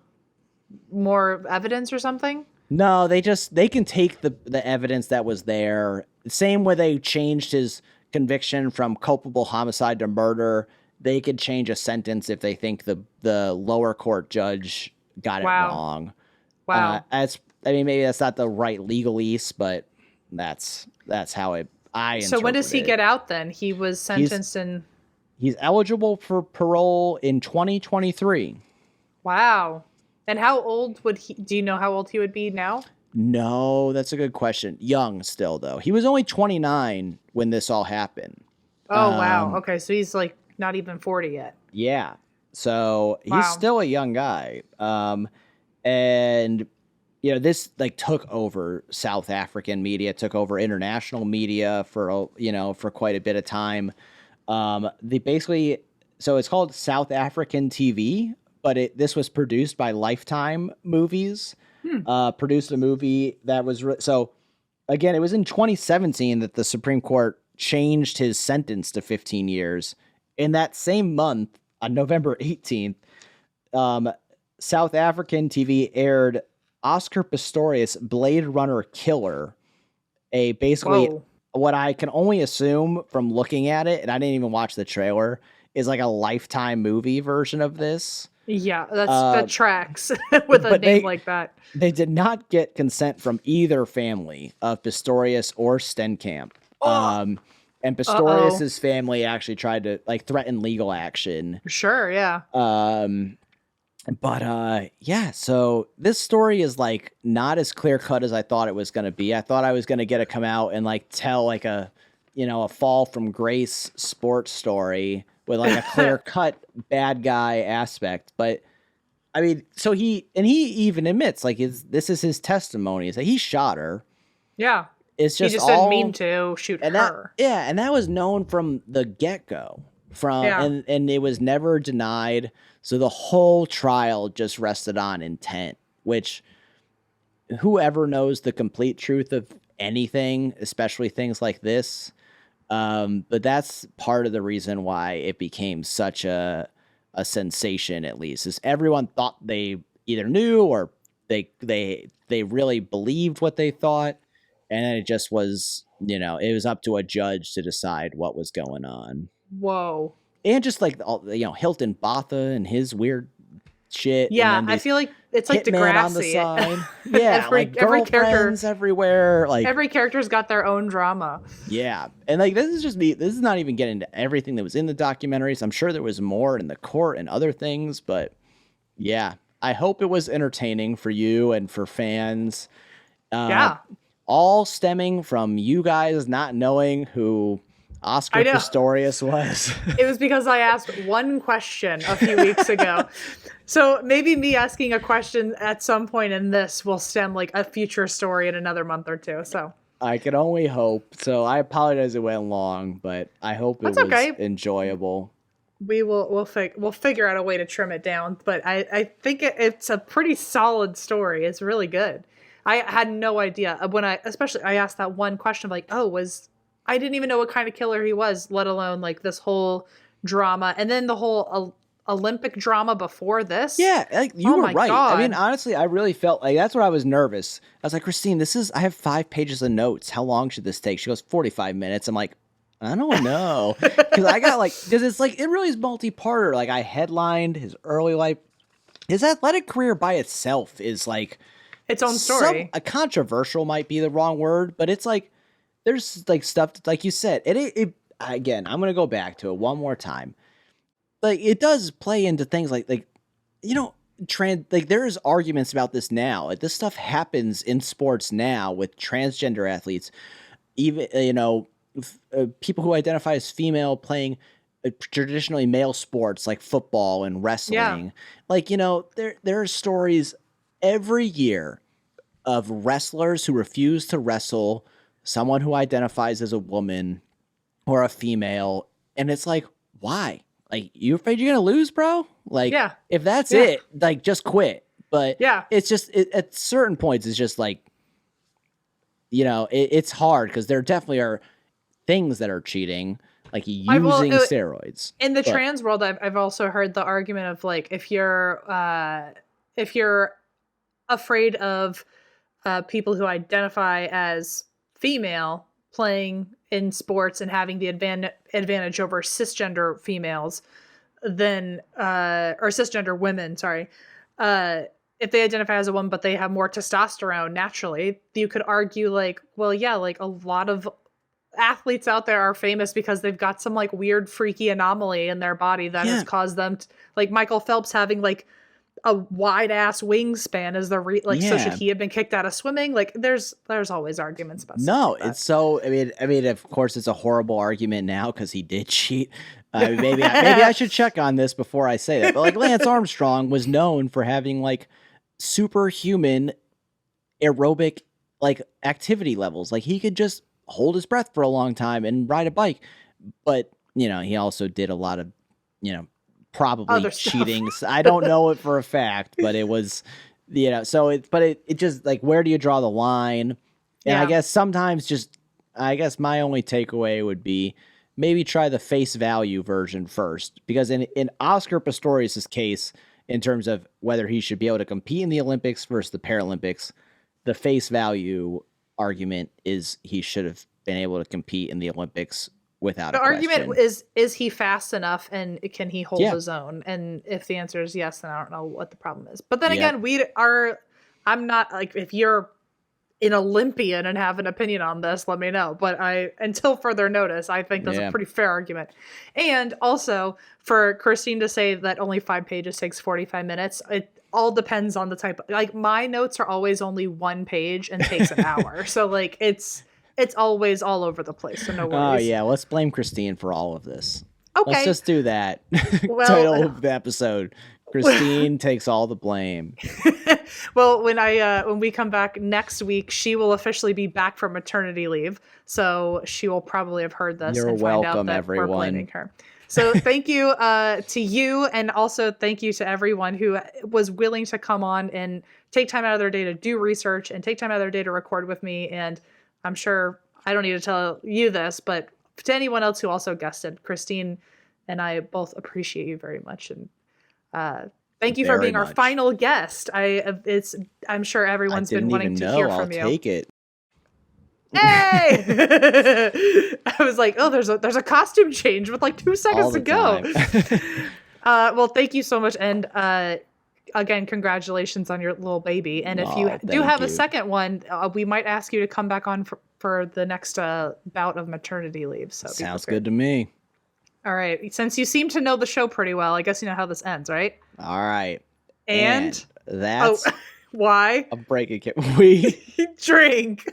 [SPEAKER 1] evidence or something?
[SPEAKER 2] No, they can take the evidence that was there. Same way they changed his conviction from culpable homicide to murder. They could change a sentence if they think the lower court judge got it wrong.
[SPEAKER 1] Wow.
[SPEAKER 2] Maybe that's not the right legalese, but that's how I
[SPEAKER 1] So when does he get out then? He was sentenced
[SPEAKER 2] He's eligible for parole in 2023.
[SPEAKER 1] Wow. And how old do you know how old he would be now?
[SPEAKER 2] No, that's a good question. Young still, though. He was only 29 when this all happened.
[SPEAKER 1] Oh, wow. Okay, so he's like not even 40 yet.
[SPEAKER 2] Yeah. So he's still a young guy. And you know, this like took over South African media, took over international media for quite a bit of time. So it's called South African TV, but this was produced by Lifetime Movies. Produced a movie that was so again, it was in 2017 that the Supreme Court changed his sentence to 15 years. In that same month, on November 18th, South African TV aired Oscar Pistorius' Blade Runner Killer, what I can only assume from looking at it, and I didn't even watch the trailer, is like a Lifetime movie version of this.
[SPEAKER 1] Yeah, that tracks with a name like that.
[SPEAKER 2] They did not get consent from either family of Pistorius or Stenkamp. And Pistorius's family actually tried to like threaten legal action.
[SPEAKER 1] Sure, yeah.
[SPEAKER 2] So this story is like not as clear cut as I thought it was going to be. I thought I was going to get to come out and like tell like a fall from grace sports story with like a clear cut bad guy aspect. But I mean, so he even admits like this is his testimony is that he shot her.
[SPEAKER 1] Yeah.
[SPEAKER 2] It's just
[SPEAKER 1] he just didn't mean to shoot her.
[SPEAKER 2] And that was known from the get-go. And it was never denied. So the whole trial just rested on intent, which whoever knows the complete truth of anything, especially things like this. But that's part of the reason why it became such a sensation, at least, is everyone thought they either knew or they really believed what they thought. And it just was, it was up to a judge to decide what was going on.
[SPEAKER 1] Whoa.
[SPEAKER 2] And just like, Hilton Botha and his weird shit.
[SPEAKER 1] Yeah, I feel like it's like Degrassi.
[SPEAKER 2] On the side. Yeah,
[SPEAKER 1] every character
[SPEAKER 2] everywhere. Like
[SPEAKER 1] every character's got their own drama.
[SPEAKER 2] Yeah. And like, this is not even getting into everything that was in the documentaries. I'm sure there was more in the court and other things, but yeah, I hope it was entertaining for you and for fans.
[SPEAKER 1] Yeah.
[SPEAKER 2] All stemming from you guys not knowing who Oscar
[SPEAKER 1] I know.
[SPEAKER 2] Pistorius was.
[SPEAKER 1] It was because I asked one question a few weeks ago. So maybe me asking a question at some point in this will stem like a future story in another month or two. So
[SPEAKER 2] I can only hope. So I apologize it went long, but I hope it
[SPEAKER 1] that's
[SPEAKER 2] was
[SPEAKER 1] okay.
[SPEAKER 2] enjoyable.
[SPEAKER 1] We'll figure out a way to trim it down. But I think it's a pretty solid story. It's really good. I had no idea when I asked that one question of like, I didn't even know what kind of killer he was, let alone like this whole drama and then the whole Olympic drama before this.
[SPEAKER 2] Yeah, like you were right.
[SPEAKER 1] God.
[SPEAKER 2] I mean, honestly, I really felt like that's what I was nervous. I was like, Christine, I have 5 pages of notes. How long should this take? She goes, 45 minutes. I'm like, I don't know. Because it's like, it really is multi-parter. Like I headlined his early life. His athletic career by itself is like
[SPEAKER 1] its own story.
[SPEAKER 2] A controversial might be the wrong word, but it's like, there's like stuff like you said, and it again, I'm going to go back to it one more time. Like it does play into things like there's arguments about this now. Like, this stuff happens in sports now with transgender athletes, even people who identify as female playing traditionally male sports like football and wrestling. Yeah. Like there are stories every year of wrestlers who refuse to wrestle someone who identifies as a woman or a female, and it's like, why? Like, you afraid you're gonna lose, bro? Like, if that's it, like, just quit. But it's just at certain points, it's just like, it's hard because there definitely are things that are cheating, like using steroids.
[SPEAKER 1] In the trans world, I've also heard the argument of like, if you're afraid of people who identify as female playing in sports and having the advantage over cisgender females, then or cisgender women, sorry. If they identify as a woman but they have more testosterone naturally, you could argue like, well, yeah, like a lot of athletes out there are famous because they've got some like weird freaky anomaly in their body that has caused them like Michael Phelps having like a wide ass wingspan is so should he have been kicked out of swimming? Like there's always arguments about stuff like
[SPEAKER 2] it's so I mean of course it's a horrible argument now because he did cheat. Maybe I should check on this before I say that. But like Lance Armstrong was known for having like superhuman aerobic like activity levels. Like he could just hold his breath for a long time and ride a bike. But he also did a lot of probably cheating. I don't know it for a fact, but it was, so it just like, where do you draw the line? And I guess sometimes I guess my only takeaway would be maybe try the face value version first, because in Oscar Pistorius' case, in terms of whether he should be able to compete in the Olympics versus the Paralympics, the face value argument is he should have been able to compete in the Olympics without a question.
[SPEAKER 1] The argument is he fast enough and can he hold his own? And if the answer is yes, then I don't know what the problem is. But then again, I'm not like, if you're an Olympian and have an opinion on this, let me know. But until further notice, I think that's a pretty fair argument. And also for Christine to say that only 5 pages takes 45 minutes, it all depends on the type of, like my notes are always only 1 page and takes an hour. So like it's always all over the place, so no worries.
[SPEAKER 2] Oh, yeah. Let's blame Christine for all of this.
[SPEAKER 1] Okay.
[SPEAKER 2] Let's just do that. Title of the episode. Christine takes all the blame.
[SPEAKER 1] Well, when we come back next week, she will officially be back from maternity leave. So she will probably have heard this and find out that everyone. We're blaming her. So thank you to you, and also thank you to everyone who was willing to come on and take time out of their day to do research and take time out of their day to record with me. And I'm sure I don't need to tell you this, but to anyone else who also guested, Christine and I both appreciate you very much. And thank you for being our final guest. I'm sure everyone's been wanting to hear from you.
[SPEAKER 2] I'll take it.
[SPEAKER 1] Hey! I was like, oh, there's a costume change with like 2 seconds to go. Well, thank you so much. And again, congratulations on your little baby. And if you do have a second one, we might ask you to come back on for the next bout of maternity leave. So
[SPEAKER 2] sounds good to me.
[SPEAKER 1] All right. Since you seem to know the show pretty well, I guess you know how this ends, right?
[SPEAKER 2] All right.
[SPEAKER 1] And
[SPEAKER 2] that's
[SPEAKER 1] why?
[SPEAKER 2] A break. We
[SPEAKER 1] drink.